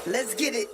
Let's get it.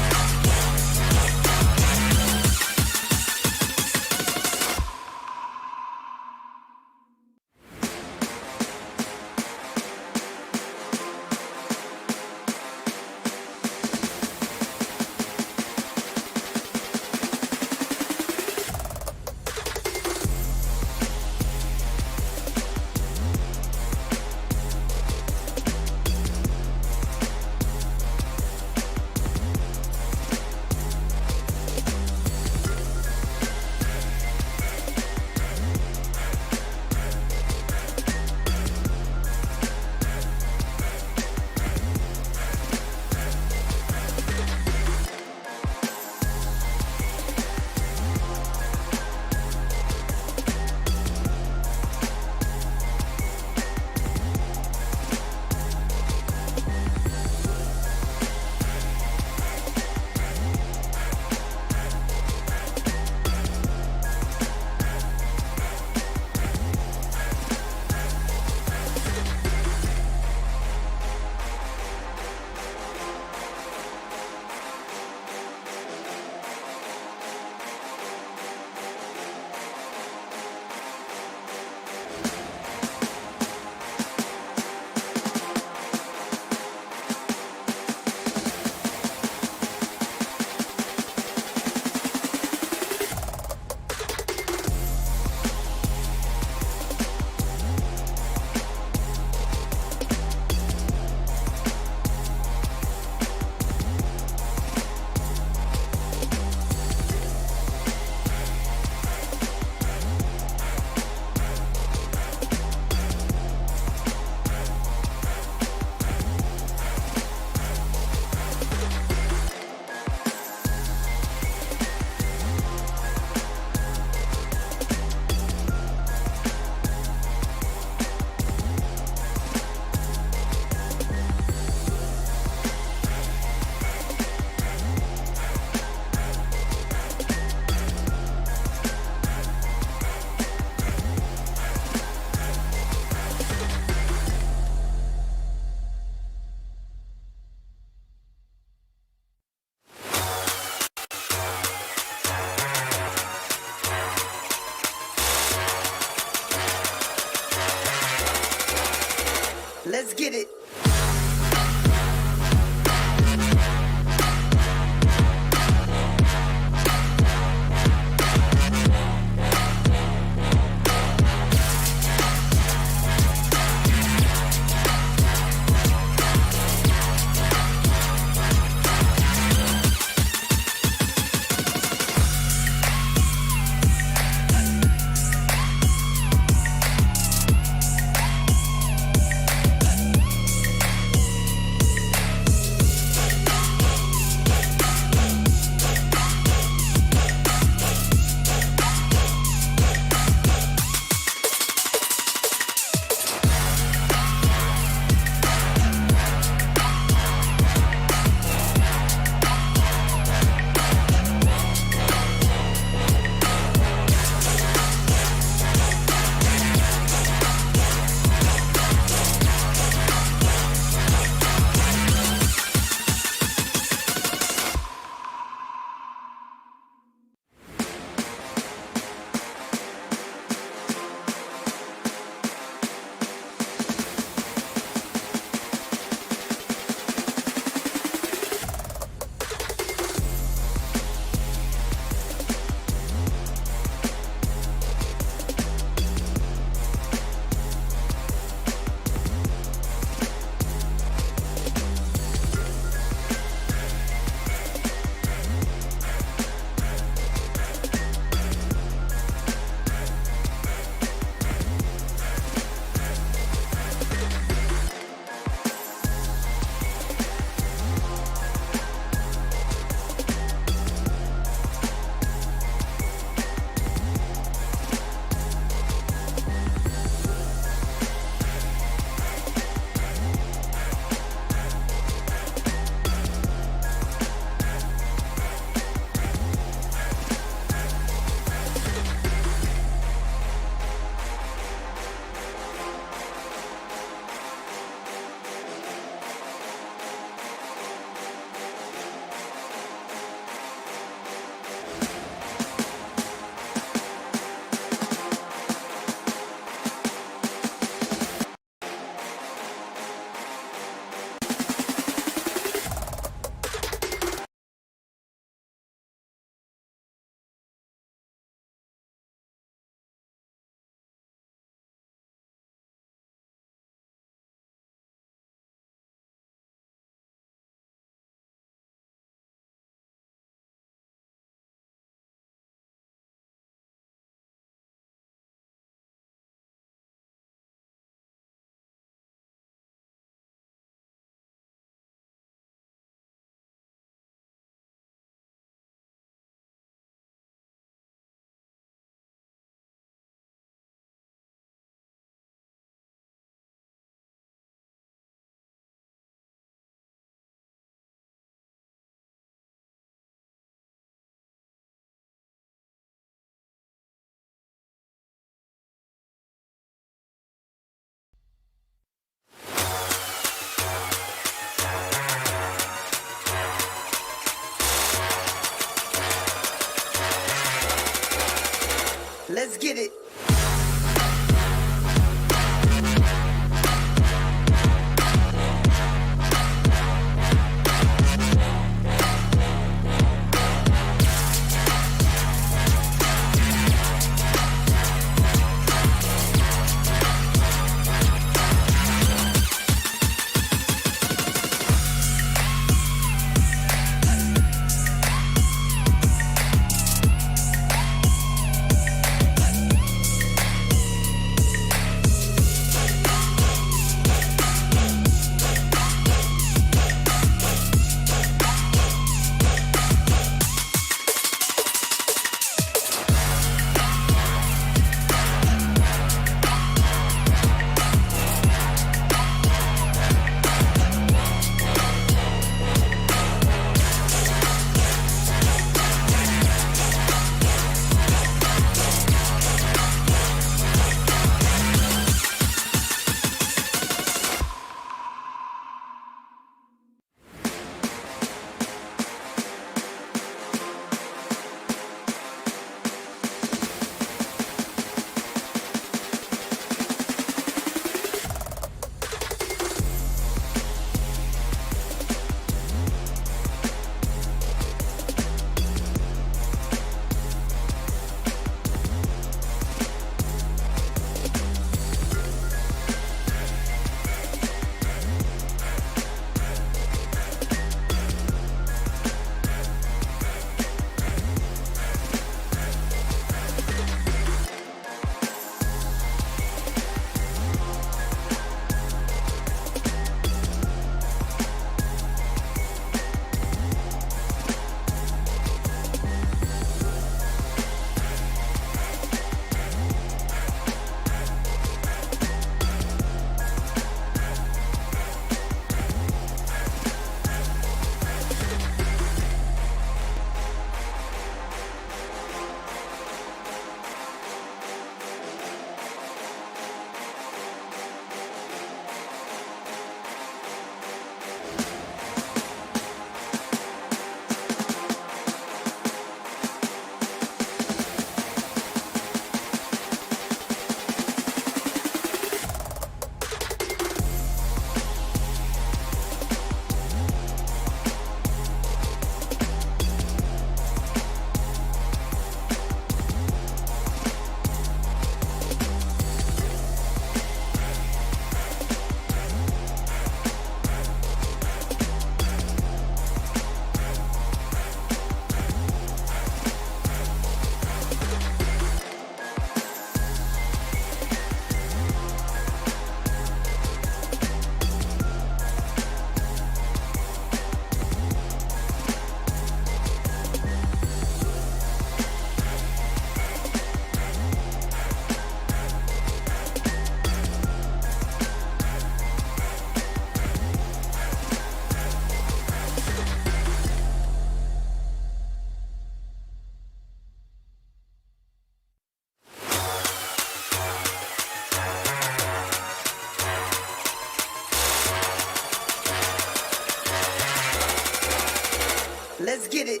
Let's get it.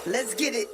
Let's get it.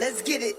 Let's get it.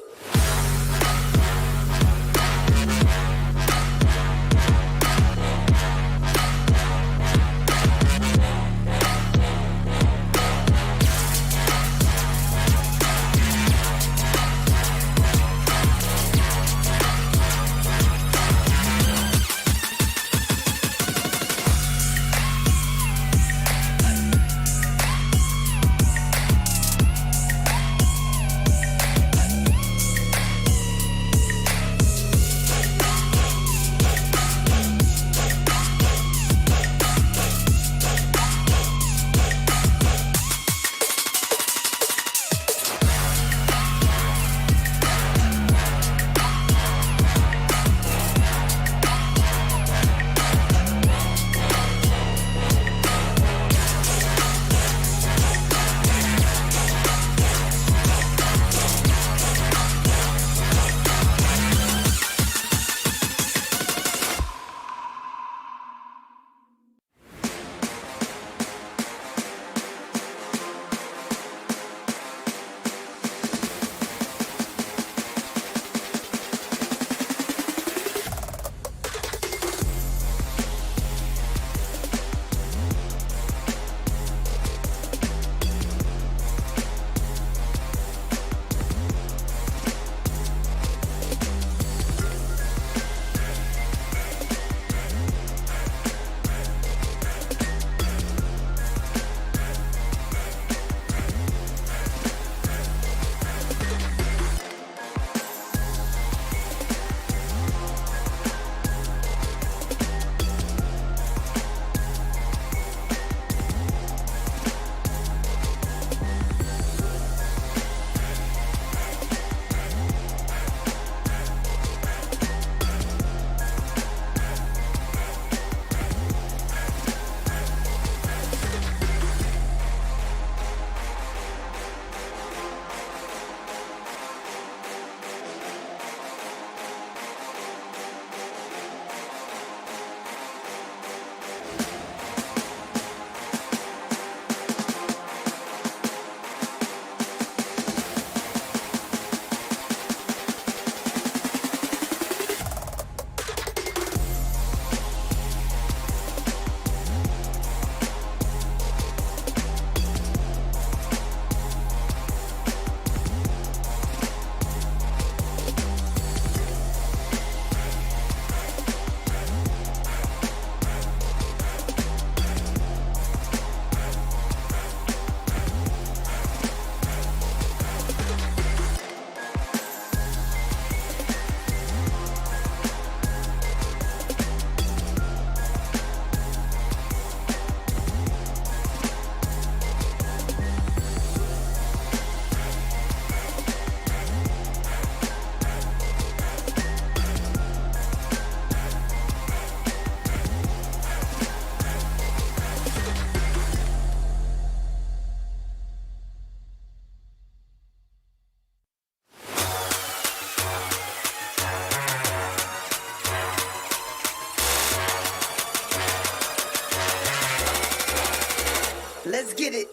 Let's get it.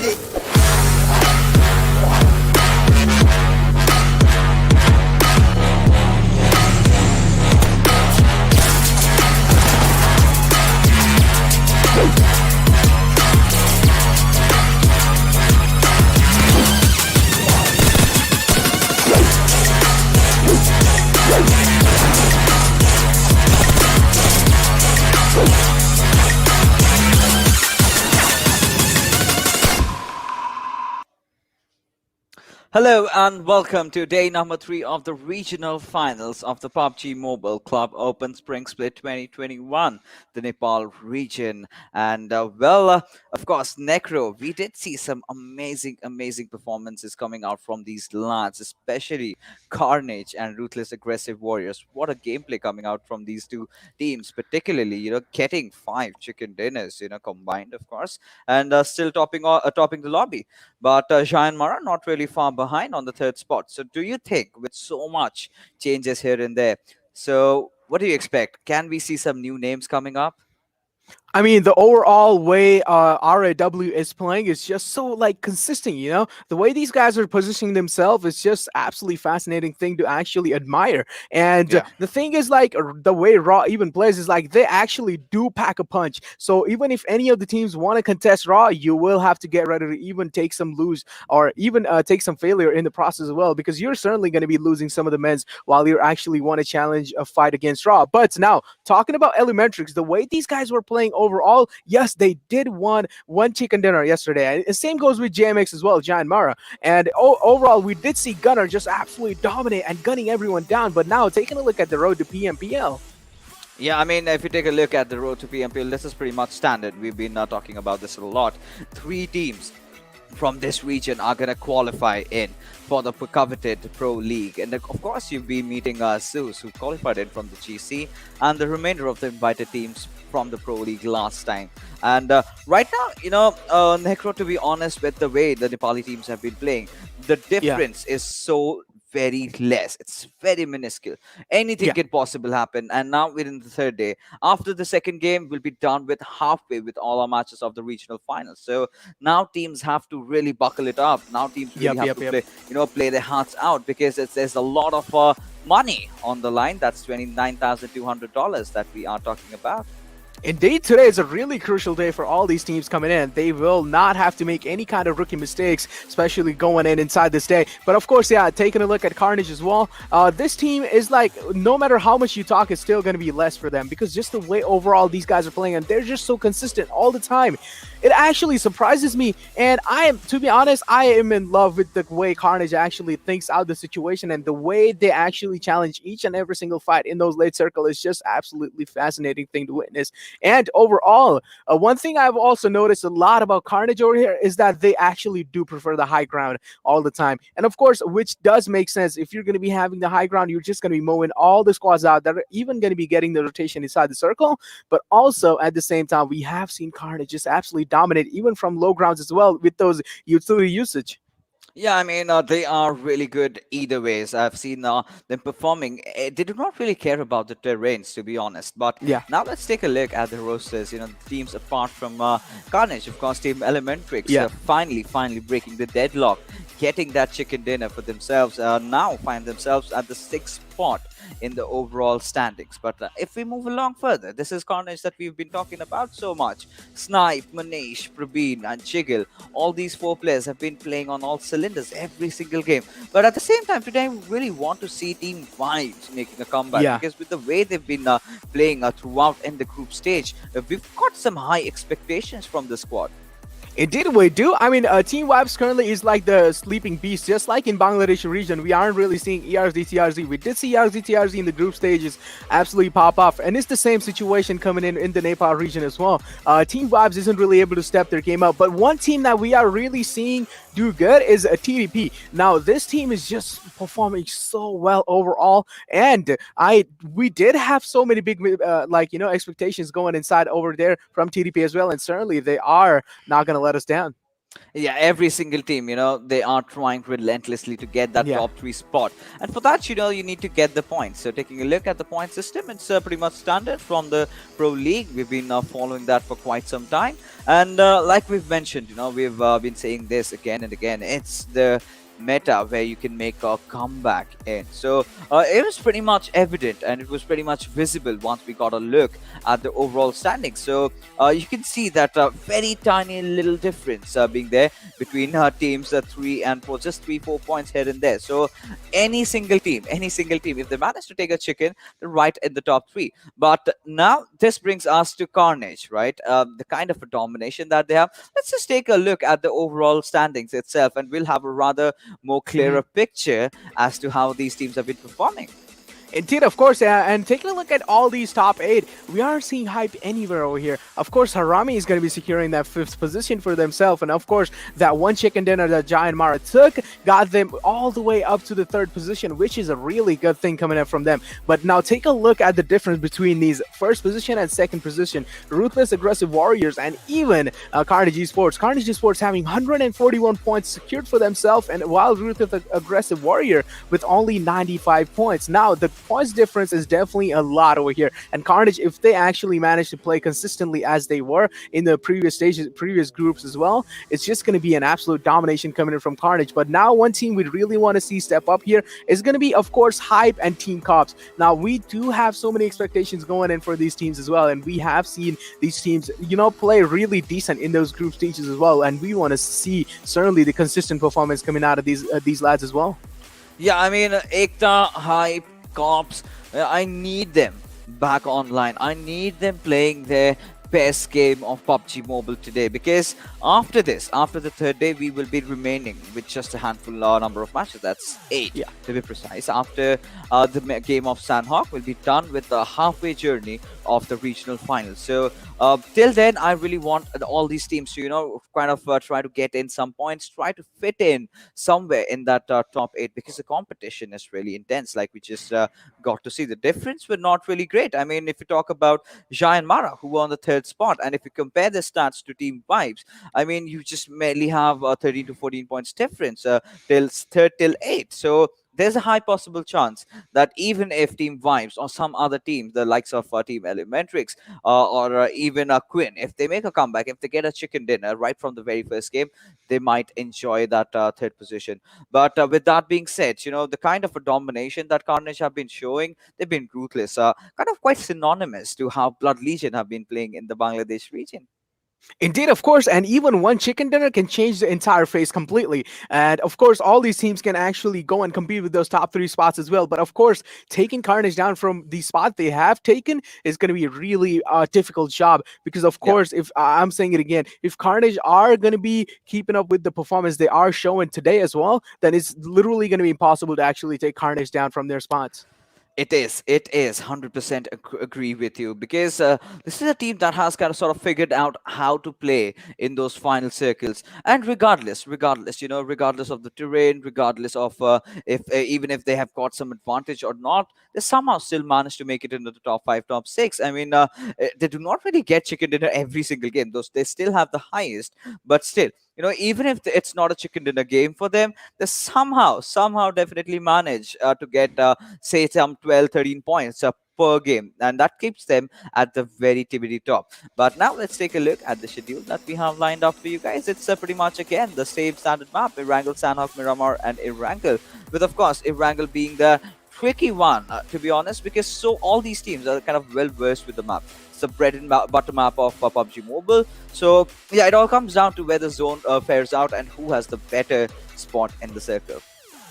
it. Hello and welcome to day number 3 of the regional finals of the PUBG Mobile Club Open Spring Split 2021, the Nepal region. And of course, Necro, we did see some amazing performances coming out from these lads, especially Carnage and Ruthless Aggressive Warriors. What a gameplay coming out from these two teams, particularly, getting 5 chicken dinners, combined, of course, and still topping the lobby. But JyanMaara not really far behind on the third spot. So do you think with so much changes here and there, so what do you expect? Can we see some new names coming up? I mean, the overall way RAW is playing is just so like consistent. The way these guys are positioning themselves is just absolutely fascinating thing to actually admire. And Yeah. the thing is, like the way Raw even plays is like they actually do pack a punch. So even if any of the teams want to contest Raw, you will have to get ready to even take some lose or even take some failure in the process as well, because you're certainly going to be losing some of the men's while you actually want to challenge a fight against Raw. But now talking about Elementrix, the way these guys were playing overall, yes, they did one chicken dinner yesterday. And same goes with JMX as well, JyanMaara. And overall, we did see Gunnar just absolutely dominate and gunning everyone down. But now taking a look at the road to PMPL. Yeah, I mean, if you take a look at the road to PMPL, this is pretty much standard. We've been talking about this a lot. 3 teams from this region are going to qualify in for the coveted Pro League. And of course, you'll be meeting Zeus, who qualified in from the GC, and the remainder of the invited teams from the Pro League last time. And right now, Necro, to be honest, with the way the Nepali teams have been playing, the difference is so very less. It's very minuscule. Anything Yeah. can possible happen. And now we're in the third day. After the second game, we'll be done with halfway with all our matches of the regional finals. So now teams have to really buckle it up. Now teams really Yep, have yep, to yep. play their hearts out, because there's a lot of money on the line. That's $29,200 that we are talking about. Indeed, today is a really crucial day for all these teams coming in. They will not have to make any kind of rookie mistakes, especially going in inside this day. But of course, yeah, taking a look at Carnage as well, this team is like, no matter how much you talk, it's still going to be less for them, because just the way overall these guys are playing, and they're just so consistent all the time. It actually surprises me, and to be honest, I am in love with the way Carnage actually thinks out the situation, and the way they actually challenge each and every single fight in those late circle is just absolutely fascinating thing to witness. And overall, one thing I've also noticed a lot about Carnage over here is that they actually do prefer the high ground all the time. And of course, which does make sense. If you're going to be having the high ground, you're just going to be mowing all the squads out that are even going to be getting the rotation inside the circle. But also at the same time, we have seen Carnage just absolutely dominate even from low grounds as well with those utility usage. Yeah, I mean, they are really good either ways. I've seen them performing. They do not really care about the terrains, to be honest. But Yeah. now let's take a look at the rosters. The teams apart from Carnage, of course, Team Elementrix, Yeah. finally breaking the deadlock, getting that chicken dinner for themselves. Now find themselves at the 6th spot in the overall standings. But if we move along further, this is Carnage that we've been talking about so much. Snipe, Manish, Prabeen, and Chigil. All these 4 players have been playing on all cylinders every single game. But at the same time, today we really want to see Team Vibes making a comeback. Yeah. Because with the way they've been playing throughout in the group stage, we've got some high expectations from the squad. Indeed, we do. I mean, Team Vibes currently is like the sleeping beast, just like in Bangladesh region. We aren't really seeing ERZ, TRZ. We did see ERZ, TRZ in the group stages absolutely pop off, and it's the same situation coming in the Nepal region as well. Team Vibes isn't really able to step their game up, but one team that we are really seeing do good is a TDP. Now, this team is just performing so well overall, and we did have so many big expectations going inside over there from TDP as well, and certainly they are not going to let us down. Yeah, every single team, they are trying relentlessly to get that Yeah. top three spot. And for that, you need to get the points. So taking a look at the point system, it's pretty much standard from the Pro League. We've been following that for quite some time. And like we've mentioned, we've been saying this again and again. It's the meta where you can make a comeback in. So it was pretty much evident and it was pretty much visible once we got a look at the overall standings. So you can see that very tiny little difference being there between teams 3 and 4, just 3-4 points here and there. So any single team, if they manage to take a chicken, they're right in the top three. But now this brings us to Carnage, right? The kind of a domination that they have. Let's just take a look at the overall standings itself, and we'll have a rather more clearer picture as to how these teams have been performing. Indeed, of course, and taking a look at all these top 8, we are seeing hype anywhere over here. Of course, Harame is going to be securing that 5th position for themselves, and of course, that one chicken dinner that JyanMaara took got them all the way up to the 3rd position, which is a really good thing coming up from them. But now take a look at the difference between these 1st position and 2nd position. Ruthless, Aggressive Warriors, and even Carnage Esports. Carnage Esports having 141 points secured for themselves, and while Ruthless Aggressive Warrior with only 95 points. Now, the points difference is definitely a lot over here. And Carnage, if they actually manage to play consistently as they were in the previous stages, previous groups as well, it's just going to be an absolute domination coming in from Carnage. But now one team we really want to see step up here is going to be, of course, Hype and Team Cops. Now, we do have so many expectations going in for these teams as well. And we have seen these teams, play really decent in those group stages as well. And we want to see certainly the consistent performance coming out of these lads as well. Yeah, I mean, Ekta, Hype, Cops, I need them back online. I need them playing their best game of PUBG Mobile today, because after this, after the 3rd day, we will be remaining with just a handful number of matches. That's 8 to be precise. After the game of Sanhok, we'll be done with the halfway journey of the regional finals. So till then, I really want all these teams to kind of try to get in some points, try to fit in somewhere in that top 8, because the competition is really intense. Like we just got to see, the difference were not really great. I mean, if you talk about JyanMaara, who were on the 3rd spot, and if you compare the stats to Team Vibes, I mean, you just merely have 13 to 14 points difference till 3rd till 8. So there's a high possible chance that even if Team Vibes or some other team, the likes of Team Elementrix or even KWIN, if they make a comeback, if they get a chicken dinner right from the very first game, they might enjoy that 3rd position. But with that being said, the kind of a domination that Carnage have been showing, they've been ruthless, kind of quite synonymous to how Blood Legion have been playing in the Bangladesh region. Indeed, of course, and even one chicken dinner can change the entire face completely. And of course, all these teams can actually go and compete with those top 3 spots as well. But of course, taking Carnage down from the spot they have taken is going to be a really difficult job, because of course, if I'm saying it again, if Carnage are going to be keeping up with the performance they are showing today as well, then it's literally going to be impossible to actually take Carnage down from their spots. It is. It is 100% agree with you, because this is a team that has kind of sort of figured out how to play in those final circles. And regardless of the terrain, regardless of if even if they have got some advantage or not, they somehow still manage to make it into the top 5, top 6. I mean, they do not really get chicken dinner every single game. Those they still have the highest, but still, even if it's not a chicken dinner game for them, they somehow definitely manage to get say some 12, 13 points per game, and that keeps them at the very tippity top. But now let's take a look at the schedule that we have lined up for you guys. It's pretty much again the same standard map: Erangel, Sanhok, Miramar, and Erangel, with of course Erangel being the tricky one, to be honest, because all these teams are kind of well versed with the map. It's a bread and butter map of PUBG Mobile. So yeah, it all comes down to where the zone fares out and who has the better spot in the circle.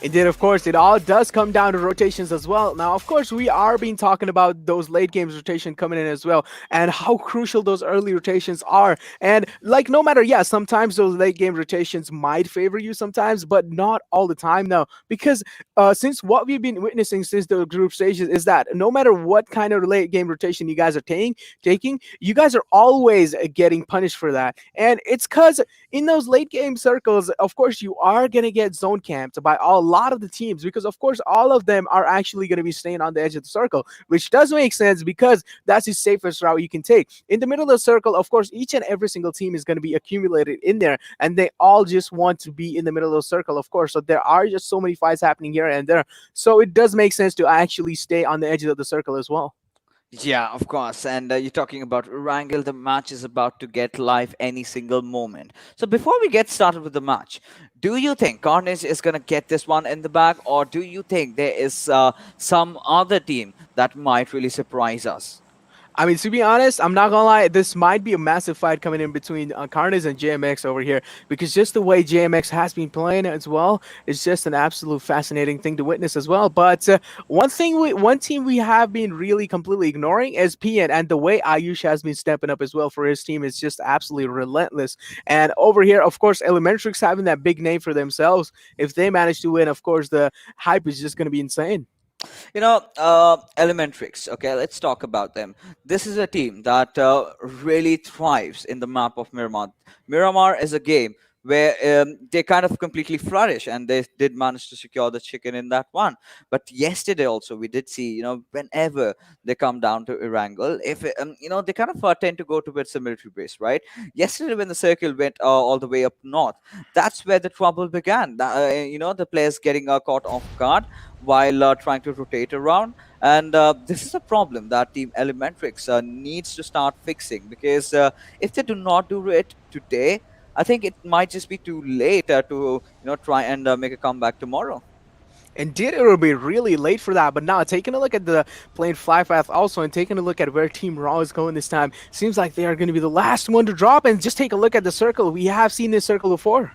Indeed, of course, it all does come down to rotations as well. Now, of course, we are being talking about those late games rotation coming in as well, and how crucial those early rotations are. And like, no matter, sometimes those late game rotations might favor you sometimes, but not all the time now. Because since what we've been witnessing since the group stages is that no matter what kind of late game rotation you guys are taking, you guys are always getting punished for that. And it's because in those late game circles, of course, you are going to get zone camped by all lot of the teams, because of course all of them are actually going to be staying on the edge of the circle, which does make sense because that's the safest route you can take. In the middle of the circle, of course, each and every single team is going to be accumulated in there, and they all just want to be in the middle of the circle, of course. So there are just so many fights happening here and there. So it does make sense to actually stay on the edges of the circle as well. Yeah, of course. And you're talking about Erangel. The match is about to get live any single moment. So before we get started with the match, do you think Carnage is going to get this one in the bag, or do you think there is some other team that might really surprise us? I mean, to be honest, I'm not gonna lie. This might be a massive fight coming in between Carnage and JMX over here, because just the way JMX has been playing as well is just an absolute fascinating thing to witness as well. But one team we have been really completely ignoring is PN, and the way Ayush has been stepping up as well for his team is just absolutely relentless. And over here, of course, Elementrix having that big name for themselves. If they manage to win, of course, the hype is just gonna be insane. Elementrix. Okay, let's talk about them. This is a team that really thrives in the map of Miramar. Miramar is a game where they kind of completely flourish, and they did manage to secure the chicken in that one. But yesterday also we did see, whenever they come down to Erangel, if they kind of tend to go towards the military base, right? Yesterday when the circle went all the way up north, that's where the trouble began. The players getting caught off guard while trying to rotate around. And this is a problem that Team Elementrix needs to start fixing, because if they do not do it today, I think it might just be too late to try and make a comeback tomorrow. Indeed, it will be really late for that. But now, taking a look at the playing fly path also, and taking a look at where Team Raw is going this time, seems like they are going to be the last one to drop. And just take a look at the circle. We have seen this circle before.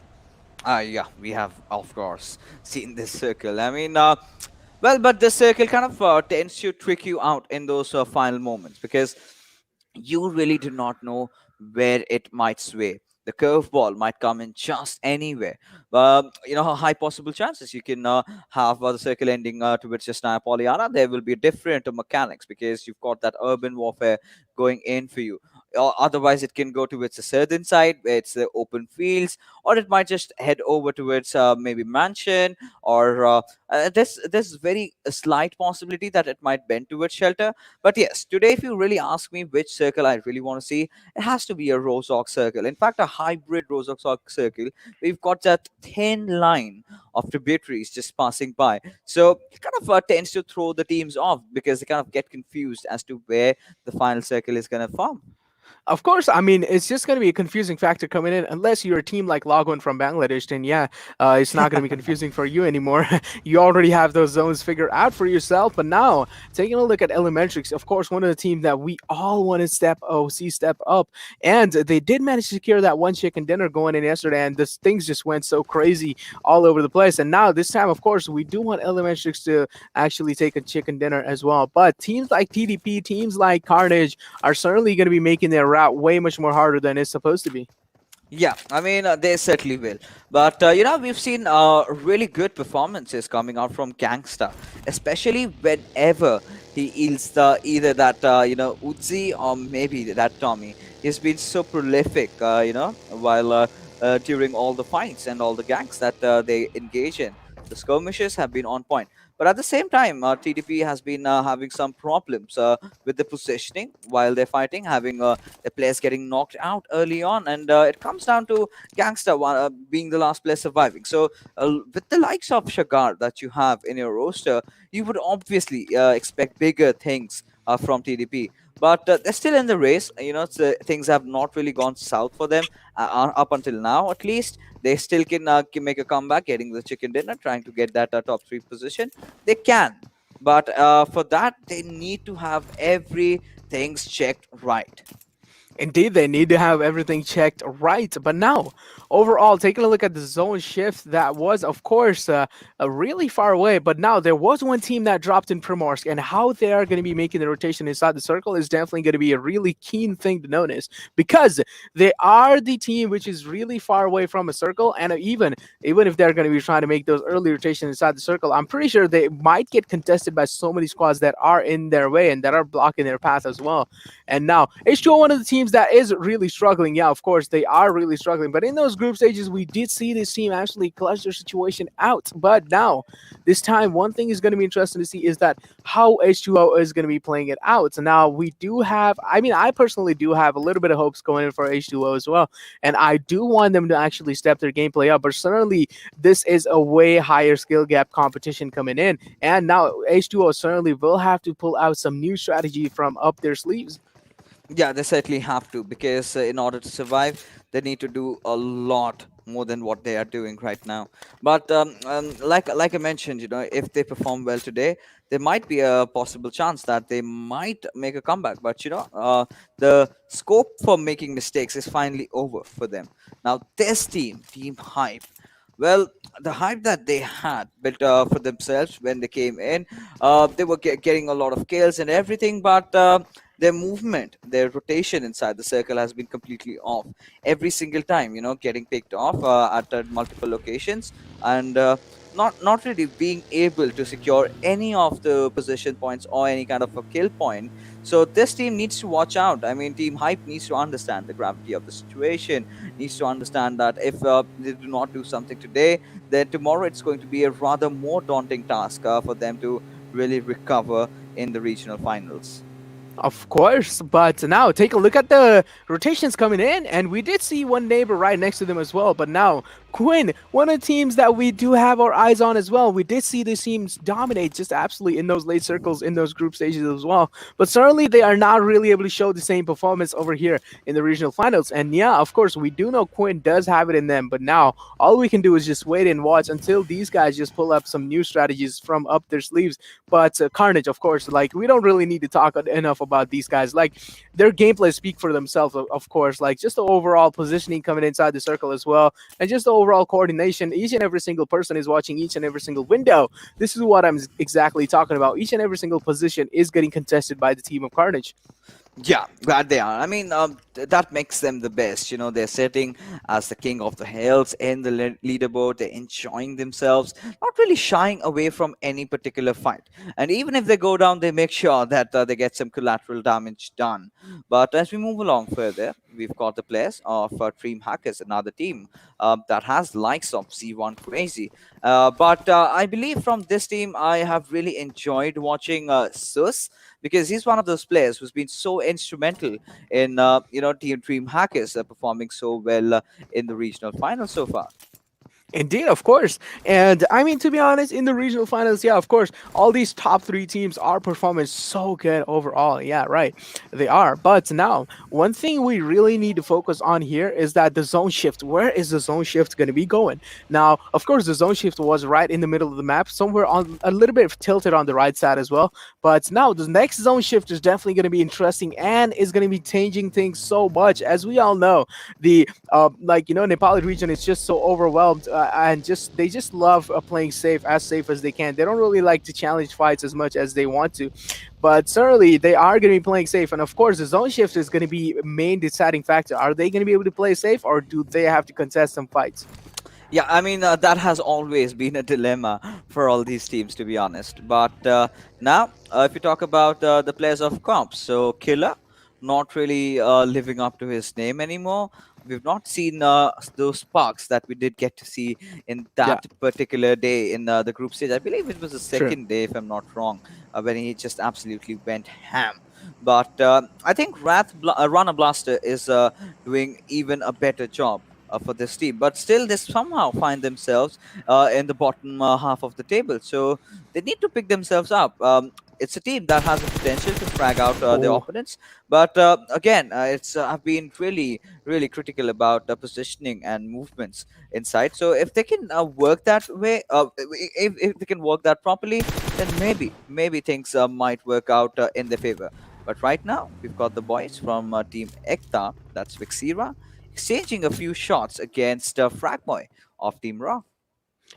Yeah, we have, of course, seen this circle. I mean, but the circle kind of tends to trick you out in those final moments, because you really do not know where it might sway. The curveball might come in just anywhere. High possible chances you can have the circle ending towards just Polyana. There will be different mechanics, because you've got that urban warfare going in for you. Or otherwise, it can go towards the southern side where it's the open fields, or it might just head over towards maybe mansion, or there's very a slight possibility that it might bend towards shelter. But yes, today, if you really ask me which circle I really want to see, it has to be a Rozok circle. In fact, a hybrid Rozok circle. We've got that thin line of tributaries just passing by. So it kind of tends to throw the teams off, because they kind of get confused as to where the final circle is going to form. Of course, I mean, it's just going to be a confusing factor coming in, unless you're a team like Logwan from Bangladesh. Then yeah, it's not going to be confusing for you anymore. You already have those zones figured out for yourself. But now, taking a look at Elementrix, of course, one of the teams that we all want to see step up, and they did manage to secure that one chicken dinner going in yesterday, and this things just went so crazy all over the place. And now this time, of course, we do want Elementrix to actually take a chicken dinner as well. But teams like TDP, teams like Carnage are certainly going to be making their route way much more harder than it's supposed to be. Yeah, I mean, they certainly will. But, we've seen really good performances coming out from Gangsta, especially whenever he yields either that, Uzi, or maybe that Tommy. He's been so prolific, while during all the fights and all the gangs that they engage in. The skirmishes have been on point. But at the same time, TDP has been having some problems with the positioning while they're fighting, having the players getting knocked out early on. And it comes down to Gangster being the last player surviving. So with the likes of Shagar that you have in your roster, you would obviously expect bigger things from TDP. But they're still in the race. Things have not really gone south for them up until now, at least. They still can make a comeback, getting the chicken dinner, trying to get that top 3 position. They can. But for that, they need to have everything checked right. Indeed, they need to have everything checked right. But now, overall, taking a look at the zone shift, that was, of course, really far away. But now there was one team that dropped in Primorsk, and how they are going to be making the rotation inside the circle is definitely going to be a really keen thing to notice, because they are the team which is really far away from a circle. And even if they're going to be trying to make those early rotations inside the circle, I'm pretty sure they might get contested by so many squads that are in their way and that are blocking their path as well. And now, H2o, one of the teams teams that is really struggling. Yeah, of course, they are really struggling. But in those group stages, we did see this team actually clutch their situation out. But now, this time, one thing is going to be interesting to see is that how H2o is going to be playing it out. So now we do have, I mean, I personally do have a little bit of hopes going in for H2o as well. And I do want them to actually step their gameplay up. But certainly, this is a way higher skill gap competition coming in. And now H2o certainly will have to pull out some new strategy from up their sleeves. Yeah, they certainly have to, because in order to survive, they need to do a lot more than what they are doing right now. But like I mentioned, if they perform well today, there might be a possible chance that they might make a comeback. But the scope for making mistakes is finally over for them. Now, this Team Hype. Well, the hype that they had built for themselves when they came in, they were getting a lot of kills and everything, but their movement, their rotation inside the circle has been completely off every single time. Getting picked off at multiple locations, and not really being able to secure any of the position points or any kind of a kill point. So this team needs to watch out. I mean, Team Hype needs to understand the gravity of the situation, needs to understand that if they do not do something today, then tomorrow it's going to be a rather more daunting task for them to really recover in the regional finals. Of course, but now take a look at the rotations coming in, and we did see one neighbor right next to them as well. But now KWIN, one of the teams that we do have our eyes on as well. We did see these teams dominate just absolutely in those late circles, in those group stages as well. But certainly they are not really able to show the same performance over here in the regional finals. And yeah, of course, we do know KWIN does have it in them. But now all we can do is just wait and watch until these guys just pull up some new strategies from up their sleeves. But Carnage, of course, like, we don't really need to talk enough about these guys. Like, their gameplay speak for themselves, of course. Like, just the overall positioning coming inside the circle as well, and just the overall coordination. Each and every single person is watching each and every single window. This is what I'm exactly talking about. Each and every single position is getting contested by the team of Carnage. Yeah, glad they are. I mean, that makes them the best. They're sitting as the king of the hills in the leaderboard. They're enjoying themselves, not really shying away from any particular fight. And even if they go down, they make sure that they get some collateral damage done. But as we move along further, we've got the players of DreamHackers, another team that has likes of C1 Crazy. But I believe from this team, I have really enjoyed watching Sus, because he's one of those players who's been so instrumental in Team DreamHackers performing so well in the regional finals so far. Indeed, of course. And I mean, to be honest, in the regional finals, yeah, of course, all these top three teams are performing so good overall. Yeah, right. They are. But now, one thing we really need to focus on here is that the zone shift. Where is the zone shift going to be going? Now, of course, the zone shift was right in the middle of the map, somewhere on a little bit tilted on the right side as well. But now, the next zone shift is definitely going to be interesting and is going to be changing things so much. As we all know, the Nepal region is just so overwhelmed. And they just love playing safe as they can. They don't really like to challenge fights as much as they want to, but certainly they are going to be playing safe. And of course, the zone shift is going to be a main deciding factor. Are they going to be able to play safe, or do they have to contest some fights? Yeah, I mean, that has always been a dilemma for all these teams, to be honest. But now, if you talk about the players of comps, so Killer, not really living up to his name anymore. We've not seen those sparks that we did get to see in that particular day in the group stage. I believe it was the second day, if I'm not wrong, when he just absolutely went ham. But I think Rana Blaster is doing even a better job for this team. But still, they somehow find themselves in the bottom half of the table. So they need to pick themselves up. It's a team that has the potential to frag out their opponents, but again, I've been really, really critical about positioning and movements inside. So if they can work that way, if they can work that properly, then maybe things might work out in their favor. But right now, we've got the boys from Team Ekta, that's Vixira, exchanging a few shots against Fragboy of Team Raw.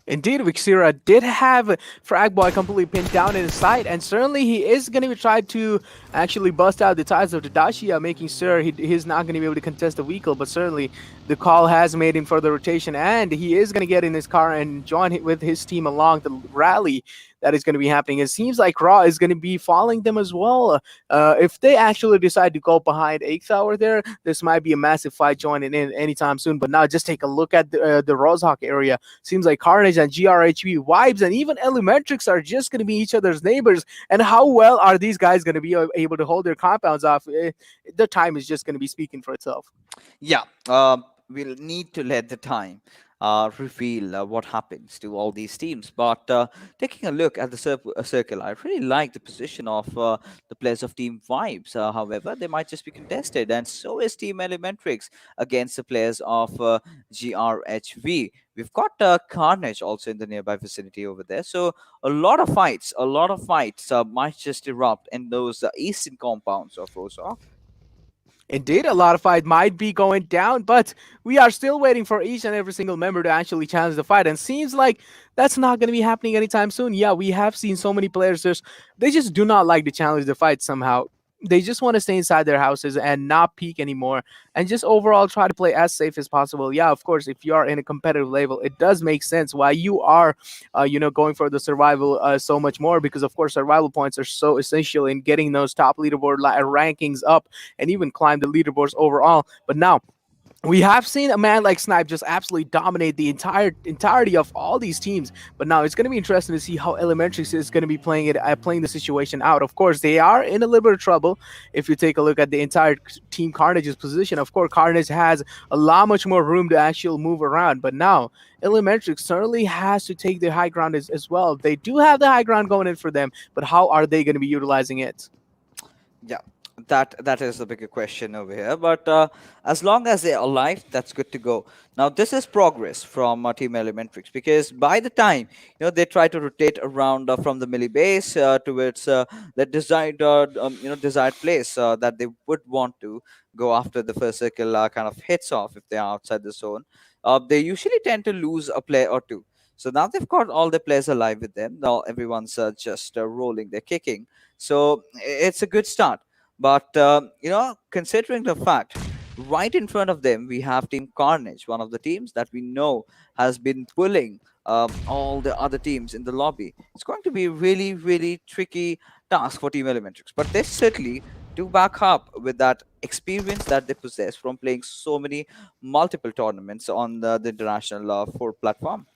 Indeed, Vixira did have Fragboy completely pinned down in his sight, and certainly he is going to try to actually bust out the ties of the Dashia, making sure he's not going to be able to contest the vehicle. But certainly the call has made him for the rotation, and he is going to get in his car and join with his team along the rally. that is going to be happening. It seems like Raw is going to be following them as well. If they actually decide to go behind Ekta over there, this might be a massive fight joining in anytime soon. But now just take a look at the Rozhok area. Seems like Carnage and GRHB Vibes and even Elementrix are just going to be each other's neighbors. And how well are these guys going to be able to hold their compounds off? The time is just going to be speaking for itself. Yeah, we'll need to let the time reveal what happens to all these teams. But taking a look at the circle, I really like the position of the players of Team Vibes. However, they might just be contested, and so is Team Elementrix against the players of GRHV. We've got Carnage also in the nearby vicinity over there. So a lot of fights might just erupt in those eastern compounds of Rozhok. Indeed, a lot of fight might be going down, but we are still waiting for each and every single member to actually challenge the fight. And seems like that's not going to be happening anytime soon. Yeah, we have seen so many players they just do not like to challenge the fight somehow. They just want to stay inside their houses and not peek anymore and just overall try to play as safe as possible. Yeah, of course, if you are in a competitive level, it does make sense why you are, going for the survival so much more, because, of course, survival points are so essential in getting those top leaderboard rankings up and even climb the leaderboards overall. But now, we have seen a man like Snipe just absolutely dominate the entirety of all these teams, but now it's going to be interesting to see how Elementrix is going to be playing the situation out. Of course, they are in a little bit of trouble. If you take a look at the entire Team Carnage's position, of course, Carnage has a lot much more room to actually move around, but now Elementrix certainly has to take the high ground as well. They do have the high ground going in for them, but how are they going to be utilizing it? Yeah, that is the bigger question over here. But as long as they're alive, that's good to go. Now, this is progress from Team Elementrix, because by the time they try to rotate around from the melee base towards the desired place that they would want to go after the first circle kind of hits off if they are outside the zone, they usually tend to lose a player or two. So now they've got all the players alive with them. Now everyone's just rolling, they're kicking. So it's a good start. But considering the fact, right in front of them we have Team Carnage, one of the teams that we know has been pulling all the other teams in the lobby. It's going to be a really, really tricky task for Team Elementrix. But they certainly do back up with that experience that they possess from playing so many multiple tournaments on the international 4 platform.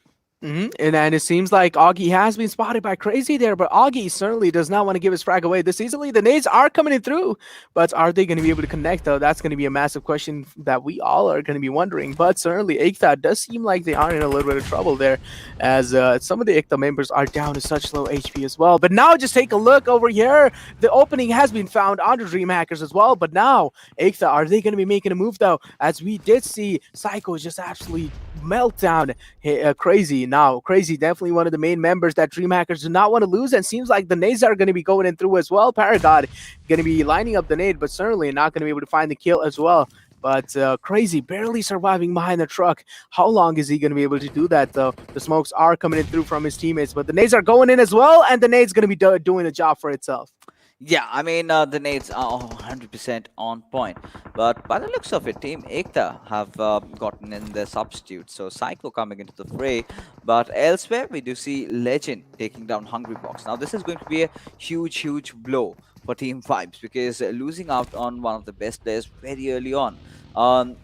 And it seems like Augie has been spotted by Crazy there, but Augie certainly does not want to give his frag away this easily. The nades are coming in through, but are they going to be able to connect, though? That's going to be a massive question that we all are going to be wondering. But certainly, Ekta does seem like they are in a little bit of trouble there, as some of the Ekta members are down to such low HP as well. But now just take a look over here. The opening has been found under DreamHackers as well, but now, Ekta, are they going to be making a move, though? As we did see, Psycho just absolutely meltdown Crazy. Now, Crazy definitely one of the main members that DreamHackers do not want to lose, and seems like the nades are going to be going in through as well. Paragon going to be lining up the nade, but certainly not going to be able to find the kill as well. But Crazy barely surviving behind the truck. How long is he going to be able to do that, though? The smokes are coming in through from his teammates, but the nades are going in as well, and the nade's going to be doing the job for itself. Yeah, I mean, the nades are 100% on point. But by the looks of it, Team Ekta have gotten in their substitute. So Psycho coming into the fray. But elsewhere, we do see Legend taking down Hungry Box. Now, this is going to be a huge, huge blow for Team Vibes, because losing out on one of the best players very early on,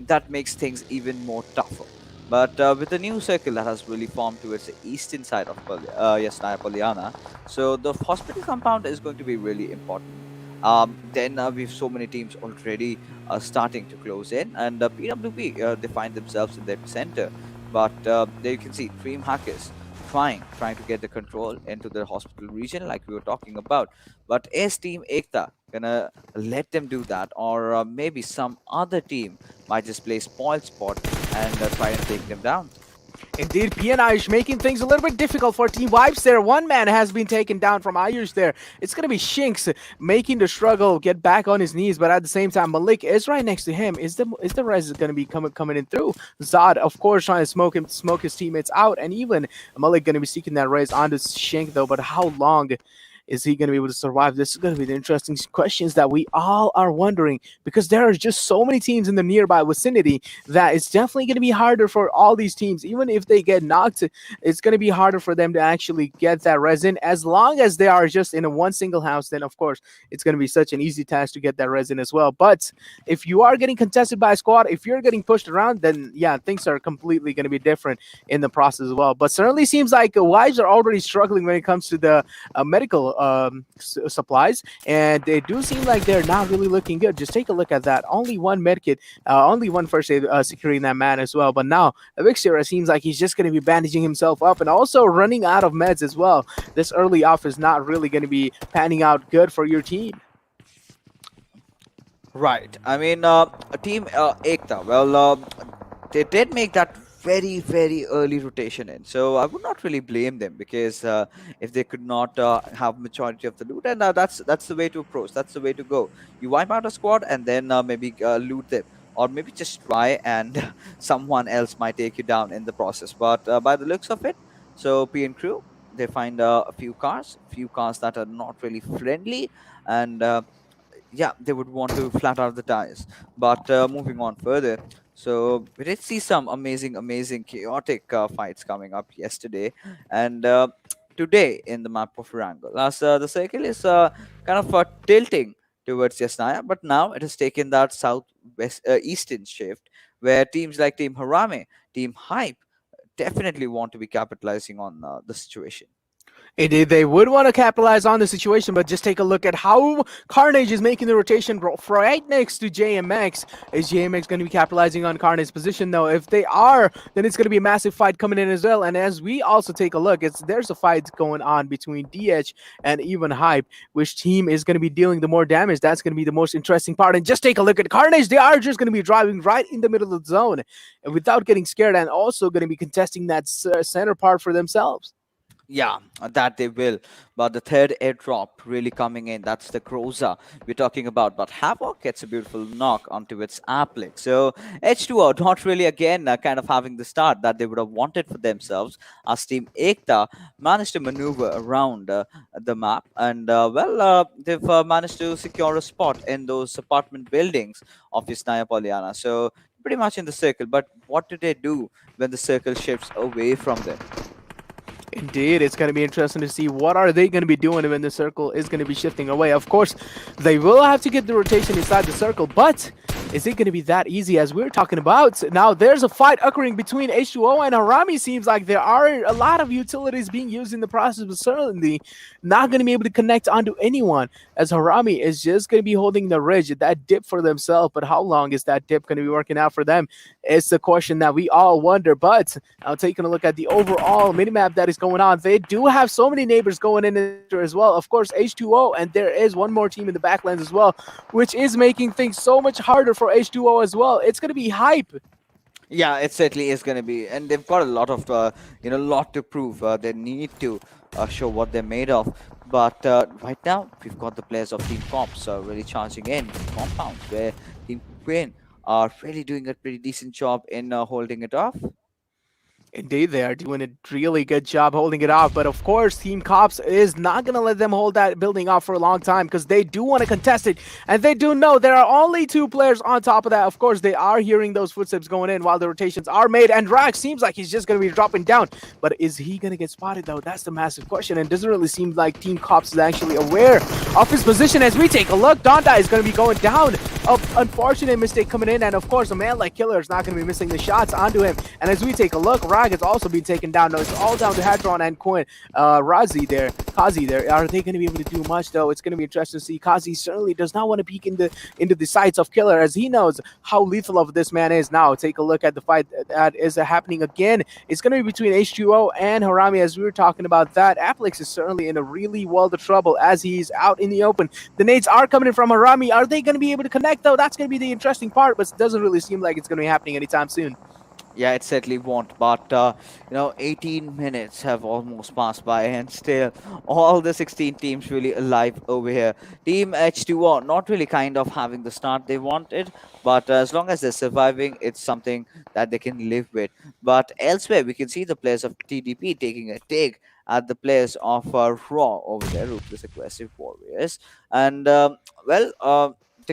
that makes things even more tougher. But with the new circle that has really formed towards the eastern side of Yasnaya Polyana, so the hospital compound is going to be really important. Then we have so many teams already starting to close in, and PWP, they find themselves in the epicenter. But there you can see DreamHackers trying to get the control into the hospital region like we were talking about. But is Team Ekta gonna let them do that, or maybe some other team might just play spoiled spot and try and take them down? Indeed, PNI making things a little bit difficult for Team Vibes there. One man has been taken down from Ayush there. It's going to be Shinx making the struggle get back on his knees, but at the same time, Malik is right next to him. Is the res going to be coming in through? Zod, of course, trying to smoke his teammates out, and even Malik going to be seeking that res onto Shinx, though, but how long Is he going to be able to survive? This is going to be the interesting questions that we all are wondering, because there are just so many teams in the nearby vicinity that it's definitely going to be harder for all these teams. Even if they get knocked, it's going to be harder for them to actually get that resin. As long as they are just in a one single house, then of course it's going to be such an easy task to get that resin as well. But if you are getting contested by a squad, if you're getting pushed around, then yeah, things are completely going to be different in the process as well. But certainly seems like wives are already struggling when it comes to the medical supplies, and they do seem like they're not really looking good. Just take a look at that. Only one medkit, only one first aid securing that man as well. But now Avixira seems like he's just going to be bandaging himself up and also running out of meds as well. This early off is not really going to be panning out good for your team. Right. I mean, team Ekta, well, they did make that very, very early rotation in. So I would not really blame them, because if they could not have majority of the loot, and that's the way to approach. That's the way to go. You wipe out a squad and then maybe loot them. Or maybe just try and someone else might take you down in the process. But by the looks of it, so P and crew, they find a few cars that are not really friendly, and yeah, they would want to flat out the tires. But moving on further, so we did see some amazing, chaotic fights coming up yesterday and today in the map of Erangel. As the circle is kind of tilting towards Yasnaya, but now it has taken that southwest eastern shift, where teams like Team Harame, Team Hype definitely want to be capitalizing on the situation. Indeed, they would want to capitalize on the situation, but just take a look at how Carnage is making the rotation right next to JMX. Is JMX going to be capitalizing on Carnage's position, though? If they are, then it's going to be a massive fight coming in as well. And as we also take a look, there's a fight going on between DH and even Hype. Which team is going to be dealing the more damage? That's going to be the most interesting part. And just take a look at Carnage. They are just going to be driving right in the middle of the zone and without getting scared, and also going to be contesting that center part for themselves. Yeah, that they will. But the third airdrop really coming in, that's the Groza we're talking about. But Havoc gets a beautiful knock onto its applet. So H2o not really again kind of having the start that they would have wanted for themselves, as Team Ekta managed to maneuver around the map. And they've managed to secure a spot in those apartment buildings of Yasnaya Polyana. So pretty much in the circle. But what do they do when the circle shifts away from them? Indeed, it's going to be interesting to see what are they going to be doing when the circle is going to be shifting away. Of course, they will have to get the rotation inside the circle, but is it going to be that easy as we're talking about? Now, there's a fight occurring between H2o and Harame. Seems like there are a lot of utilities being used in the process, but certainly not going to be able to connect onto anyone, as Harame is just going to be holding the ridge, that dip for themselves. But how long is that dip going to be working out for them? It's the question that we all wonder. But now taking a look at the overall minimap that is going on, they do have so many neighbors going in as well. Of course, H2o, and there is one more team in the backlands as well, which is making things so much harder for H2o as well. It's going to be Hype. Yeah, it certainly is going to be, and they've got a lot of lot to prove. They need to show what they're made of. But right now, we've got the players of Team Cops really charging in compounds, where Team KWIN are really doing a pretty decent job in holding it off. Indeed, they are doing a really good job holding it off. But of course, Team Cops is not going to let them hold that building off for a long time, because they do want to contest it. And they do know there are only two players on top of that. Of course, they are hearing those footsteps going in while the rotations are made. And Rax seems like he's just going to be dropping down. But is he going to get spotted, though? That's the massive question. And it doesn't really seem like Team Cops is actually aware of his position. As we take a look, Donda is going to be going down. An unfortunate mistake coming in. And of course, a man like Killer is not going to be missing the shots onto him. And as we take a look, Rag has also been taken down. No, it's all down to Hadron and Quinn. Kazi there. Are they going to be able to do much, though? It's going to be interesting to see. Kazi certainly does not want to peek into the sights of Killer, as he knows how lethal of this man is. Now, take a look at the fight that is happening again. It's going to be between H2o and Harame, as we were talking about that. Aplex is certainly in a really world of trouble as he's out in the open. The nades are coming in from Harame. Are they going to be able to connect, though? That's going to be the interesting part, but it doesn't really seem like it's going to be happening anytime soon. Yeah, it certainly won't. But 18 minutes have almost passed by, and still all the 16 teams really alive over here. Team H2O not really kind of having the start they wanted, but as long as they're surviving, it's something that they can live with. But elsewhere, we can see the players of TDP taking a dig at the players of Raw over there, Ruthless Aggressive Warriors, and they're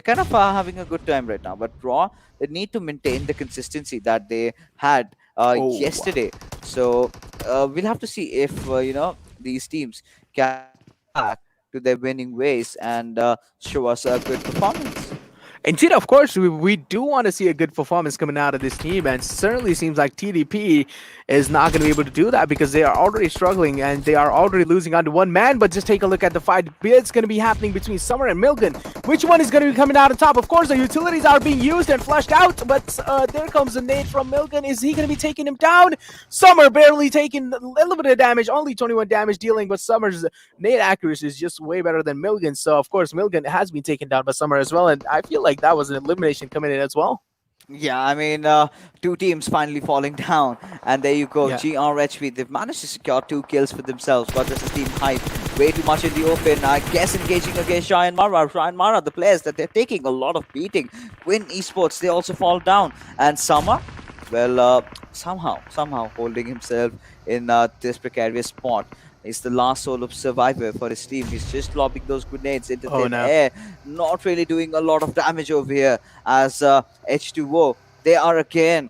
kind of having a good time right now. But Raw, they need to maintain the consistency that they had Oh. yesterday. So we'll have to see if these teams can come back to their winning ways and show us a good performance. Indeed, of course, we do want to see a good performance coming out of this team, and certainly seems like TDP is not going to be able to do that because they are already struggling and they are already losing under one man. But just take a look at the fight. It's going to be happening between Summer and Milgan. Which one is going to be coming out on top? Of course, the utilities are being used and flushed out, but there comes a nade from Milgan. Is he going to be taking him down? Summer barely taking a little bit of damage, only 21 damage dealing, but Summer's nade accuracy is just way better than Milgan. So, of course, Milgan has been taken down by Summer as well, and I feel like that was an elimination coming in as well. Yeah, I mean, two teams finally falling down, and there you go. Yeah. GRHV, they've managed to secure 2 kills for themselves, but this is Team Hype way too much in the open. I guess engaging against JyanMaara. JyanMaara, the players that they're taking a lot of beating. KWIN Esports, they also fall down. And Summer, well, somehow holding himself in this precarious spot. He's the last solo survivor for his team. He's just lobbing those grenades into Oh thin no. air, not really doing a lot of damage over here. As H2O, they are again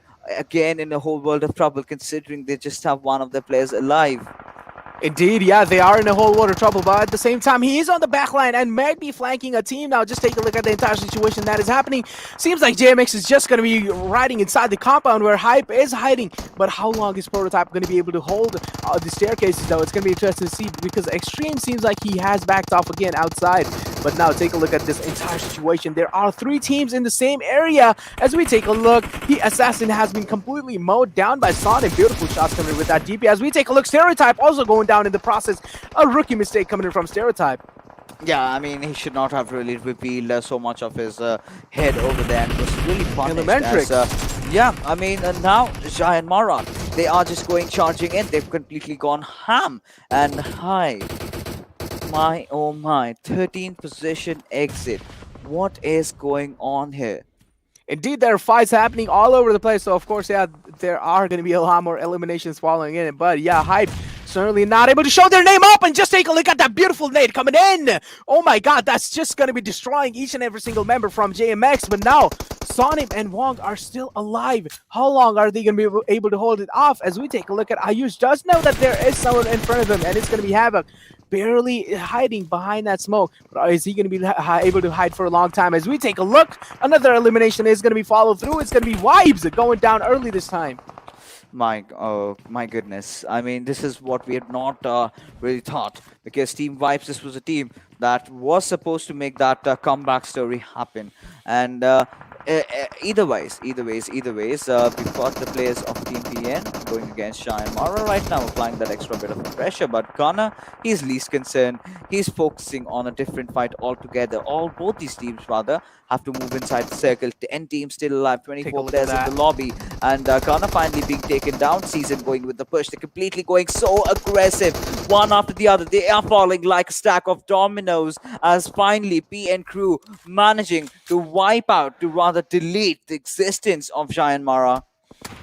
in a whole world of trouble, considering they just have one of their players alive. Indeed, yeah, they are in a whole world of trouble, but at the same time, he is on the back line and might be flanking a team now. Just take a look at the entire situation that is happening. Seems like JMX is just going to be riding inside the compound where Hype is hiding, but how long is Prototype going to be able to hold the staircases, though? It's going to be interesting to see because Extreme seems like he has backed off again outside. But now take a look at this entire situation. There are 3 teams in the same area. As we take a look, the Assassin has been completely mowed down by Sonic. Beautiful shots coming in with that DP. As we take a look, Stereotype also going down in the process. A rookie mistake coming in from Stereotype. Yeah, I mean, he should not have really revealed so much of his head over there and was really punished. Elementrix. Yeah, I mean, now JyanMaara, they are just going charging in. They've completely gone ham. And hi, my oh my, 13th position exit. What is going on here? Indeed, there are fights happening all over the place. So, of course, yeah, there are going to be a lot more eliminations following in. But, yeah, Hype certainly not able to show their name up. And just take a look at that beautiful nade coming in. Oh, my God, that's just going to be destroying each and every single member from JMX. But now, Sonic and Wong are still alive. How long are they going to be able to hold it off? As we take a look at Ayush, does know that there is someone in front of him, and it's going to be Havoc. Barely hiding behind that smoke, but is he going to be able to hide for a long time? As we take a look, another elimination is going to be followed through. It's going to be Vibes going down early this time. My goodness. I mean, this is what we had not really thought, because Team Vibes, this was a team that was supposed to make that comeback story happen. And either ways, we've got the players of Team PN going against JyanMaara right now, applying that extra bit of pressure. But Gunner, he's least concerned. He's focusing on a different fight altogether. Both these teams rather have to move inside the circle. 10 teams still alive, 24 players in the lobby, and Gunner finally being taken down. Season going with the push. They're completely going so aggressive, one after the other. They are falling like a stack of dominoes, as finally PN crew managing to wipe out, to rather delete the existence of JyanMaara.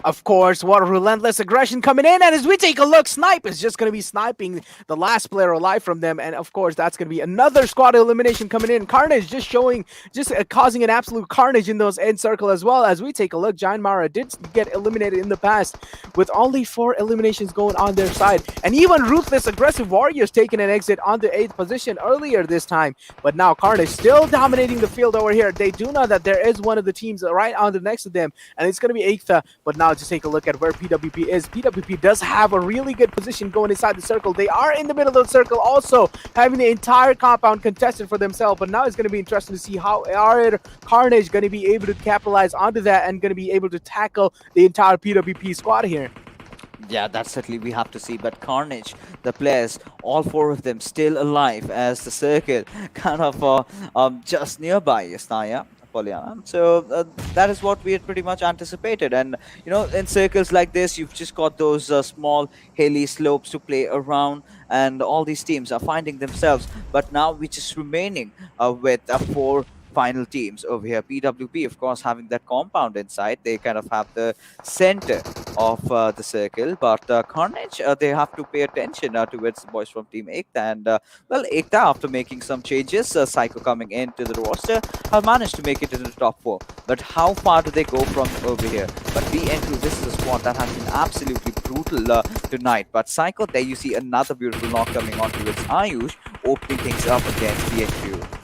Of course, what a relentless aggression coming in. And as we take a look, Snipe is just going to be sniping the last player alive from them. And of course, that's going to be another squad elimination coming in. Carnage just causing an absolute carnage in those end circle as well. As we take a look, JyanMaara did get eliminated in the past with only 4 eliminations going on their side. And even Ruthless Aggressive Warriors taking an exit on the 8th position earlier this time. But now Carnage still dominating the field over here. They do know that there is one of the teams right on the next to them, and it's going to be Ekta. But now just take a look at where PWP is. PWP does have a really good position going inside the circle. They are in the middle of the circle, also having the entire compound contested for themselves. But now it's going to be interesting to see how are Carnage going to be able to capitalize onto that and going to be able to tackle the entire PWP squad here. Yeah, that's certainly we have to see. But Carnage, the players, all 4 of them still alive, as the circle kind of just nearby, Yasnaya. Pollyanna. So that is what we had pretty much anticipated. And in circles like this, you've just got those small hilly slopes to play around, and all these teams are finding themselves. But now we're just remaining with four final teams over here. PWP, of course, having that compound inside, they kind of have the center of the circle. But Carnage, they have to pay attention towards the boys from Team Ekta. And well, Ekta, after making some changes, Psycho coming into the roster, have managed to make it into the top 4. But how far do they go from over here? But BN2, this is a squad that has been absolutely brutal tonight. But Psycho, there you see another beautiful knock coming on towards Ayush, opening things up against BN2.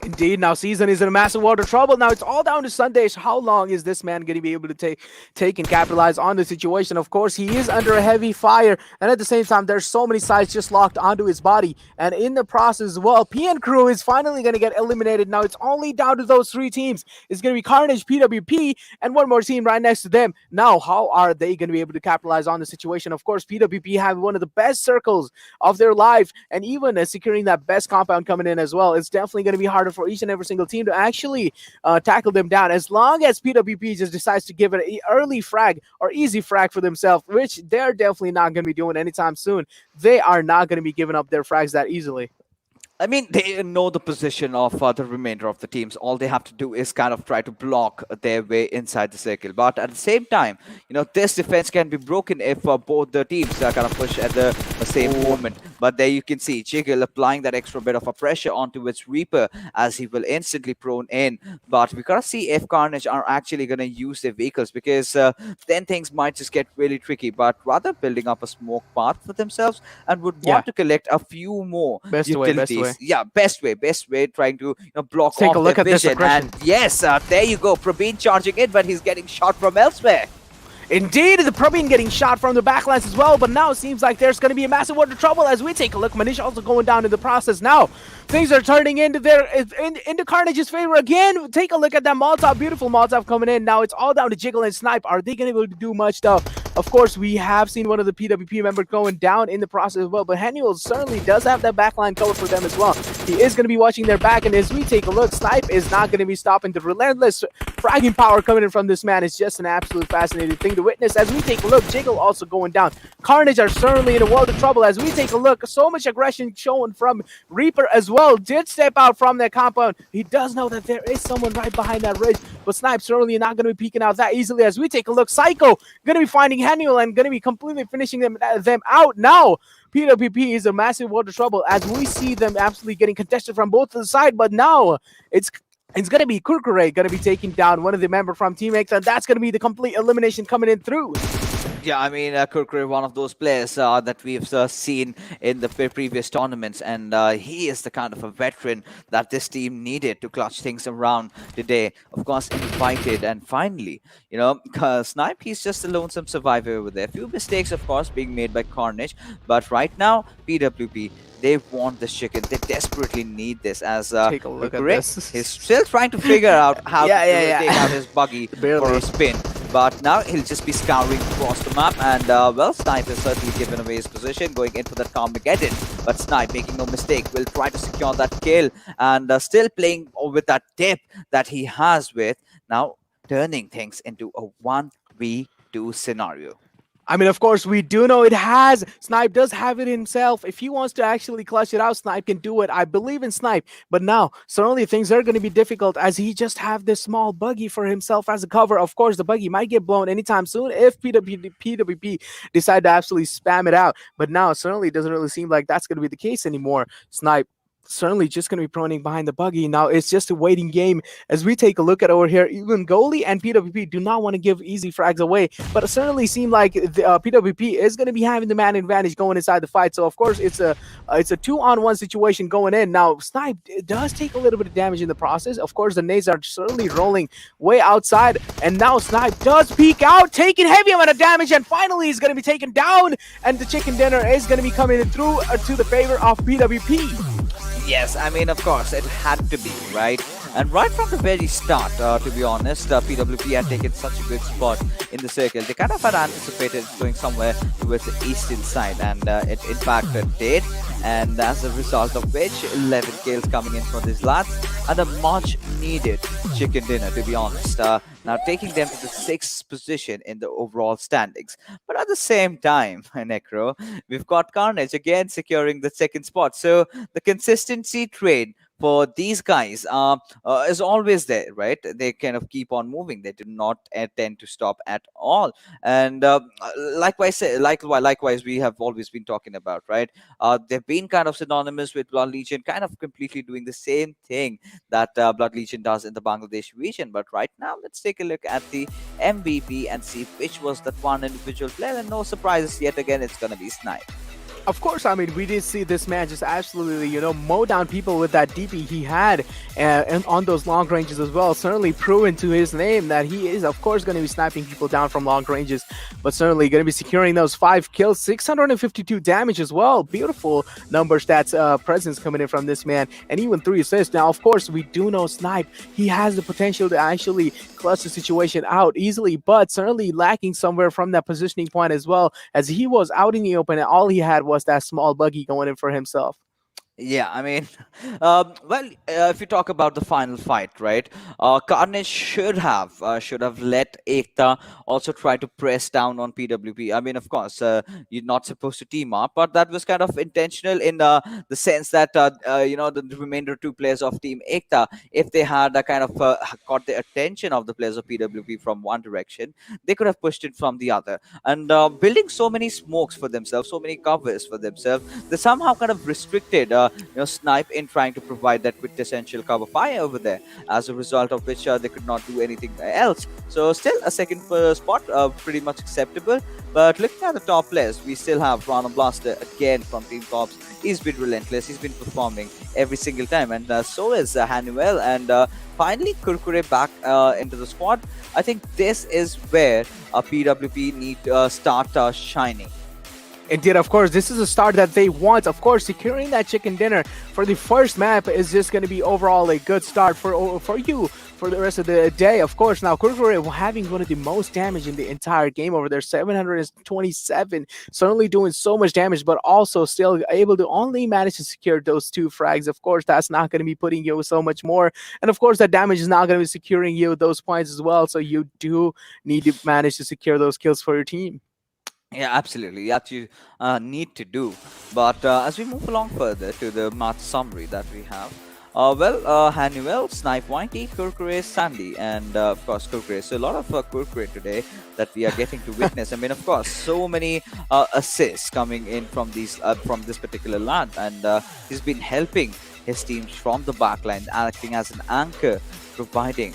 Indeed, now Season is in a massive world of trouble. Now it's all down to Sundays. How long is this man going to be able to take and capitalize on the situation? Of course, he is under a heavy fire, and at the same time, there's so many sides just locked onto his body. And in the process as well, PN Crew is finally going to get eliminated. Now it's only down to those 3 teams. It's going to be Carnage, PWP, and one more team right next to them. Now, how are they going to be able to capitalize on the situation? Of course, PWP have one of the best circles of their life, and even securing that best compound coming in as well. It's definitely going to be harder for each and every single team to actually tackle them down, as long as PWP just decides to give it an early frag or easy frag for themselves, which they're definitely not going to be doing anytime soon. They are not going to be giving up their frags that easily. I mean, they know the position of the remainder of the teams. All they have to do is kind of try to block their way inside the circle. But at the same time, this defense can be broken if both the teams kind of push at the same moment. But there you can see Jiggle applying that extra bit of a pressure onto its Reaper, as he will instantly prone in. But we gotta see if Carnage are actually gonna use their vehicles, because then things might just get really tricky. But rather building up a smoke path for themselves, and would want to collect a few more utilities. Yeah, best way, trying to block Take off a look their at this vision. aggression. And yes, there you go, Praveen charging in, but he's getting shot from elsewhere. Indeed, the Praveen getting shot from the backlines as well, but now it seems like there's going to be a massive world of trouble as we take a look. Manish also going down in the process now. Things are turning into into Carnage's favor again. Take a look at that Molotov, beautiful Molotov coming in. Now it's all down to Jiggle and Snipe. Are they going to be able to do much though? Of course, we have seen one of the PWP members going down in the process as well, but Haniel certainly does have that backline covered for them as well. He is going to be watching their back, and as we take a look, Snipe is not going to be stopping. The relentless fragging power coming in from this man is just an absolute fascinating thing to witness. As we take a look, Jiggle also going down. Carnage are certainly in a world of trouble as we take a look. So much aggression shown from Reaper as well. Did step out from that compound. He does know that there is someone right behind that ridge, but Snipe certainly not going to be peeking out that easily. As we take a look, Psycho going to be finding Haniel and going to be completely finishing them out now. PWP is a massive world of trouble as we see them absolutely getting contested from both of the side, but now it's going to be Kurkure going to be taking down one of the members from Team X, and that's going to be the complete elimination coming in through. Yeah, I mean, Kurkure, one of those players that we've seen in the previous tournaments, and he is the kind of a veteran that this team needed to clutch things around today. Of course, invited, and finally, Snipe, he's just a lonesome survivor over there. A few mistakes, of course, being made by Carnage, but right now, PWP, they want this chicken. They desperately need this, as take a look at this. He's still trying to figure out how to take out his buggy for a spin. But now he'll just be scouring across the map, and well, Snipe has certainly given away his position, going in for that Carmageddon. But Snipe, making no mistake, will try to secure that kill, and still playing with that dip that he has with, now turning things into a 1v2 scenario. I mean, of course, we do know Snipe does have it himself. If he wants to actually clutch it out, Snipe can do it. I believe in Snipe. But now, certainly things are going to be difficult as he just have this small buggy for himself as a cover. Of course, the buggy might get blown anytime soon if PWP decide to absolutely spam it out. But now, certainly doesn't really seem like that's going to be the case anymore. Snipe certainly just going to be proning behind the buggy. Now it's just a waiting game as we take a look at over here. Even Goalie and PWP do not want to give easy frags away, but it certainly seemed like the PWP is going to be having the man advantage going inside the fight. So of course it's a 2-on-1 situation going in. Now Snipe does take a little bit of damage in the process. Of course the nades are certainly rolling way outside, and now Snipe does peek out, taking heavy amount of damage, and finally he's going to be taken down, and the chicken dinner is going to be coming through to the favor of PWP. Yes, I mean, of course, it had to be, right? And right from the very start, to be honest, PWP had taken such a good spot in the circle. They kind of had anticipated going somewhere towards the eastern side, and it in fact did. And as a result of which, 11 kills coming in for these lads, and a much needed chicken dinner, to be honest. Now taking them to the sixth position in the overall standings. But at the same time, Necro, we've got Carnage again securing the second spot. So the consistency trade for these guys is always there, right? They kind of keep on moving. They do not tend to stop at all. And likewise, we have always been talking about, right? They've been kind of synonymous with Blood Legion, kind of completely doing the same thing that Blood Legion does in the Bangladesh region. But right now, let's take a look at the MVP and see which was that one individual player. And no surprises yet again, it's going to be Snipe. Of course, I mean, we did see this man just absolutely, mow down people with that DP he had and on those long ranges as well. Certainly proven to his name that he is, of course, going to be sniping people down from long ranges, but certainly going to be securing those 5 kills, 652 damage as well. Beautiful number stats presence coming in from this man, and even 3 assists. Now, of course, we do know Snipe. He has the potential to actually clutch the situation out easily, but certainly lacking somewhere from that positioning point as well, as he was out in the open and all he had was that small buggy going in for himself. Yeah, I mean, if you talk about the final fight, right? Carnage should have let Ekta also try to press down on PWP. I mean, of course, you're not supposed to team up, but that was kind of intentional in the sense that the remainder 2 players of Team Ekta, if they had kind of got the attention of the players of PWP from one direction, they could have pushed it from the other. And building so many smokes for themselves, so many covers for themselves, they somehow kind of restricted. Snipe in trying to provide that quintessential cover fire over there, as a result of which they could not do anything else. So still a second spot, pretty much acceptable. But looking at the top players, we still have Rana Blaster again from Team Corps. He's been relentless. He's been performing every single time, and so is Hanuel. And finally, Kurkure back into the squad. I think this is where PWP need to start shining. Indeed, of course, this is a start that they want. Of course, securing that chicken dinner for the first map is just going to be overall a good start for you for the rest of the day. Of course, now Kurkure having one of the most damage in the entire game over there, 727, certainly doing so much damage, but also still able to only manage to secure those 2 frags. Of course, that's not going to be putting you so much more, and of course, that damage is not going to be securing you those points as well. So you do need to manage to secure those kills for your team. Yeah, absolutely. That you need to do. But as we move along further to the match summary that we have, Hanuel, Snipe, Whitey, Kurkure, Sandy, and of course Kurkure. So a lot of Kurkure today that we are getting to witness. I mean, of course, so many assists coming in from this particular lad, and he's been helping his teams from the backline, acting as an anchor, providing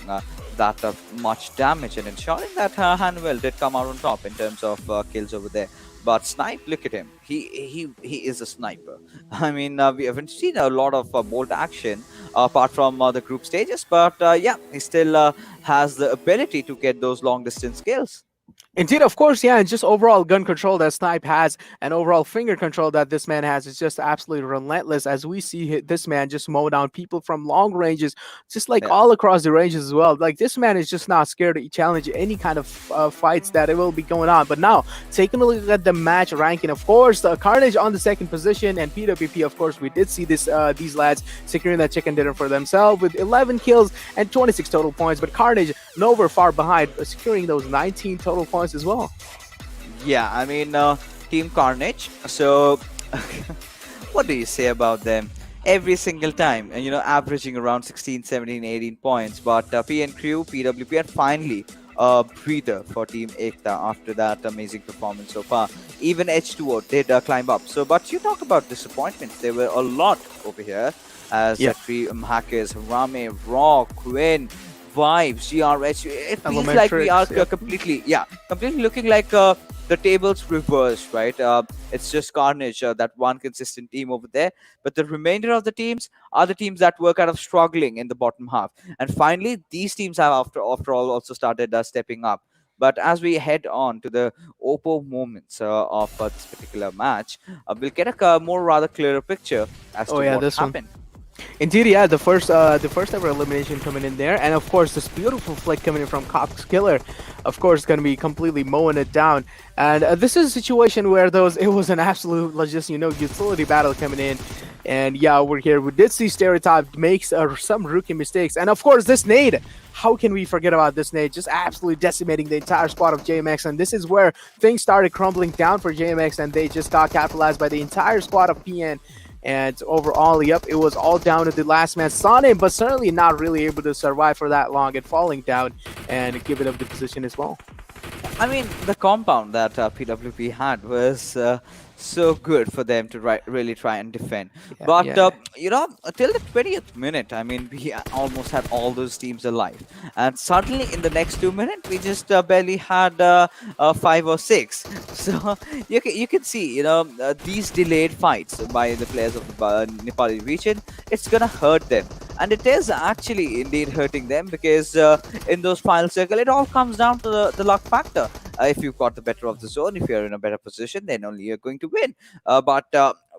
that much damage and ensuring that Hanuel did come out on top in terms of kills over there. But Snipe, look at him. He is a sniper. I mean, we haven't seen a lot of bolt action apart from the group stages, but yeah, he still has the ability to get those long distance kills. Indeed, of course, yeah, and just overall gun control that Snipe has and overall finger control that this man has is just absolutely relentless, as we see this man just mow down people from long ranges, just like all across the ranges as well. Like, this man is just not scared to challenge any kind of fights that it will be going on. But now, taking a look at the match ranking, of course, Carnage on the 2nd position, and PWP, of course, we did see these lads securing that chicken dinner for themselves with 11 kills and 26 total points. But Carnage nowhere far behind, securing those 19 total points as well. Yeah, I mean, Team Carnage. So, what do you say about them? Every single time, and averaging around 16, 17, 18 points. But PNQ, PWP, and finally a breather for Team Ekta after that amazing performance so far. Even H2o did climb up. So, but you talk about disappointments. There were a lot over here, as DreamHackers, Harame, Raw, KWIN, Vibes, GRH. It feels like we are completely looking like the tables reversed, right? It's just Carnage, that one consistent team over there, but the remainder of the teams are the teams that were kind of struggling in the bottom half. And finally, these teams have after all also started stepping up. But as we head on to the Oppo moments of this particular match, we'll get a more rather clearer picture as to what happened. Indeed, yeah, the first ever elimination coming in there, and of course this beautiful flick coming in from Cox Killer, of course, going to be completely mowing it down. And this is a situation where it was an absolute like, just utility battle coming in. And yeah, over here we did see Stereotype makes some rookie mistakes, and of course this nade. How can we forget about this nade? Just absolutely decimating the entire squad of JMX, and this is where things started crumbling down for JMX, and they just got capitalized by the entire squad of PN. And overall, yep, it was all down to the last man, Sanhok, but certainly not really able to survive for that long and falling down and giving up the position as well. I mean, the compound that PWP had was so good for them to really try and defend. Yeah, But, yeah. Till the 20th minute, I mean, we almost had all those teams alive. And suddenly, in the next 2 minutes, we just barely had 5 or 6. So, you can see, these delayed fights by the players of the Nepali region, it's going to hurt them. And it is actually indeed hurting them because in those final circle, it all comes down to the luck factor. If you've got the better of the zone, if you're in a better position, then only you're going to win. But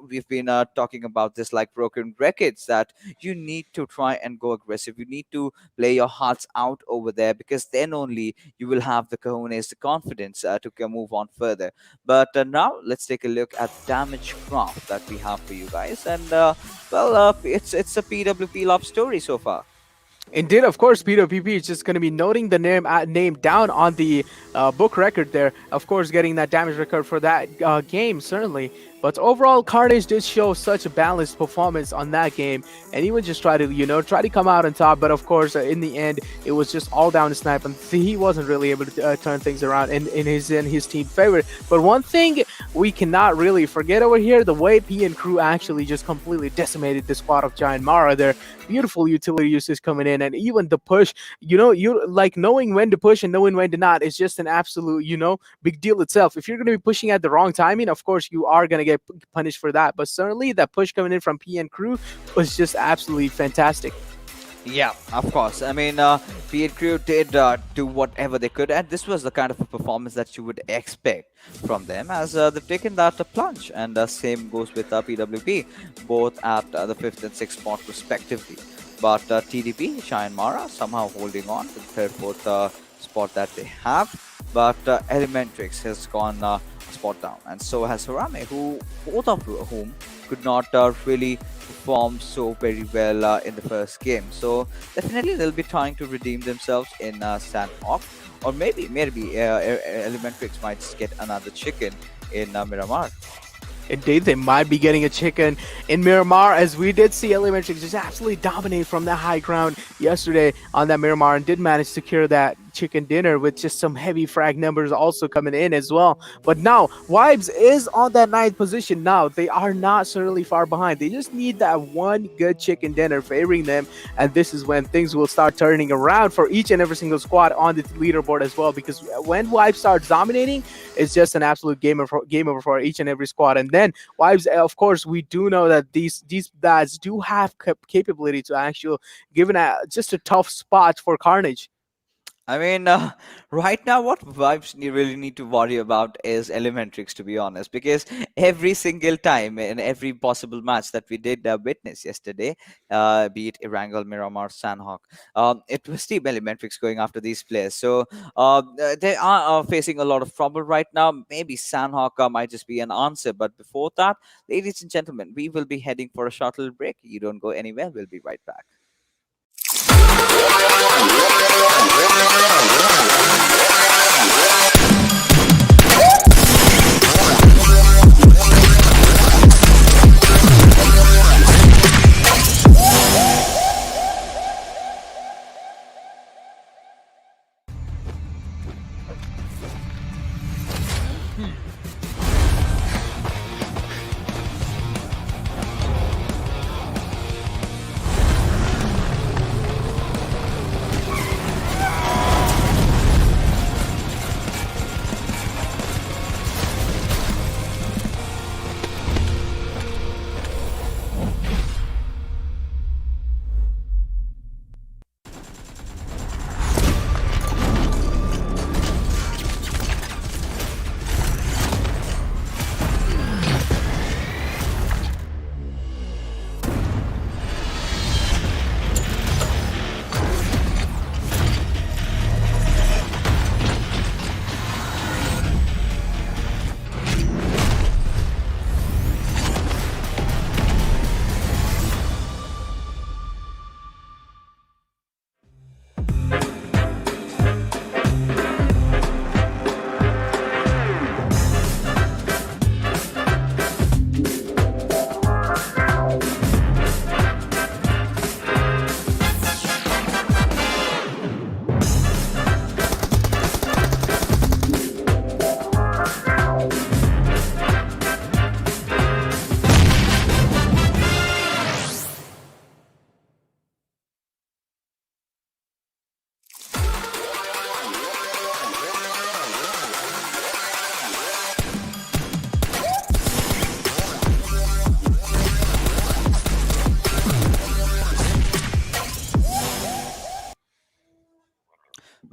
we've been talking about this like broken records that you need to try and go aggressive. You need to play your hearts out over there because then only you will have the cojones, the confidence to move on further. But now let's take a look at damage graph that we have for you guys. And it's a PWP love story so far. Indeed, of course, PWP is just going to be noting the name down on the book record there. Of course, getting that damage record for that game, certainly. But overall, Carnage did show such a balanced performance on that game, and he would just try to come out on top. But of course, in the end, it was just all down to Snipe, and he wasn't really able to turn things around in his team favor. But one thing we cannot really forget over here, the way PN crew actually just completely decimated the squad of JyanMaara. Their beautiful utility usage coming in, and even the push. You like knowing when to push and knowing when to not is just an absolute big deal itself. If you're going to be pushing at the wrong timing, of course you are going to get punished for that. But certainly that push coming in from PN crew was just absolutely fantastic. Yeah, of course. I mean, PN crew did do whatever they could, and this was the kind of a performance that you would expect from them as they've taken that plunge. And same goes with PWP, both at the 5th and 6th spot respectively. But TDP, JyanMaara, somehow holding on to the 3rd, 4th spot that they have. But Elementrix has gone a spot down, and so has Harame, both of whom could not really perform so very well in the first game. So definitely they'll be trying to redeem themselves in Sanhok, or maybe Elementrix might just get another chicken in Miramar. Indeed, they might be getting a chicken in Miramar, as we did see Elementrix just absolutely dominate from the high ground yesterday on that Miramar, and did manage to secure that chicken dinner with just some heavy frag numbers also coming in as well. But now Vibes is on that 9th position. Now they are not certainly far behind. They just need that one good chicken dinner favoring them, and this is when things will start turning around for each and every single squad on the leaderboard as well, because when Vibes starts dominating, it's just an absolute game over for each and every squad. And then Vibes, of course, we do know that these lads do have capability to actually give just a tough spot for Carnage. I mean, right now, what Vibes really need to worry about is Elementrix, to be honest, because every single time in every possible match that we did witness yesterday, be it Erangel, Miramar, Sanhok, it was Team Elementrix going after these players. So they are facing a lot of trouble right now. Maybe Sanhok might just be an answer. But before that, ladies and gentlemen, we will be heading for a shuttle break. You don't go anywhere. We'll be right back.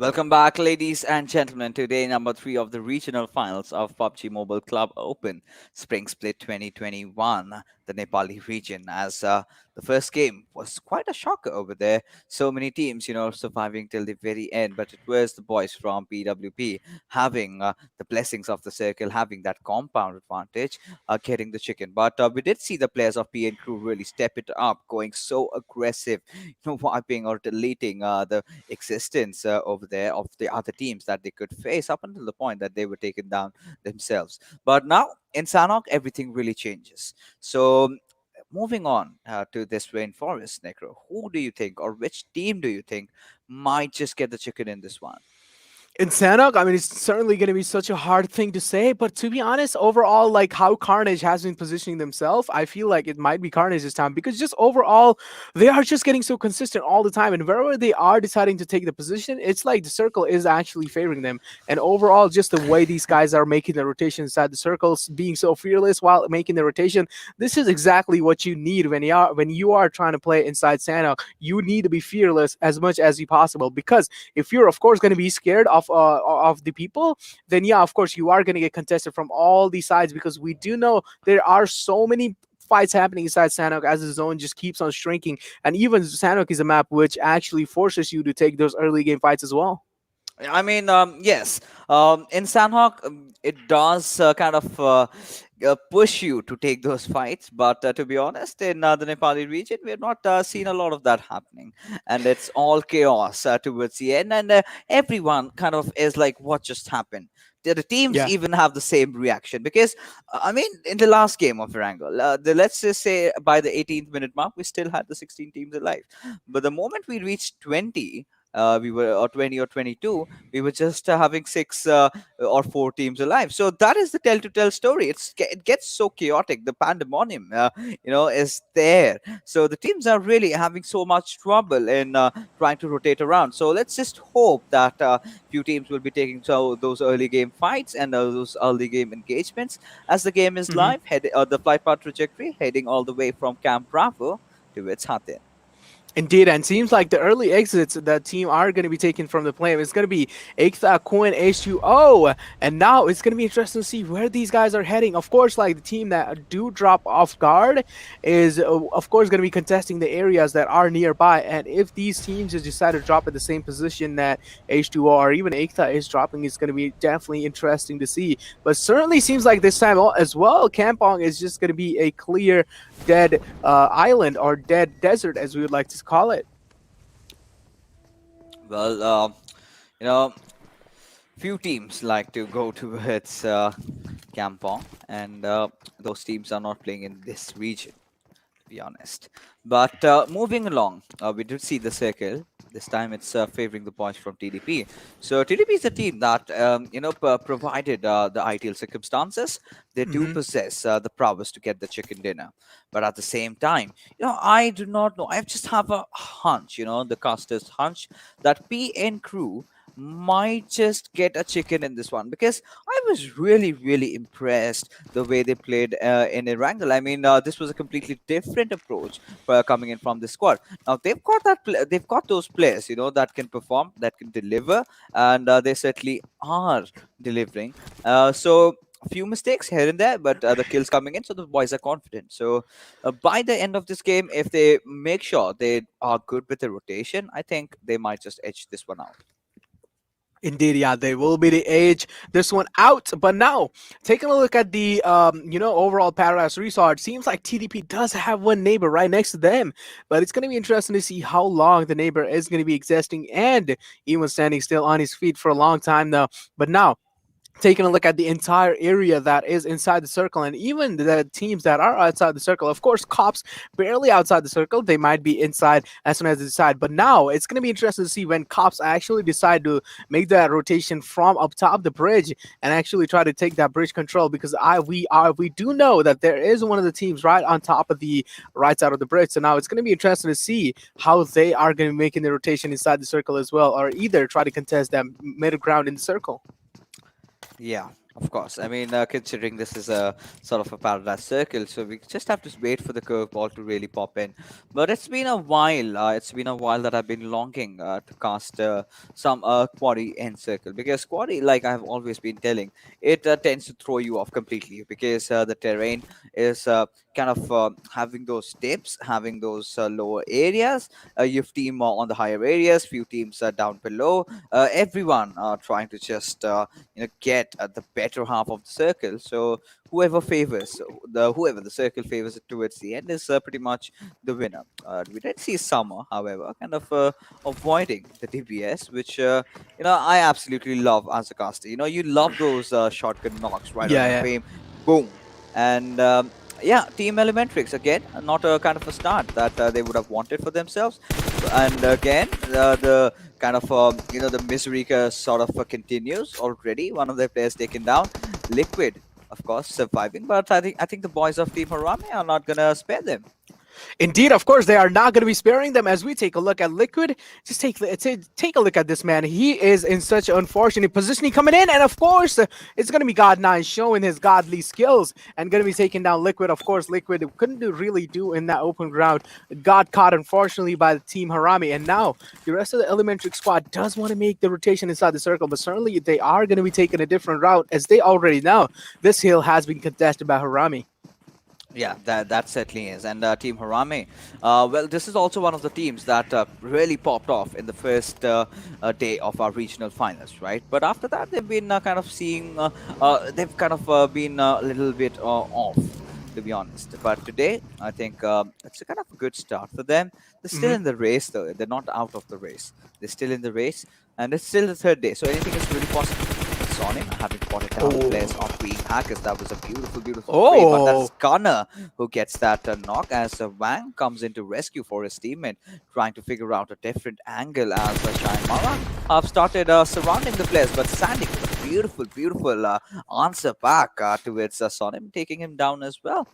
Welcome back, ladies and gentlemen, to day number 3 of the regional finals of PUBG Mobile Club Open Spring Split 2021, the Nepali region. As the first game was quite a shocker over there. So many teams, surviving till the very end. But it was the boys from PWP having the blessings of the circle, having that compound advantage, getting the chicken. But we did see the players of PN Crew really step it up, going so aggressive, wiping or deleting the existence over there of the other teams that they could face up until the point that they were taken down themselves. But now in Sanhok, everything really changes. So moving on to this rainforest, Necro, who do you think or which team do you think might just get the chicken in this one? In Sanhok, I mean, it's certainly going to be such a hard thing to say, but to be honest, overall, like how Carnage has been positioning themselves, I feel like it might be Carnage this time because just overall, they are just getting so consistent all the time. And wherever they are deciding to take the position, it's like the circle is actually favoring them. And overall, just the way these guys are making the rotation inside the circles, being so fearless while making the rotation, this is exactly what you need when you are trying to play inside Sanhok. You need to be fearless as much as you possible because if you're, of course, going to be scared of the people, then yeah, of course you are going to get contested from all these sides because we do know there are so many fights happening inside Sanhok as the zone just keeps on shrinking, and even Sanhok is a map which actually forces you to take those early game fights as well. I mean, yes. In Sanhok, it does kind of push you to take those fights. But to be honest, in the Nepali region, we have not seen a lot of that happening. And it's all chaos towards the end. And everyone kind of is like, what just happened? The teams Yeah. even have the same reaction because, I mean, in the last game of Erangel, let's just say by the 18th minute mark, we still had the 16 teams alive. But the moment we reached 20, we were or 20 or 22, we were just having 6 or 4 teams alive. So that is the tell story. It gets so chaotic. The pandemonium is there. So the teams are really having so much trouble in trying to rotate around. So let's just hope that few teams will be taking those early game fights and those early game engagements as the game is live, the flight path trajectory heading all the way from Camp Bravo towards Hatin. Indeed, and seems like the early exits that team are going to be taken from the play. It's going to be Ekta, KWIN, H2o, and now it's going to be interesting to see where these guys are heading. Of course, like the team that do drop off guard is, of course, going to be contesting the areas that are nearby. And if these teams just decide to drop at the same position that H2o or even Ekta is dropping, it's going to be definitely interesting to see. But certainly seems like this time as well, Kampong is just going to be a clear dead island or dead desert, as we would like to call it. Well, few teams like to go towards Kampong, and those teams are not playing in this region, to be honest. But moving along, we did see the circle. This time it's favoring the points from TDP. So TDP is a team that, provided the ideal circumstances, they do possess the prowess to get the chicken dinner. But at the same time, I do not know. I just have a hunch, the caster's hunch, that PN Crew might just get a chicken in this one because I was really, really impressed the way they played in Erangel. I mean, this was a completely different approach coming in from the squad. Now they've got they've got those players, that can perform, that can deliver, and they certainly are delivering. So a few mistakes here and there, but the kills coming in, so the boys are confident. So by the end of this game, if they make sure they are good with the rotation, I think they might just edge this one out. Indeed, yeah, they will be the age this one out. But now, taking a look at the overall Paradise Resort, seems like TDP does have one neighbor right next to them. But it's going to be interesting to see how long the neighbor is going to be existing and even standing still on his feet for a long time now. But now, taking a look at the entire area that is inside the circle and even the teams that are outside the circle. Of course, cops barely outside the circle. They might be inside as soon as they decide. But now it's going to be interesting to see when cops actually decide to make that rotation from up top the bridge and actually try to take that bridge control, because we do know that there is one of the teams right on top of the right side of the bridge. So now it's going to be interesting to see how they are going to be making the rotation inside the circle as well, or either try to contest that middle ground in the circle. Yeah, Of course. I mean, considering this is a sort of a paradise circle, so we just have to wait for the curveball to really pop in. But it's been a while. It's been a while that I've been longing to cast some quaddy end circle, because quaddy, like I've always been telling, it tends to throw you off completely, because the terrain is kind of having those dips, having those lower areas. You've team on the higher areas, few teams down below. Everyone trying to just get the better half of the circle. So whoever the circle favors it towards the end is pretty much the winner. We did see Summer, however, kind of avoiding the DBS, which I absolutely love as a caster. You love those shotgun knocks right on Yeah, your yeah. frame, boom. And yeah, Team Elementrix again, not a kind of a start that they would have wanted for themselves. And again, the kind of the misery sort of continues already. One of their players taken down. Liquid, of course, surviving, but I think the boys of Team Harame are not gonna spare them. Indeed, of course, they are not going to be sparing them. As we take a look at Liquid, just take a look at this man. He is in such an unfortunate positioning coming in, and of course, it's going to be God9 showing his godly skills and going to be taking down Liquid. Of course, Liquid couldn't really do in that open ground. Got caught, unfortunately, by the Team Harame, and now the rest of the Elementrix squad does want to make the rotation inside the circle, but certainly they are going to be taking a different route, as they already know this hill has been contested by Harame. Yeah, that certainly is. And Team Harame, well, this is also one of the teams that really popped off in the first day of our regional finals, right? But after that, they've been kind of they've kind of been a little bit off, to be honest. But today, I think it's a kind of a good start for them. They're still in the race, though. They're not out of the race. They're still in the race, and it's still the third day, so anything is really possible. On him, having spotted down the players of DreamHackers. That was a beautiful play, but that's Gunner who gets that knock as Wang comes into rescue for his teammate, trying to figure out a different angle as JyanMaara have started surrounding the players, but Sandy with a beautiful answer back towards Sonim, taking him down as well.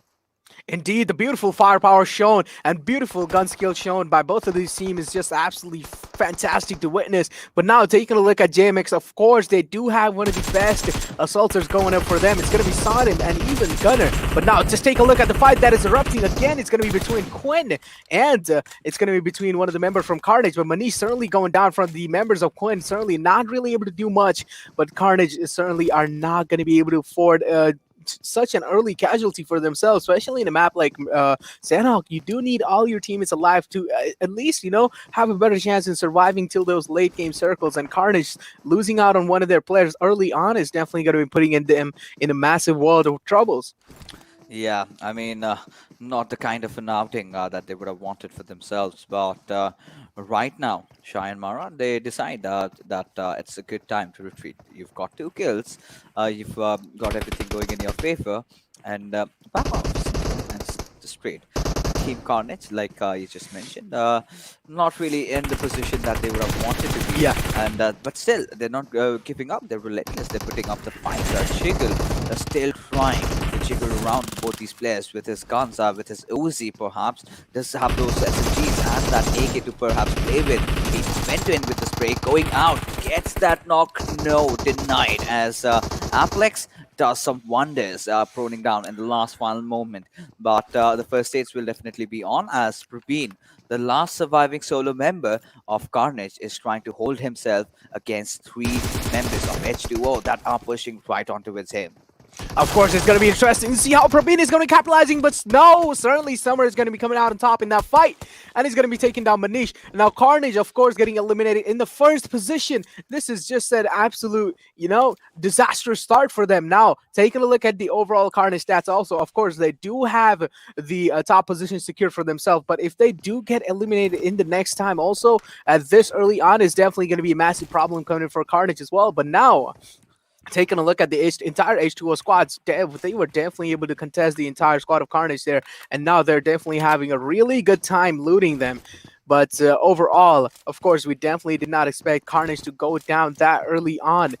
Indeed, the beautiful firepower shown and beautiful gun skill shown by both of these teams is just absolutely fantastic to witness. But now taking a look at JMX, of course, they do have one of the best assaulters going up for them. It's going to be Sonim and even Gunner. But now just take a look at the fight that is erupting again. It's going to be between KWIN and it's going to be between one of the members from Carnage. But Manish certainly going down from the members of KWIN, certainly not really able to do much. But Carnage certainly are not going to be able to afford such an early casualty for themselves, especially in a map like Sanhok. You do need all your teammates alive to at least, have a better chance in surviving till those late game circles. And Carnage losing out on one of their players early on is definitely going to be putting them in a massive world of troubles. Yeah, I mean, not the kind of an outing that they would have wanted for themselves. But right now, JyanMaara, they decide that it's a good time to retreat. You've got 2 kills, you've got everything going in your favor, and back off simple and straight. Team Carnage, like you just mentioned, not really in the position that they would have wanted to be. Yeah. And but still, they're not giving up. They're relentless. They're putting up the fight. Jiggle still trying to jiggle around both these players with his guns, with his Uzi perhaps. Does have those SMGs and that AK to perhaps play with. He went in with the spray, going out, gets that knock. No, denied as Aplex does some wonders, proning down in the last final moment. But the first states will definitely be on, as Praveen, the last surviving solo member of Carnage, is trying to hold himself against 3 members of H2o that are pushing right on towards him. Of course, it's going to be interesting to see how Praveen is going to be capitalizing, but no, certainly Summer is going to be coming out on top in that fight, and he's going to be taking down Manish. Now, Carnage, of course, getting eliminated in the first position. This is just an absolute, disastrous start for them. Now, taking a look at the overall Carnage stats also, of course, they do have the top position secured for themselves, but if they do get eliminated in the next time also, at this early on, is definitely going to be a massive problem coming for Carnage as well. But now, taking a look at the entire H2o squads, they were definitely able to contest the entire squad of Carnage there, and now they're definitely having a really good time looting them. But overall, of course, we definitely did not expect Carnage to go down that early on.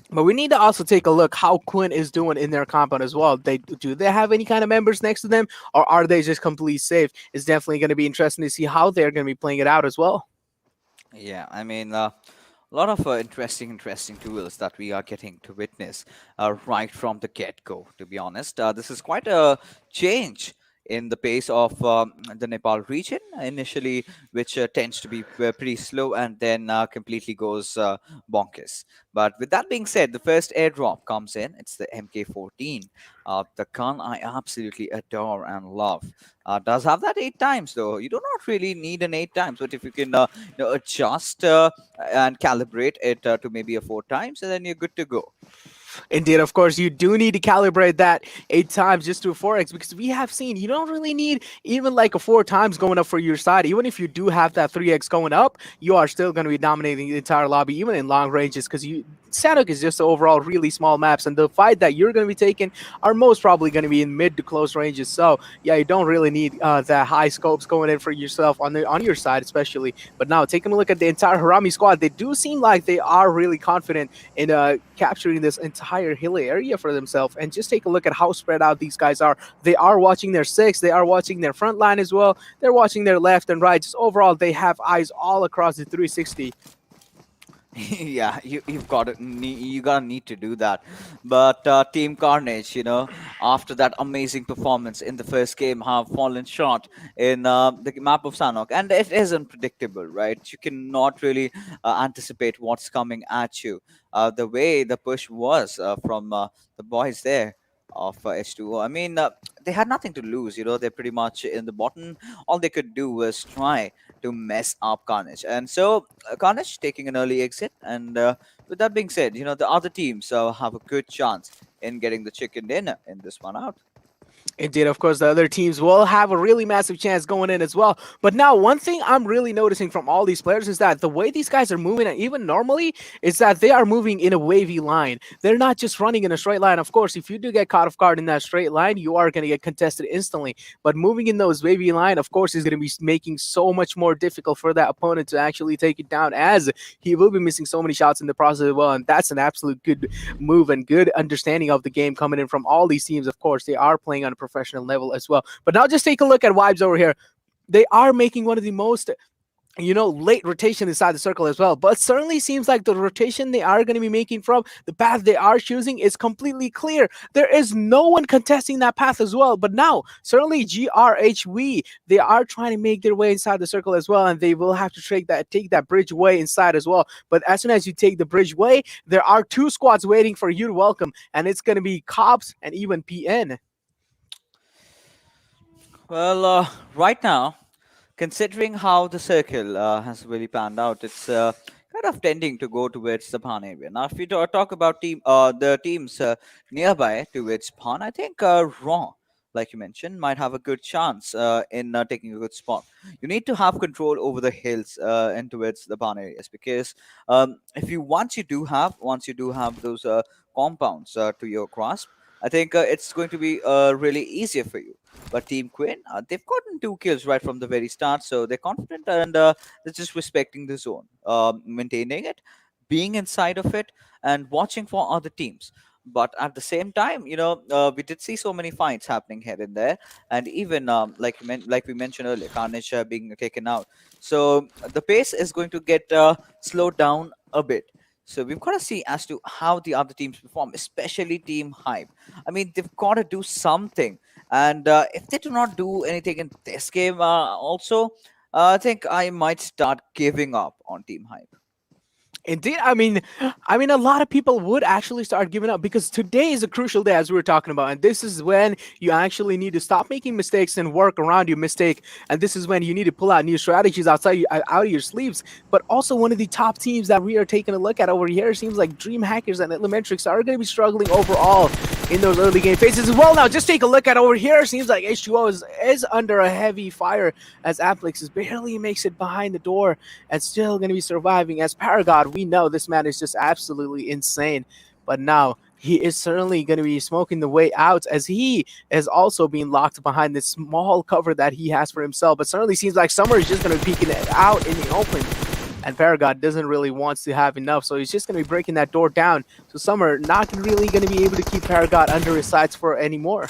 But we need to also take a look how KWIN is doing in their compound as well. Do they have any kind of members next to them, or are they just completely safe? It's definitely going to be interesting to see how they're going to be playing it out as well. Yeah, I mean, A lot of interesting duels that we are getting to witness right from the get-go. To be honest, this is quite a change in the pace of the Nepal region initially, which tends to be pretty slow and then completely goes bonkers. But with that being said, the first airdrop comes in. It's the MK14, the gun I absolutely adore and love. Does have that 8 times though. You do not really need an 8 times, but if you can adjust and calibrate it to maybe a 4 times, and then you're good to go. Indeed, of course, you do need to calibrate that 8 times just to a 4x, because we have seen you don't really need even like a 4 times going up for your side. Even if you do have that 3x going up, you are still going to be dominating the entire lobby, even in long ranges, because Sanhok is just overall really small maps, and the fight that you're going to be taking are most probably going to be in mid to close ranges. So yeah, you don't really need the high scopes going in for yourself on your side, especially. But now taking a look at the entire Harame squad, they do seem like they are really confident in capturing this entire hilly area for themselves. And just take a look at how spread out these guys are. They are watching their six, they are watching their front line as well. They're watching their left and right. Just overall, they have eyes all across the 360. Yeah, you've got to you gotta need to do that. But Team Carnage, after that amazing performance in the first game, have fallen short in the map of Sanhok, and it is unpredictable, right? You cannot really anticipate what's coming at you. The way the push was from the boys there of H2o. I mean, they had nothing to lose. They're pretty much in the bottom. All they could do was try to mess up Carnage. And so Carnage taking an early exit. And with that being said, the other teams have a good chance in getting the chicken dinner in this one out. Indeed, of course, the other teams will have a really massive chance going in as well. But now, one thing I'm really noticing from all these players is that the way these guys are moving, and even normally, is that they are moving in a wavy line. They're not just running in a straight line. Of course, if you do get caught off guard in that straight line, you are going to get contested instantly. But moving in those wavy line, of course, is going to be making so much more difficult for that opponent to actually take it down, as he will be missing so many shots in the process as well. And that's an absolute good move and good understanding of the game coming in from all these teams. Of course, they are playing on a professional level as well. But now just take a look at Vibes over here. They are making one of the most late rotation inside the circle as well. But certainly seems like the rotation they are going to be making from the path they are choosing is completely clear. There is no one contesting that path as well. But now, certainly GRHV, they are trying to make their way inside the circle as well, and they will have to take that bridge way inside as well. But as soon as you take the bridge way, there are two squads waiting for you to welcome, and it's going to be Cops and even PN. Well, right now, considering how the circle has really panned out, it's kind of tending to go towards the Pan area. Now, if you talk about the teams nearby towards Pan, I think Raw, like you mentioned, might have a good chance in taking a good spot. You need to have control over the hills and towards the Pan areas, because if you once you do have those compounds to your grasp, I think it's going to be really easier for you. But Team KWIN, they've gotten 2 kills right from the very start, so they're confident, and they're just respecting the zone, maintaining it, being inside of it, and watching for other teams. But at the same time, we did see so many fights happening here and there, and even like we mentioned earlier, Carnage being taken out. So the pace is going to get slowed down a bit. So we've got to see as to how the other teams perform, especially Team Hype. I mean, they've got to do something. And if they do not do anything in this game, also, I think I might start giving up on Team Hype. Indeed, I mean, a lot of people would actually start giving up, because today is a crucial day, as we were talking about, and this is when you actually need to stop making mistakes and work around your mistake. And this is when you need to pull out new strategies out of your sleeves. But also, one of the top teams that we are taking a look at over here seems like DreamHackers and Elementrix are going to be struggling overall in those early game phases as well. Now, just take a look at over here. Seems like H2o is under a heavy fire, as Applix barely makes it behind the door and still going to be surviving. As Paragon, we know this man is just absolutely insane. But now, he is certainly going to be smoking the way out, as he is also being locked behind this small cover that he has for himself. But certainly seems like Summer is just going to be peeking it out in the open. And Paragon doesn't really want to have enough, so he's just going to be breaking that door down. So Summer not really going to be able to keep Paragon under his sights for anymore.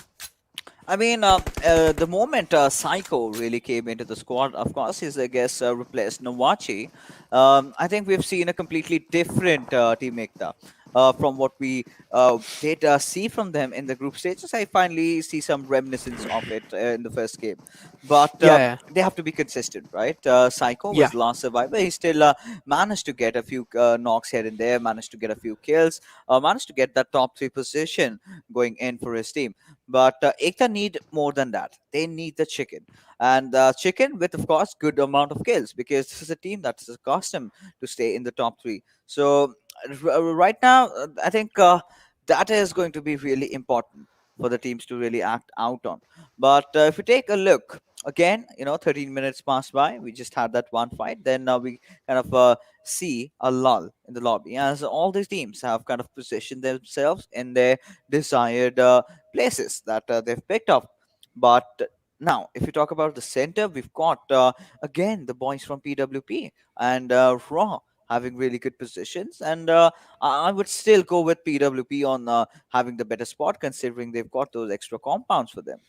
I mean, the moment Psycho really came into the squad, of course, he's, I guess, replaced Nowachi. I think we've seen a completely different team Ekta. From what we did see from them in the group stages, I finally see some reminiscence of it in the first game. But Yeah, they have to be consistent, right? Psycho yeah. was the last survivor. He still managed to get a few knocks here and there, managed to get a few kills, managed to get that top three position going in for his team. But Ekta need more than that. They need the chicken, and chicken with, of course, good amount of kills, because this is a team that's accustomed to stay in the top three. So right now, I think that is going to be really important for the teams to really act out on. But if we take a look again, 13 minutes passed by. We just had that one fight. Then we kind of see a lull in the lobby as all these teams have kind of positioned themselves in their desired places that they've picked up. But now, if you talk about the center, we've got again the boys from PWP and Raw having really good positions. And I would still go with PWP on having the better spot, considering they've got those extra compounds for them.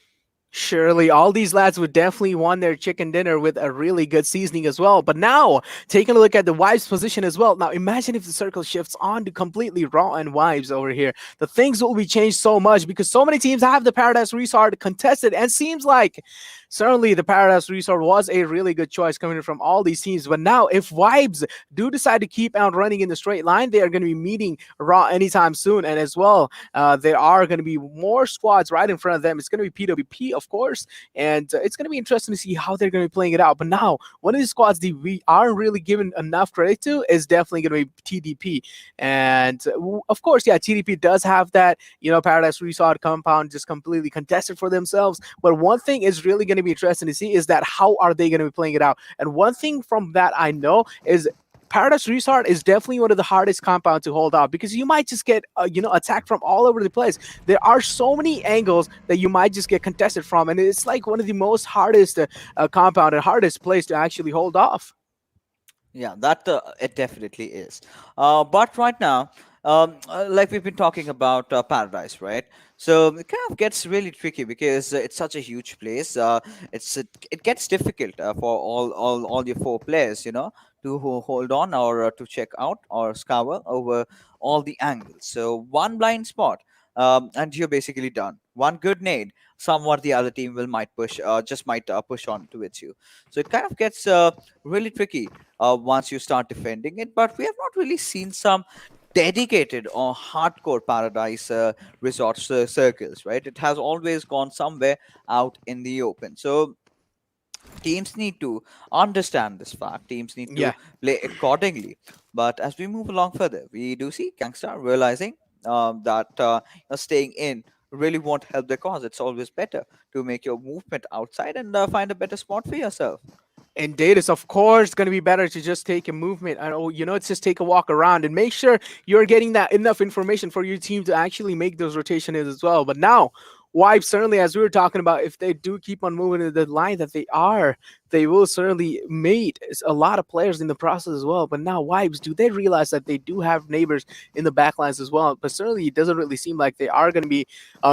Surely, all these lads would definitely want their chicken dinner with a really good seasoning as well. But now, taking a look at the wives position as well. Now, imagine if the circle shifts on to completely raw and wives over here. The things will be changed so much because so many teams have the Paradise Resort contested, and seems like certainly the Paradise Resort was a really good choice coming from all these teams. But now, if vibes do decide to keep on running in the straight line, they are going to be meeting raw anytime soon, and as well, there are going to be more squads right in front of them. It's going to be PWP, of course, and it's going to be interesting to see how they're going to be playing it out. But now, one of the squads that we aren't really given enough credit to is definitely going to be TDP. And of course, yeah, TDP does have that, Paradise Resort compound just completely contested for themselves. But one thing is really going to be interesting to see is that how are they going to be playing it out? And one thing from that I know is Paradise Resort is definitely one of the hardest compound to hold out because you might just get attacked from all over the place. There are so many angles that you might just get contested from, and it's like one of the most hardest compound and hardest place to actually hold off. Yeah, that it definitely is. But right now, like we've been talking about Paradise, right? So it kind of gets really tricky because it's such a huge place. It gets difficult for all your four players, to hold on or to check out or scour over all the angles. So one blind spot, and you're basically done. One good nade, somewhat the other team will might push, just might push on towards you. So it kind of gets really tricky once you start defending it. But we have not really seen some dedicated or hardcore paradise resort circles, right? It has always gone somewhere out in the open. So teams need to understand this fact. Teams need to Yeah. play accordingly. But as we move along further, we do see Gangstar realizing that staying in really won't help the cause. It's always better to make your movement outside and find a better spot for yourself. And data is of course going to be better to just take a movement and it's just take a walk around and make sure you're getting that enough information for your team to actually make those rotations as well. But now Wipe certainly, as we were talking about, if they do keep on moving in the line that they are, they will certainly meet a lot of players in the process as well. But now Wipes, do they realize that they do have neighbors in the backlines as well? But certainly it doesn't really seem like they are going to be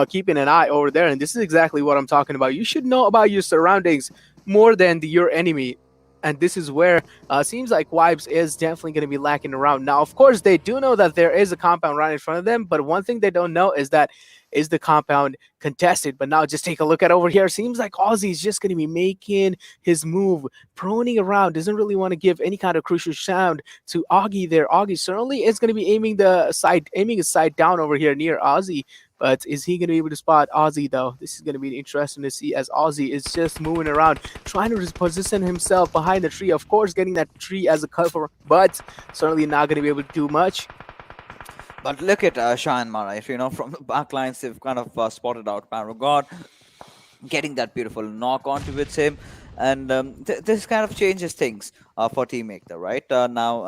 keeping an eye over there. And this is exactly what I'm talking about. You should know about your surroundings more than your enemy. And this is where seems like Wipes is definitely going to be lacking around. Now, of course, they do know that there is a compound right in front of them, but one thing they don't know is that is the compound contested. But now just take a look at over here. Seems like Ozzy is just going to be making his move, proning around, doesn't really want to give any kind of crucial sound to Augie there. Augie certainly is going to be aiming his side down over here near Ozzy. But is he going to be able to spot Ozzy, though? This is going to be interesting to see as Ozzy is just moving around, trying to position himself behind the tree. Of course, getting that tree as a cover, but certainly not going to be able to do much. But look at JyanMaara. If from the back lines, they've kind of spotted out Paragon, getting that beautiful knock onto with him. And this kind of changes things for Team Ekta, right? Now,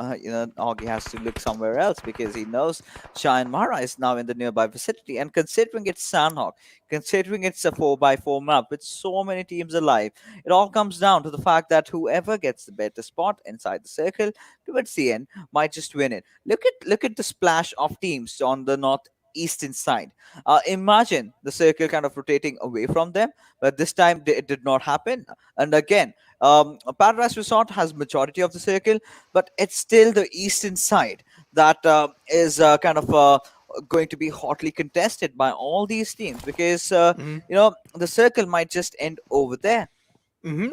Augie has to look somewhere else because he knows JyanMaara is now in the nearby vicinity. And considering it's Sanhok, considering it's a 4x4 map with so many teams alive, it all comes down to the fact that whoever gets the better spot inside the circle towards the end might just win it. Look at the splash of teams on the north eastern side. Imagine the circle kind of rotating away from them, but this time it did not happen. And again, Paradise Resort has majority of the circle, but it's still the eastern side that is kind of going to be hotly contested by all these teams, because the circle might just end over there.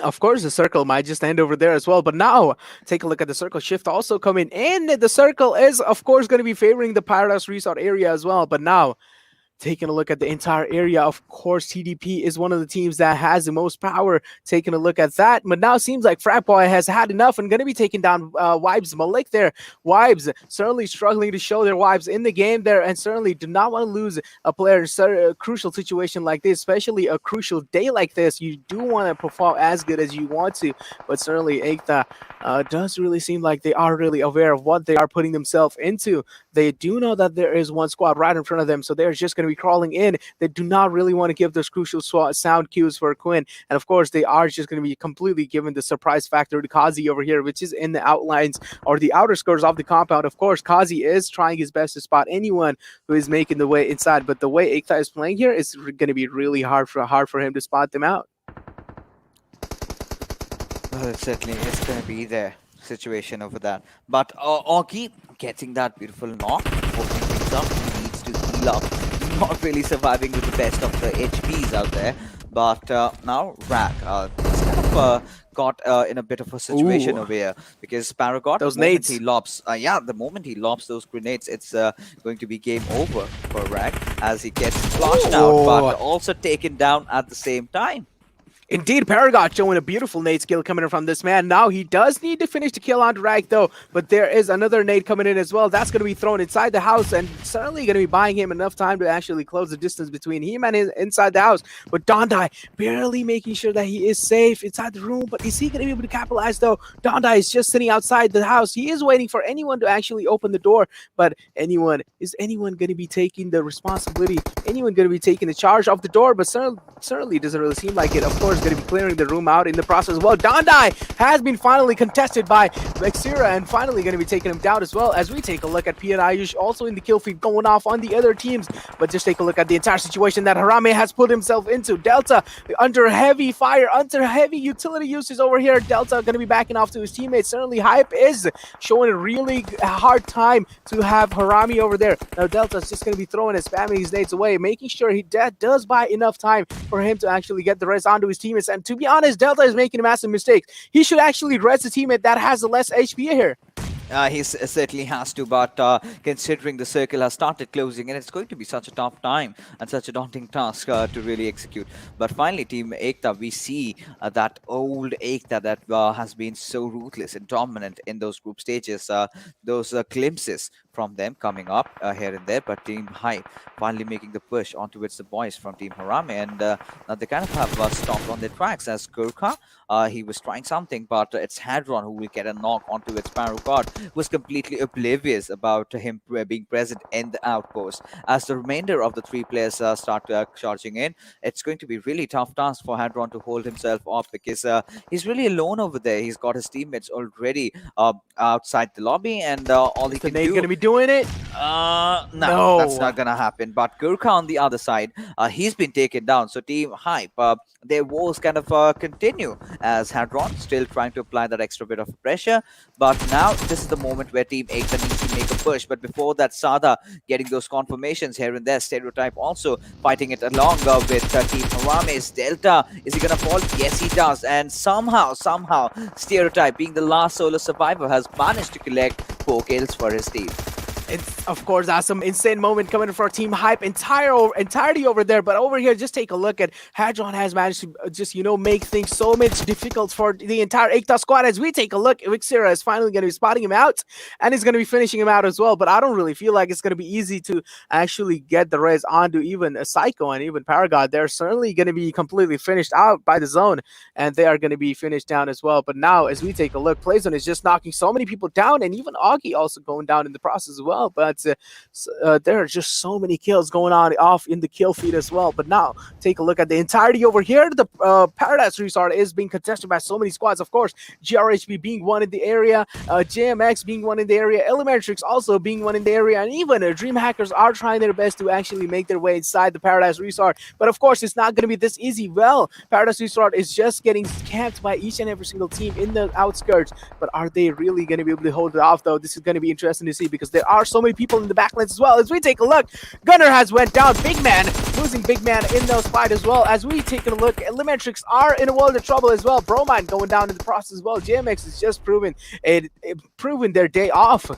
Of course, the circle might just end over there as well. But now, take a look at the circle shift also coming in. The circle is, of course, going to be favoring the Paradise Resort area as well. But now, taking a look at the entire area, of course, TDP is one of the teams that has the most power. Taking a look at that, but now seems like Fratboy has had enough and going to be taking down Wibes Malik there. Wibes certainly struggling to show their Wibes in the game there, and certainly do not want to lose a player in a crucial situation like this, especially a crucial day like this. You do want to perform as good as you want to, but certainly Ekta does really seem like they are really aware of what they are putting themselves into. They do know that there is one squad right in front of them, so they're just going to be crawling in. They do not really want to give those crucial sound cues for KWIN, and of course they are just going to be completely given the surprise factor to Kazi over here, which is in the outlines or the outer skirts of the compound. Of course, Kazi is trying his best to spot anyone who is making the way inside, but the way Ekta is playing here is going to be really hard for him to spot them out. Well, it certainly is going to be their situation over that. But Augie getting that beautiful knock, opening things up, he needs to heal up. Not really surviving with the best of the HPs out there. But now Rack he's kind of got in a bit of a situation over here, because Paragot, those nades, he lobs, the moment he lobs those grenades, it's going to be game over for Rack, as he gets flushed out, but also taken down at the same time. Indeed, Paragot showing a beautiful nade skill coming in from this man. Now he does need to finish the kill on Drag though, but there is another nade coming in as well. That's going to be thrown inside the house and certainly going to be buying him enough time to actually close the distance between him and inside the house. But Dondai barely making sure that he is safe inside the room, but is he going to be able to capitalize though? Dondai is just sitting outside the house. He is waiting for anyone to actually open the door, but is anyone going to be taking the responsibility? Anyone going to be taking the charge of the door? But certainly doesn't really seem like it. Of course, going to be clearing the room out in the process as well. Dondai has been finally contested by Vexira and finally going to be taking him down as well, as we take a look at P and Ayush also in the kill feed going off on the other teams. But just take a look at the entire situation that Harame has put himself into. Delta under heavy fire, under heavy utility uses over here. Delta going to be backing off to his teammates. Certainly Hype is showing a really hard time to have Harame over there. Now Delta's just going to be throwing and spamming his nades away, making sure he does buy enough time for him to actually get the rest onto his teammates. And to be honest, Delta is making a massive mistake. He should actually res the teammate that has the less HP here. He certainly has to, but considering the circle has started closing in, it's going to be such a tough time and such a daunting task to really execute. But finally, Team Ekta, we see that old Ekta that has been so ruthless and dominant in those group stages, those glimpses from them coming up here and there. But Team Hype finally making the push on towards the boys from Team Harame, and now they kind of have stopped on their tracks, as Gurkha, he was trying something, but it's Hadron who will get a knock onto its Paragod, was completely oblivious about him being present in the outpost. As the remainder of the three players start charging in, it's going to be really tough task for Hadron to hold himself up, because he's really alone over there. He's got his teammates already outside the lobby, and all he can do... going to be doing it? No, that's not going to happen. But Gurkha on the other side, he's been taken down. So Team Hype, their woes kind of continue, as Hadron still trying to apply that extra bit of pressure. But now this is the moment where Team Ekta needs to make a push. But before that, Sada getting those confirmations here and there. Stereotype also fighting it along with Team Harame's Delta. Is he going to fall? Yes, he does. And somehow, Stereotype, being the last solo survivor, has managed to collect 4 kills for his team. It's, of course, that's some insane moment coming for Team Hype entirety over there. But over here, just take a look at Hadron has managed to just, make things so much difficult for the entire Ekta squad. As we take a look, Vixira is finally going to be spotting him out and is going to be finishing him out as well. But I don't really feel like it's going to be easy to actually get the res onto even a Psycho and even Paragod. They're certainly going to be completely finished out by the zone, and they are going to be finished down as well. But now, as we take a look, Playzone is just knocking so many people down, and even Augie also going down in the process as well. well. But there are just so many kills going on off in the kill feed as well. But now take a look at the entirety over here. The Paradise Resort is being contested by so many squads. Of course, GRHB being one in the area, JMX being one in the area, Elementrix also being one in the area, and even DreamHackers are trying their best to actually make their way inside the Paradise Resort. But of course, it's not going to be this easy. Well, Paradise Resort is just getting camped by each and every single team in the outskirts. But are they really going to be able to hold it off, though? This is going to be interesting to see because there are so many people in the backlands as well. As we take a look, Gunner has went down. Big Man losing Big Man in those fight as well. As we take a look, Elementrix are in a world of trouble as well. Bromine going down in the process as well. JMX is just proving their day off.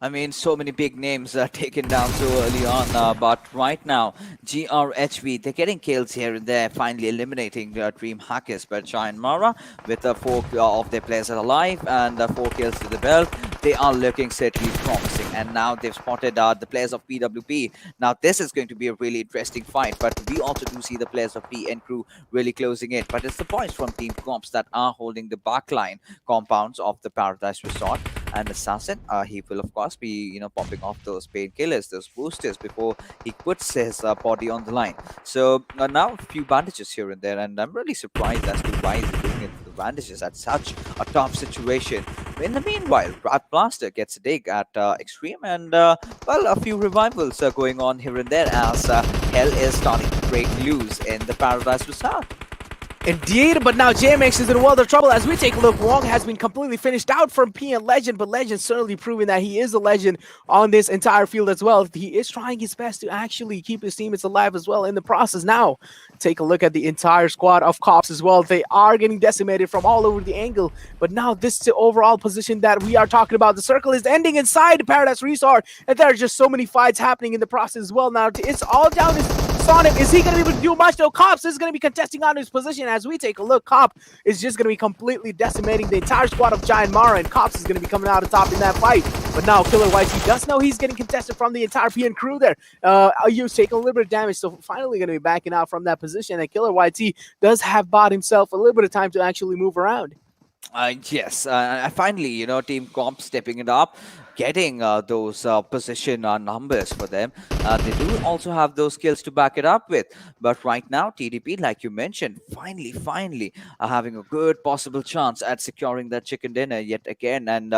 I mean, so many big names are taken down so early on, but right now, GRHV, they're getting kills here and there, finally eliminating DreamHackers. But JyanMaara, with 4 of their players alive and 4 kills to the belt, they are looking certainly promising. And now they've spotted the players of PWP. Now, this is going to be a really interesting fight, but we also do see the players of PN Crew really closing in. But it's the boys from Team Comps that are holding the backline compounds of the Paradise Resort. And Assassin, he will of course be, popping off those painkillers, those boosters before he puts his body on the line. So now a few bandages here and there, and I'm really surprised as to why he's doing it for the bandages at such a tough situation. In the meanwhile, Rat Blaster gets a dig at Extreme, and well, a few revivals are going on here and there as Hell is starting to break loose in the Paradise Resort. Indeed, but now JMX is in a world of trouble. As we take a look, Wong has been completely finished out from PN Legend, but Legend certainly proving that he is a legend on this entire field as well. He is trying his best to actually keep his teammates alive as well in the process. Now, take a look at the entire squad of Cops as well. They are getting decimated from all over the angle, but now this is the overall position that we are talking about. The circle is ending inside Paradise Resort, and there are just so many fights happening in the process as well. Now, it's all down to Sanhok. Is he going to be able to do much, though? Cops is going to be contesting on his position. As we take a look, Cop is just going to be completely decimating the entire squad of JyanMaara, and Cops is going to be coming out on top in that fight. But now Killer YT does know he's getting contested from the entire PN crew there. Ayu's taking a little bit of damage, so finally going to be backing out from that position, and Killer YT does have bought himself a little bit of time to actually move around. Yes, finally, Team Comp stepping it up, getting those position numbers for them. They do also have those skills to back it up with. But right now, TDP, like you mentioned, finally having a good possible chance at securing that chicken dinner yet again, and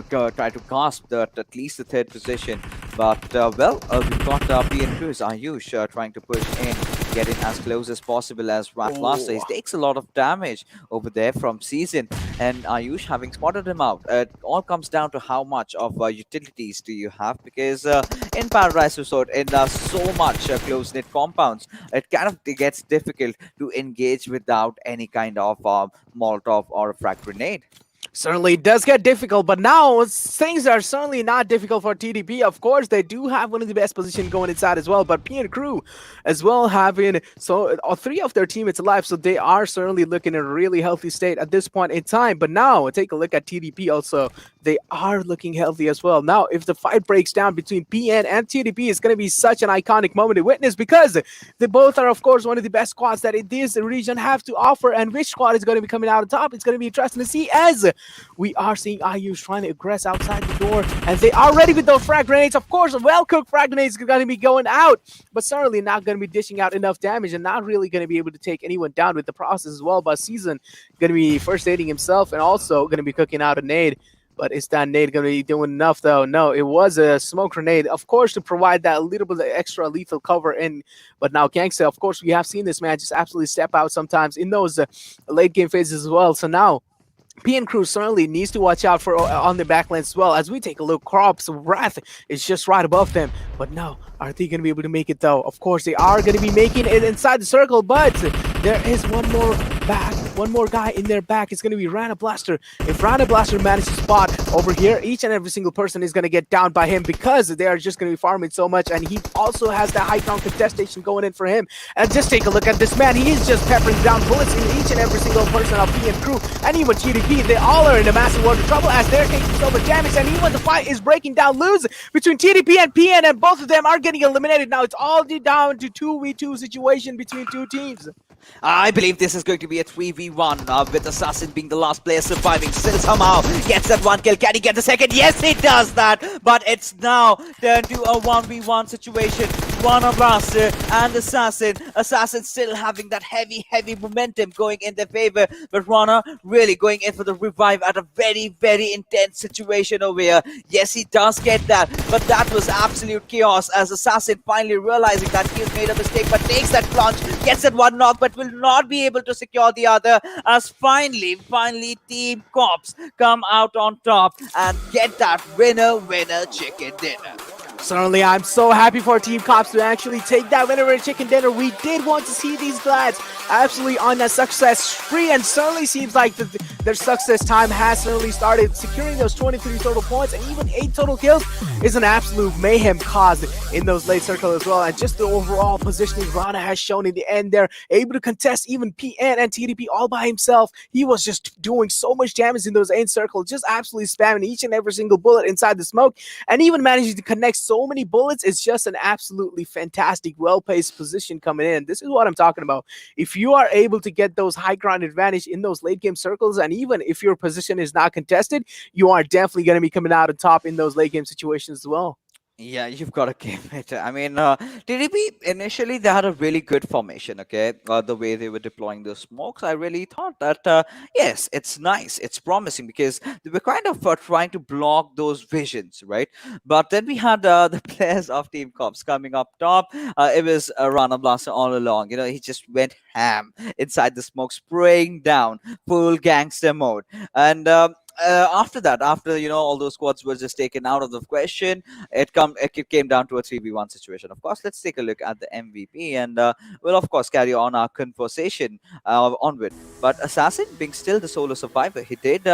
try to grasp at least the 3rd position. But well, we've got PN Cruz, Ayush trying to push in, get in as close as possible as Ratlaster. He takes a lot of damage over there from Season, and Ayush having spotted him out. It all comes down to how much of utilities do you have, because in Paradise Resort, in so much close-knit compounds, it kind of gets difficult to engage without any kind of Molotov or a frag grenade. Certainly it does get difficult, but now things are certainly not difficult for TDP. Of course, they do have one of the best positions going inside as well, but PN Crew as well having 3 of their teammates alive, so they are certainly looking in a really healthy state at this point in time. But now take a look at TDP also. They are looking healthy as well. Now, if the fight breaks down between PN and TDP, it's going to be such an iconic moment to witness, because they both are, of course, one of the best squads that this region have to offer. And which squad is going to be coming out on top? It's going to be interesting to see, as we are seeing Ayush trying to aggress outside the door, and they are ready with those frag grenades. Of course, well-cooked frag grenades are going to be going out, but certainly not going to be dishing out enough damage, and not really going to be able to take anyone down with the process as well. But Season going to be first aiding himself, and also going to be cooking out a nade. But is that nade going to be doing enough, though? No, it was a smoke grenade, of course, to provide that little bit of extra lethal cover in. But now Gangsta, of course, we have seen this man just absolutely step out sometimes in those late game phases as well. So now PN Crew certainly needs to watch out for on the backline as well. As we take a look, Crop's Wrath is just right above them. But now, are they going to be able to make it, though? Of course, they are going to be making it inside the circle, but there is one more guy in their back. It's going to be Rana Blaster. If Rana Blaster manages to spot over here, each and every single person is going to get down by him, because they are just going to be farming so much, and he also has that high ground contestation going in for him. And just take a look at this man. He is just peppering down bullets in each and every single person of PN Crew, and even TDP. They all are in a massive world of trouble, as they're taking so much damage, and even the fight is breaking down loose between TDP and PN, and both of them are getting eliminated. Now it's all down to 2v2 situation between 2 teams. I believe this is going to be a 3v1 with Assassin being the last player surviving. Still somehow gets that one kill. Can he get the second? Yes, he does that. But it's now turned to a 1v1 situation. Rana Blaster and Assassin. Assassin still having that heavy momentum going in their favor. But Rana really going in for the revive at a very intense situation over here. Yes, he does get that. But that was absolute chaos as Assassin finally realizing that he has made a mistake, but takes that plunge, gets that one knock, but will not be able to secure the other, as finally Team Cops come out on top and get that winner chicken dinner. Certainly, I'm so happy for Team Cops to actually take that winner chicken dinner. We did want to see these lads absolutely on that success spree, and certainly seems like their success time has certainly started. Securing those 23 total points and even 8 total kills is an absolute mayhem caused in those late circle as well. And just the overall positioning Rana has shown in the end there, able to contest even PN and TDP all by himself. He was just doing so much damage in those end circles, just absolutely spamming each and every single bullet inside the smoke, and even managing to connect so many bullets. Is just an absolutely fantastic, well-paced position coming in. This is what I'm talking about. If you are able to get those high ground advantage in those late game circles, and even if your position is not contested, you are definitely going to be coming out on top in those late game situations as well. Yeah, you've got to give it. I mean, TDP initially they had a really good formation. Okay, the way they were deploying the smokes, I really thought that yes, it's nice, it's promising because they were kind of trying to block those visions, right? But then we had the players of Team Cops coming up top. It was Rana Blaster all along. You know, he just went ham inside the smoke, spraying down full gangster mode, and after that, after all those squads were just taken out of the question, it came down to a 3v1 situation. Of course, let's take a look at the MVP, and we'll of course carry on our conversation onward. But Assassin, being still the solo survivor, he did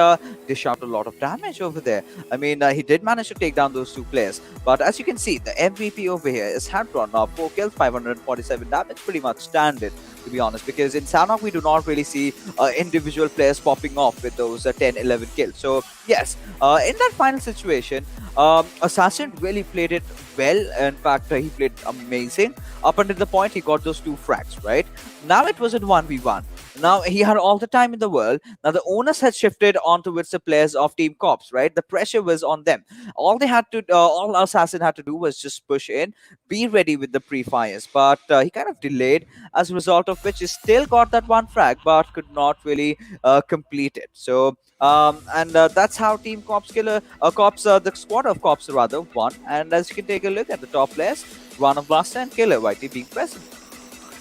dish out a lot of damage over there. I mean, he did manage to take down those 2 players, but as you can see, the MVP over here is Hadron. 4 kills, 547 damage, pretty much standard, to be honest, because in Sanhok we do not really see individual players popping off with those 10-11 kills. So yes, in that final situation, Assassin really played it well. In fact, he played amazing up until the point he got those 2 frags, right? Now it was in 1v1. Now he had all the time in the world. Now the onus had shifted on towards the players of Team Cops, right? The pressure was on them. All Assassin had to do was just push in, be ready with the pre-fires. But he kind of delayed, as a result of which he still got that 1 frag, but could not really complete it. So that's how Team Cops the squad of Cops rather won. And as you can take a look at the top players, Rana Blaster and Killer YT being present.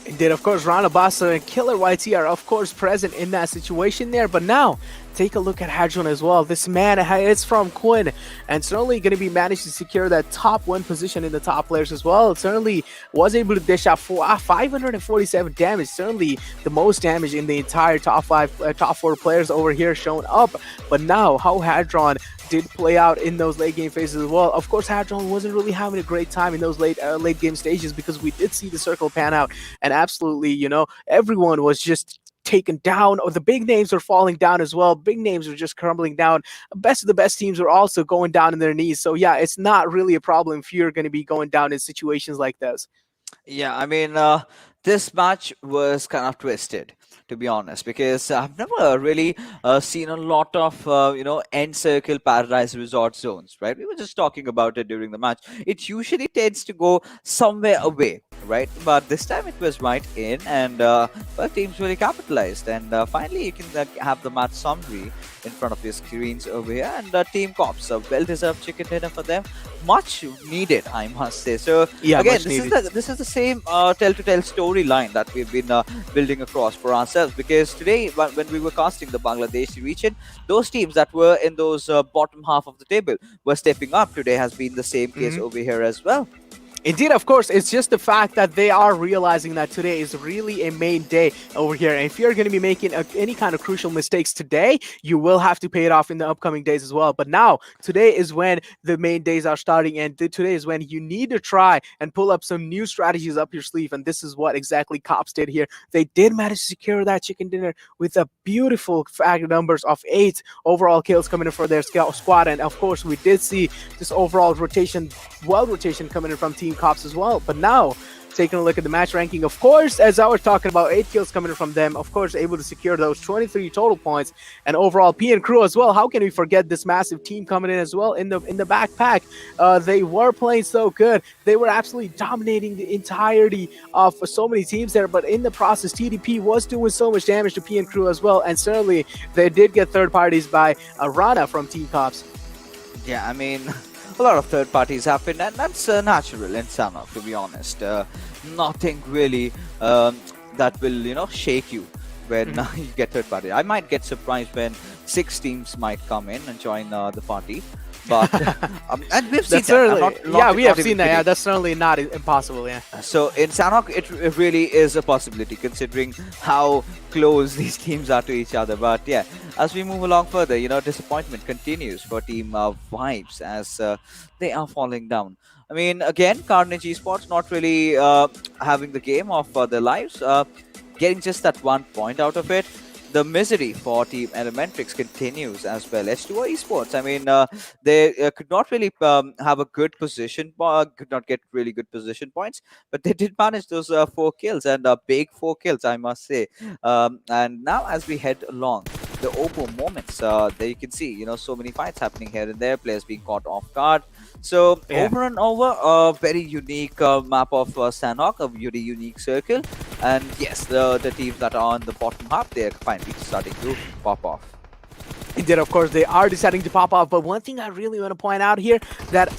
Indeed, of course, Rana Blaster and Killer YT are of course present in that situation there. But now, take a look at Hadron as well. This man is from KWIN, and certainly going to be managed to secure that top 1 position in the top players as well. Certainly was able to dish out 547 damage. Certainly the most damage in the entire top 4 players over here shown up. But now, how Hadron did play out in those late game phases as well. Of course, Hadron wasn't really having a great time in those late game stages, because we did see the circle pan out, and absolutely, everyone was just taken down, or the big names were falling down as well. Big names were just crumbling down. Best of the best teams were also going down in their knees. So yeah, it's not really a problem if you're going to be going down in situations like this. Yeah, I mean, this match was kind of twisted, to be honest, because I've never really seen a lot of end circle paradise resort zones, right? We were just talking about it during the match. It usually tends to go somewhere away, right? But this time it was right in, and both teams really capitalized. And finally, you can have the match summary in front of your screens over here. And Team Cops, a well-deserved chicken dinner for them, much needed, I must say. So yeah, again, this is the same tell-to-tell storyline that we've been building across for ourselves. Because today, when we were casting the Bangladeshi region, those teams that were in those bottom half of the table were stepping up. Today has been the same case over here as well. Indeed, of course, it's just the fact that they are realizing that today is really a main day over here. And if you're going to be making any kind of crucial mistakes today, you will have to pay it off in the upcoming days as well. But now, today is when the main days are starting, and today is when you need to try and pull up some new strategies up your sleeve. And this is what exactly Cops did here. They did manage to secure that chicken dinner with a beautiful fact numbers of 8 overall kills coming in for their squad. And of course, we did see this overall rotation coming in from Team Cops as well. But now, taking a look at the match ranking, of course, as I was talking about, 8 kills coming from them, of course, able to secure those 23 total points, and overall P and Crew as well. How can we forget this massive team coming in as well in the backpack? They were playing so good. They were absolutely dominating the entirety of so many teams there, but in the process, TDP was doing so much damage to P and Crew as well, and certainly they did get third parties by Rana from Team Cops. Yeah, I mean, a lot of third parties happen, and that's natural in Sanhok, to be honest. Nothing really that will, shake you when you get third party. I might get surprised when 6 teams might come in and join the party. But and we've seen that. We have seen that. Yeah, that's certainly not impossible. Yeah. So in Sanhok, it really is a possibility considering how close these teams are to each other. But yeah, as we move along further, disappointment continues for Team Vibes as they are falling down. I mean, again, Carnage Esports not really having the game of their lives, getting just that 1 point out of it. The misery for Team Elementrix continues as well. H2o Esports, I mean, they could not really have a good position, could not get really good position points, but they did manage those 4 kills, and big 4 kills, I must say. And now as we head along, the Oppo moments, there you can see, so many fights happening here and there, players being caught off guard. So over and over, a very unique map of Sanhok, a very unique circle. And yes, the teams that are on the bottom half, they're finally starting to pop off. Indeed, of course, they are deciding to pop off. But one thing I really want to point out here, that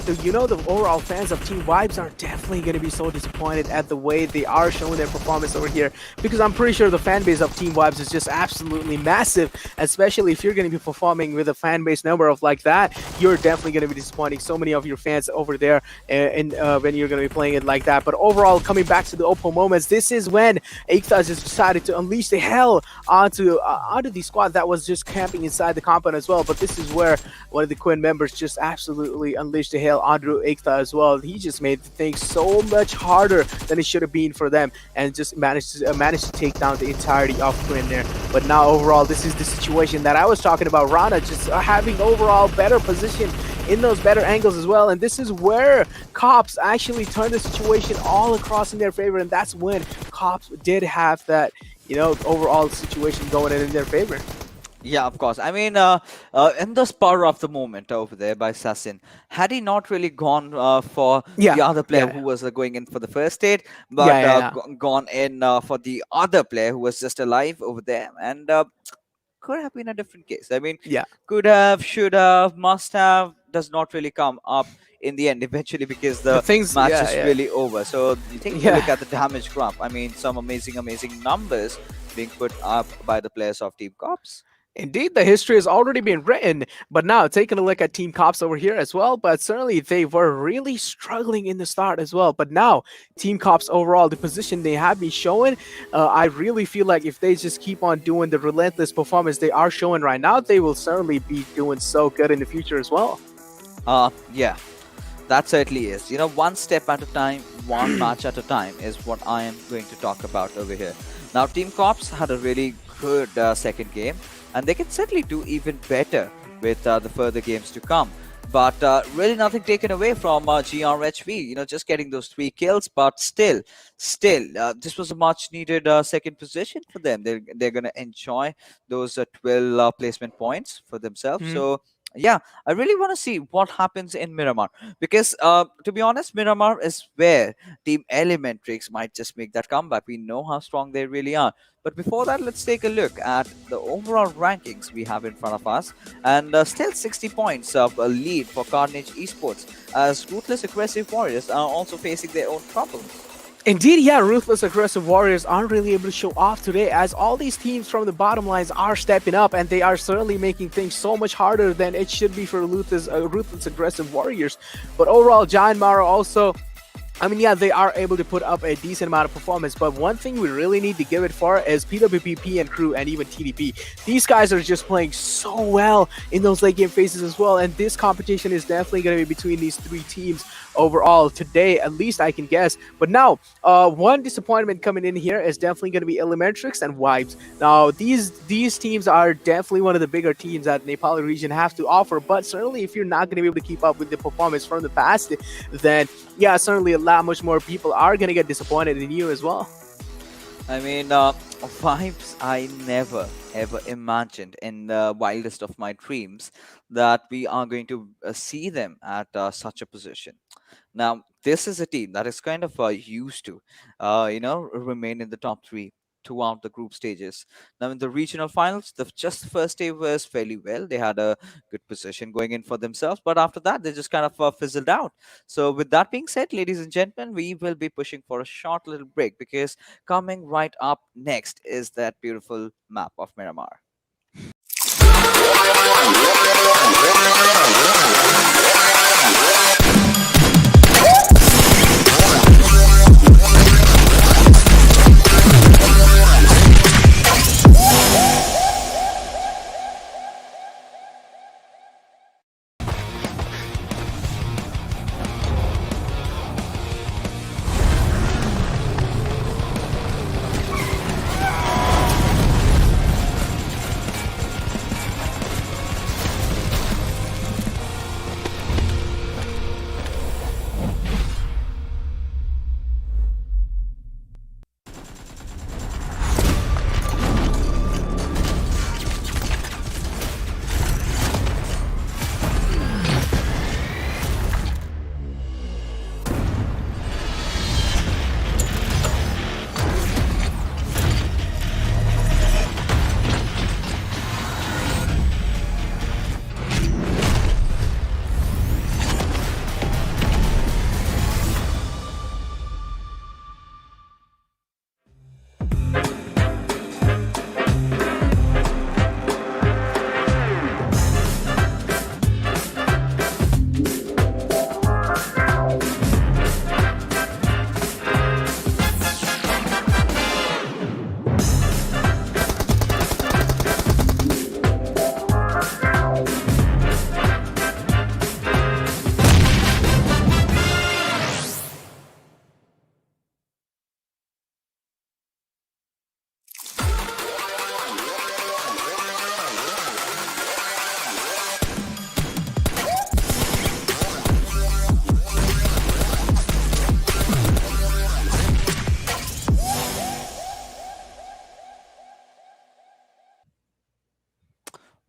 the overall fans of Team Vibes are definitely going to be so disappointed at the way they are showing their performance over here, because I'm pretty sure the fan base of Team Vibes is just absolutely massive, especially if you're going to be performing with a fan base number of like that. You're definitely going to be disappointing so many of your fans over there when you're going to be playing it like that. But overall, coming back to the Oppo moments, this is when Ekta just decided to unleash the hell onto the squad that was just camping inside the compound as well. But this is where one of the KWIN members just absolutely unleashed the hell onto Ekta as well. He just made things so much harder than it should have been for them, and just managed to take down the entirety of KWIN there. But now overall, this is the situation that I was talking about. Rana just having overall better position in those better angles as well, and this is where Cops actually turned the situation all across in their favor, and that's when Cops did have that overall situation going in their favor. Yeah, of course. I mean, in the spur of the moment over there by Sassin, had he not really gone for the other player who was going in for the first aid, but gone in for the other player who was just alive over there, and could have been a different case. I mean, could have, should have, must have, does not really come up in the end eventually, because the match is really over. So you take a look at the damage graph. I mean, some amazing numbers being put up by the players of Team Cops. Indeed, the history has already been written, but now taking a look at Team Cops over here as well, but certainly they were really struggling in the start as well. But now, Team Cops overall, the position they have been showing, I really feel like if they just keep on doing the relentless performance they are showing right now, they will certainly be doing so good in the future as well. Yeah, that certainly is. One step at a time, one match at a time is what I am going to talk about over here. Now, Team Cops had a really good second game, and they can certainly do even better with the further games to come. But really nothing taken away from GRHV, just getting those 3 kills. But still, this was a much needed second position for them. They're going to enjoy those 12 placement points for themselves. So yeah, I really want to see what happens in Miramar, because to be honest, Miramar is where Team Elementrix might just make that comeback. We know how strong they really are. But before that, let's take a look at the overall rankings we have in front of us. And still 60 points of a lead for Carnage Esports, as Ruthless Aggressive Warriors are also facing their own trouble. Indeed, yeah, Ruthless Aggressive Warriors aren't really able to show off today, as all these teams from the bottom lines are stepping up, and they are certainly making things so much harder than it should be for Ruthless Aggressive Warriors. But overall, JyanMaara also, I mean, yeah, they are able to put up a decent amount of performance, but one thing we really need to give it for is PWP, P and Crew, and even TDP. These guys are just playing so well in those late game phases as well, and this competition is definitely going to be between these 3 teams overall today, at least I can guess. But now, one disappointment coming in here is definitely going to be Elementrix and Vibes. Now, these teams are definitely one of the bigger teams that Nepal region have to offer. But certainly, if you're not going to be able to keep up with the performance from the past, then yeah, certainly a lot much more people are going to get disappointed in you as well. I mean, vibes I never ever imagined in the wildest of my dreams that we are going to see them at such a position. Now, this is a team that is kind of used to, remain in the top three throughout the group stages. Now, in the regional finals, the just first day was fairly well. They had a good position going in for themselves, but after that, they just kind of fizzled out. So, with that being said, ladies and gentlemen, we will be pushing for a short little break because coming right up next is that beautiful map of Miramar.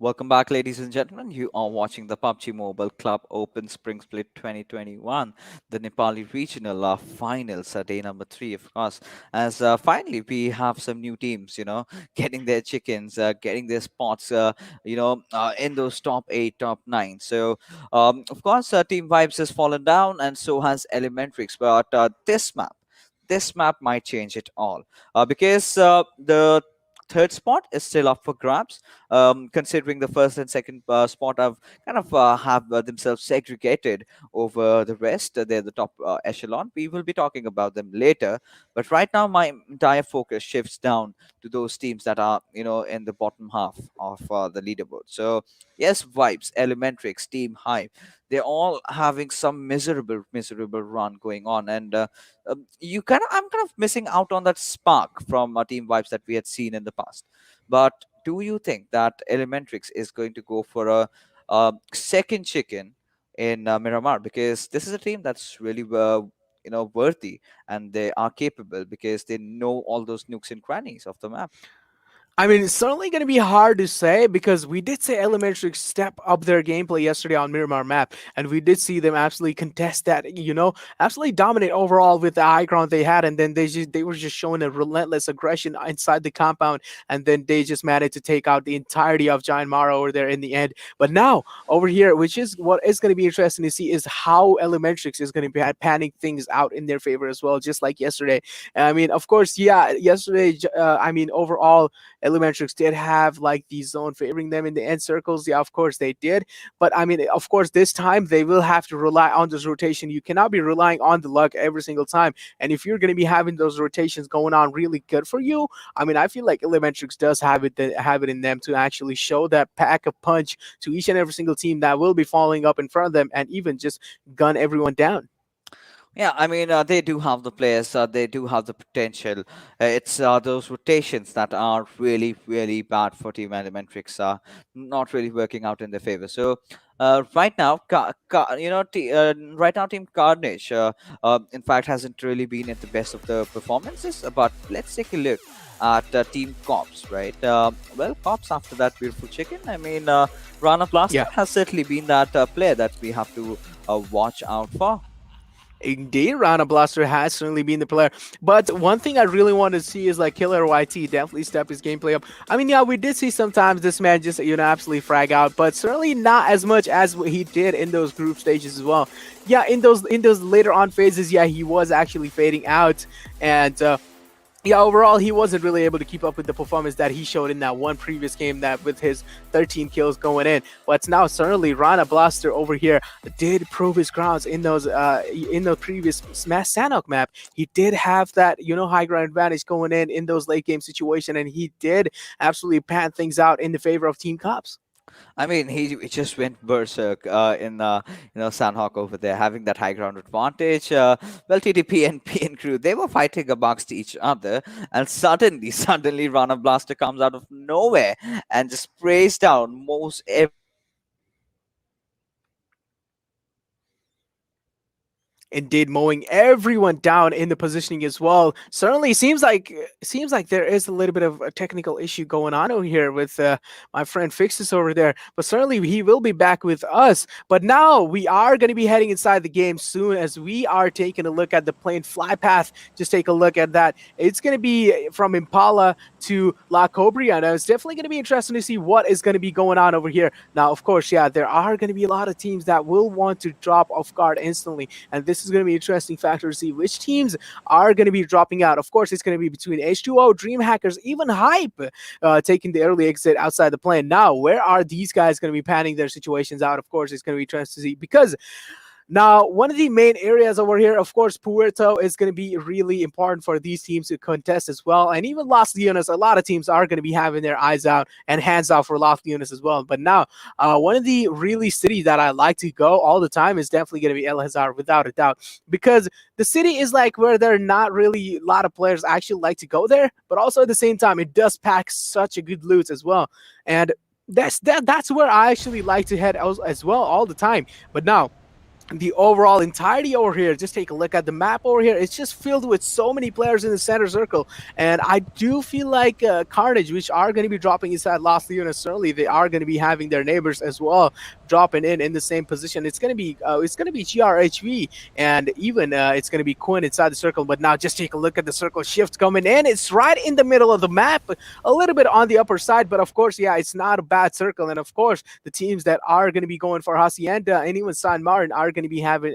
Welcome back, ladies and gentlemen. You are watching the PUBG Mobile Club Open Spring Split 2021, the Nepali Regional Finals, day number three, of course. As finally we have some new teams, getting their chickens, getting their spots, in those top eight, top nine. So, of course, Team Vibes has fallen down, and so has Elementrix. But this map might change it all because the third spot is still up for grabs, considering the first and second spot have kind of have themselves segregated over the rest. They're the top echelon. We will be talking about them later, but right now my entire focus shifts down to those teams that are in the bottom half of the leaderboard. So yes, Vibes, Elementrix, Team Hive, they're all having some miserable run going on, and I'm kind of missing out on that spark from Team Vibes that we had seen in the past. But do you think that Elementrix is going to go for a second chicken in Miramar? Because this is a team that's really worthy, and they are capable because they know all those nooks and crannies of the map. I mean, it's certainly going to be hard to say because we did say Elementary step up their gameplay yesterday on Miramar map, and we did see them absolutely contest that, absolutely dominate overall with the high ground they had, and then they were just showing a relentless aggression inside the compound, and then they just managed to take out the entirety of JyanMaara over there in the end. But now over here, which is what is going to be interesting to see, is how Elementrix is going to be panning things out in their favor as well, just like yesterday. I mean, of course, yeah, yesterday, I mean, overall, Elementrix did have like the zone favoring them in the end circles. Yeah, of course they did. But I mean, of course, this time they will have to rely on this rotation. You cannot be relying on the luck every single time. And if you're going to be having those rotations going on really good for you, I mean, I feel like Elementrix does have it in them to actually show that pack of punch to each and every single team that will be following up in front of them and even just gun everyone down. Yeah, I mean, they do have the players, they do have the potential. It's those rotations that are really, really bad for Team Elementrix, not really working out in their favor. So, right now, right now, Team Carnage, in fact, hasn't really been at the best of the performances. But let's take a look at Team Cops, right? Well, Cops after that beautiful chicken. I mean, Rana Blaster Yeah. has certainly been that player that we have to watch out for. Indeed, Rana Blaster has certainly been the player. But one thing I really want to see is like Killer YT definitely step his gameplay up. I mean, yeah, we did see sometimes this man just, absolutely frag out, but certainly not as much as what he did in those group stages as well. Yeah, in those later on phases, yeah, he was actually fading out. And yeah, overall, he wasn't really able to keep up with the performance that he showed in that one previous game that with his 13 kills going in. But now, certainly, Rana Blaster over here did prove his grounds in the previous Smash Sanhok map. He did have that, high ground advantage going in those late game situation, and he did absolutely pan things out in the favor of Team Cops. I mean, he just went berserk in Sanhok over there, having that high ground advantage. Well, TDP and PN crew, they were fighting amongst each other, and suddenly, Rana Blaster comes out of nowhere and just sprays down most Indeed, mowing everyone down in the positioning as well. Certainly seems like there is a little bit of a technical issue going on over here with my friend Fixus over there. But certainly he will be back with us. But now we are going to be heading inside the game soon as we are taking a look at the plane fly path. Just take a look at that. It's going to be from Impala to La Cobria, and it's definitely going to be interesting to see what is going to be going on over here. Now, of course, yeah, there are going to be a lot of teams that will want to drop off guard instantly, and this is going to be an interesting factor to see which teams are going to be dropping out. Of course, it's going to be between H2o, DreamHackers, even Hype taking the early exit outside the plane. Now, where are these guys going to be panning their situations out? Of course, it's going to be interesting to see because now, one of the main areas over here, of course, Puerto is going to be really important for these teams to contest as well. And even Las Leonas, a lot of teams are going to be having their eyes out and hands out for Las Leonas as well. But now, one of the really cities that I like to go all the time is definitely going to be El Hazar, without a doubt, because the city is like where there are not really a lot of players actually like to go there. But also at the same time, it does pack such a good loot as well. And that's where I actually like to head as well all the time. But now, the overall entirety over here, just take a look at the map over here. It's just filled with so many players in the center circle, and I do feel like Carnage, which are going to be dropping inside Las Leonas, certainly they are going to be having their neighbors as well dropping in the same position. It's going to be GRHV, and even it's going to be KWIN inside the circle. But now just take a look at the circle shift coming in. It's right in the middle of the map, a little bit on the upper side, but of course, yeah, it's not a bad circle. And of course, the teams that are going to be going for Hacienda and even San Marin are going to be having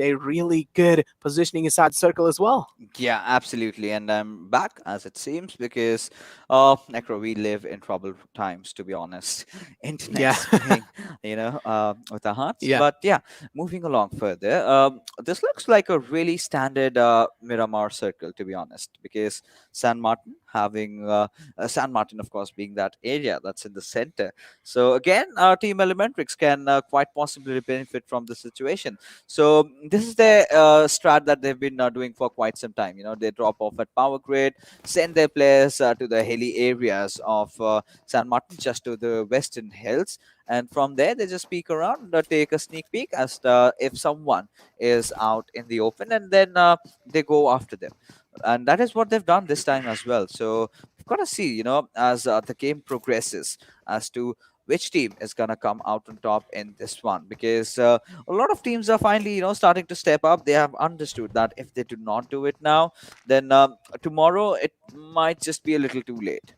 a really good positioning inside the circle as well. Yeah, absolutely. And I'm back as it seems because Necro, we live in troubled times, to be honest. Yeah. Internet's playing, with our hearts. Yeah. But yeah, moving along further. This looks like a really standard Miramar circle, to be honest, because San Martin having San Martin, of course, being that area that's in the center. So again, our Team Elementrix can quite possibly benefit from the situation. So this is the strat that they've been doing for quite some time. They drop off at power grid, send their players to the hilly areas of San Martin, just to the western hills, and from there they just peek around, take a sneak peek as if someone is out in the open, and then they go after them. And that is what they've done this time as well. So we've got to see, as the game progresses, as to which team is going to come out on top in this one, because a lot of teams are finally starting to step up. They have understood that if they do not do it now, then tomorrow it might just be a little too late.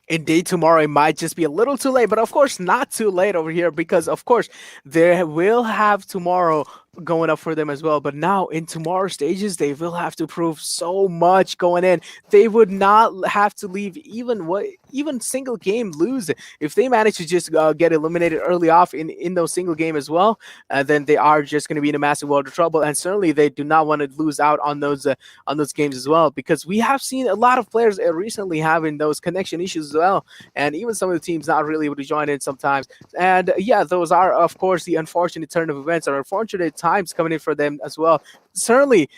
Indeed, tomorrow it might just be a little too late, but of course not too late over here, because of course they will have tomorrow going up for them as well. But now in tomorrow's stages, they will have to prove so much going in. They would not have to leave even single game lose. If they manage to just get eliminated early off in those single game as well, then they are just going to be in a massive world of trouble. And certainly they do not want to lose out on those games as well, because we have seen a lot of players recently having those connection issues as well, and even some of the teams not really able to join in sometimes. And yeah, those are of course the unfortunate turn of events, or unfortunate times coming in for them as well. Certainly,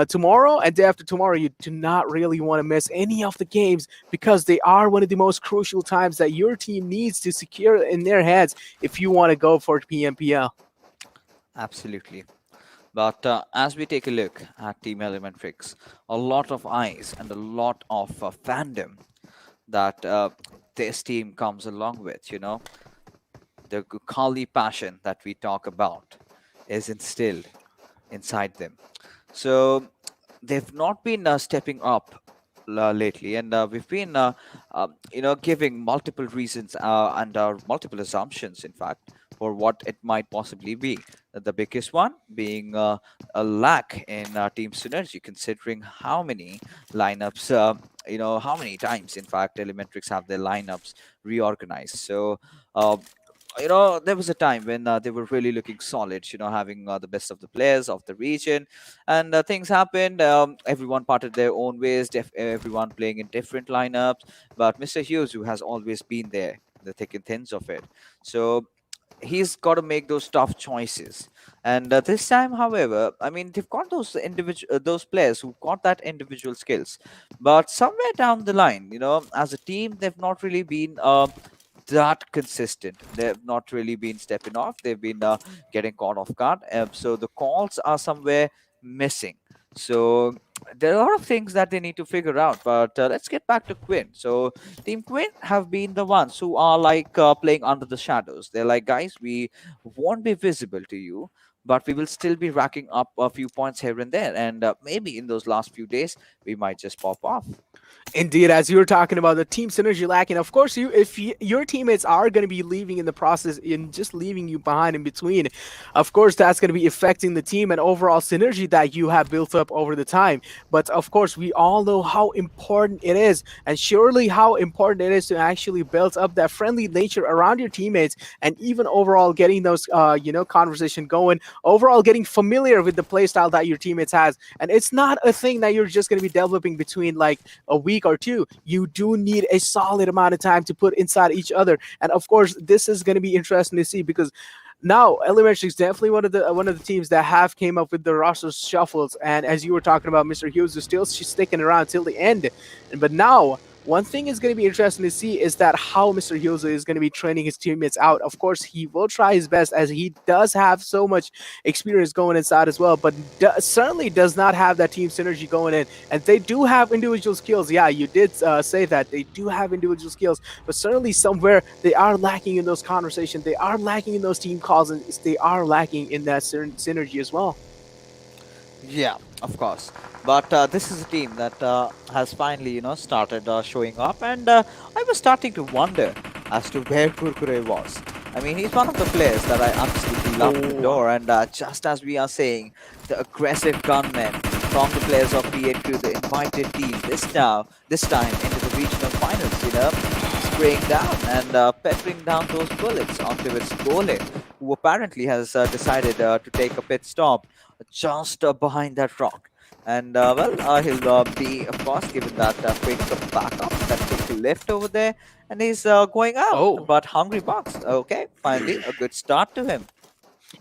tomorrow and day after tomorrow, you do not really want to miss any of the games because they are one of the most crucial times that your team needs to secure in their hands if you want to go for PMPL. Absolutely. But as we take a look at Team Elementrix, a lot of eyes and a lot of fandom that this team comes along with, the Kali passion that we talk about is instilled inside them. So they've not been stepping up lately, and we've been, giving multiple reasons and multiple assumptions, in fact, for what it might possibly be. The biggest one being a lack in team synergy, considering how many lineups, how many times, in fact, Elementrix have their lineups reorganized. So. There was a time when they were really looking solid, having the best of the players of the region, and things happened. Everyone parted their own ways, everyone playing in different lineups. But Mr. Hughes, who has always been there, the thick and thins of it, so he's got to make those tough choices. And this time, however, I mean, they've got those those players who've got that individual skills, but somewhere down the line, as a team, they've not really been. That consistent. They've not really been stepping off. They've been getting caught off guard. So the calls are somewhere missing. So there are a lot of things that they need to figure out. But let's get back to KWIN. So Team KWIN have been the ones who are like playing under the shadows. They're like, guys, we won't be visible to you, but we will still be racking up a few points here and there. And maybe in those last few days, we might just pop off. Indeed, as you were talking about the team synergy lacking, of course, if your teammates are going to be leaving in the process, in just leaving you behind in between, of course, that's going to be affecting the team and overall synergy that you have built up over the time. But of course, we all know how important it is, and surely how important it is to actually build up that friendly nature around your teammates, and even overall getting those, conversation going, overall getting familiar with the playstyle that your teammates has. And it's not a thing that you're just going to be developing between like a week or two. You do need a solid amount of time to put inside each other, and of course this is going to be interesting to see because now Elementrix is definitely one of the teams that have came up with the roster shuffles, and as you were talking about, Mr. Hughes is still sticking around till the end. But now one thing is going to be interesting to see is that how Mr. Hughes is going to be training his teammates out. Of course, he will try his best as he does have so much experience going inside as well, but certainly does not have that team synergy going in. And they do have individual skills. Yeah, you did say that. They do have individual skills, but certainly somewhere they are lacking in those conversations. They are lacking in those team calls, and they are lacking in that synergy as well. Yeah, of course. But this is a team that has finally, started showing up, and I was starting to wonder as to where Kurkure was. I mean, he's one of the players that I absolutely love to adore, and just as we are saying, the aggressive gunmen from the players of P8 Crew, the invited team, this time into the regional finals, spraying down and peppering down those bullets onto its goalie, who apparently has decided to take a pit stop just behind that rock. And he'll be, of course, given that quick backup, that quick lift over there, and he's going out. Oh. But Hungry Bucks, okay, finally a good start to him.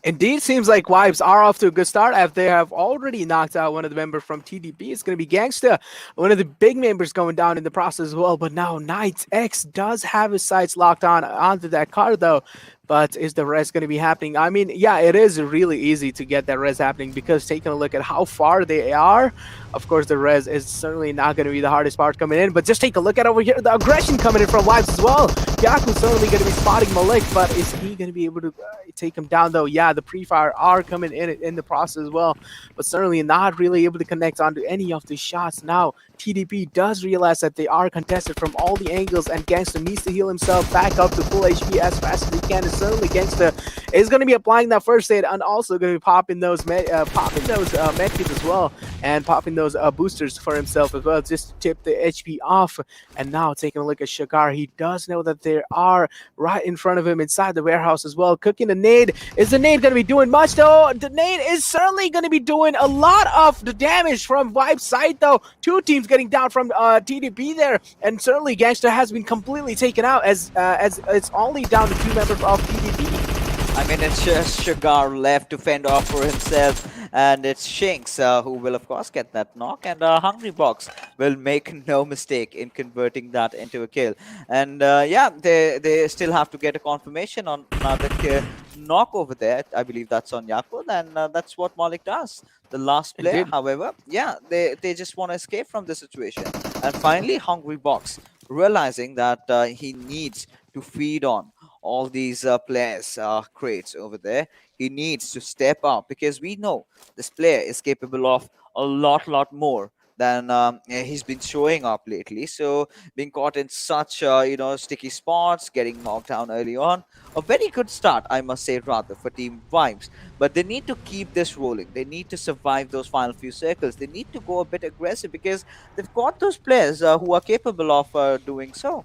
Indeed, seems like Vibes are off to a good start after they have already knocked out one of the members from TDP. It's going to be Gangsta, one of the big members going down in the process as well. But now Knight X does have his sights locked onto that car, though. But is the res going to be happening? I mean, yeah, it is really easy to get that res happening because taking a look at how far they are, of course, the res is certainly not going to be the hardest part coming in. But just take a look at over here, the aggression coming in from Vibes as well. Yaku's certainly going to be spotting Malik, but is he going to be able to take him down, though? Yeah, the pre-fire are coming in the process as well, but certainly not really able to connect onto any of the shots. Now, TDP does realize that they are contested from all the angles, and Gangsta needs to heal himself back up to full HP as fast as he can. And certainly Gangsta is going to be applying that first aid and also going to be popping those medkits as well, and popping those boosters for himself as well, just to tip the HP off. And now taking a look at Shakar, he does know that they are right in front of him inside the warehouse as well. Cooking a nade. Is the nade going to be doing much, though? The nade is certainly going to be doing a lot of the damage from Vibe's side, though. Two teams getting down from TDP there, and certainly Gangster has been completely taken out as it's only down to two members of TDP. I mean, it's just Sugar left to fend off for himself, and it's Shinx who will, of course, get that knock, and Hungry Box will make no mistake in converting that into a kill. And yeah, they still have to get a confirmation on another knock over there. I believe that's on Yakul, and that's what Malik does. The last player, Indeed. however, yeah, they just want to escape from the situation. And finally, Hungry Box realizing that he needs to feed on all these players crates over there. He needs to step up because we know this player is capable of a lot more than he's been showing up lately. So being caught in such sticky spots, getting knocked down early on, a very good start, I must say, rather for Team Vibes. But they need to keep this rolling. They need to survive those final few circles. They need to go a bit aggressive because they've got those players who are capable of doing so.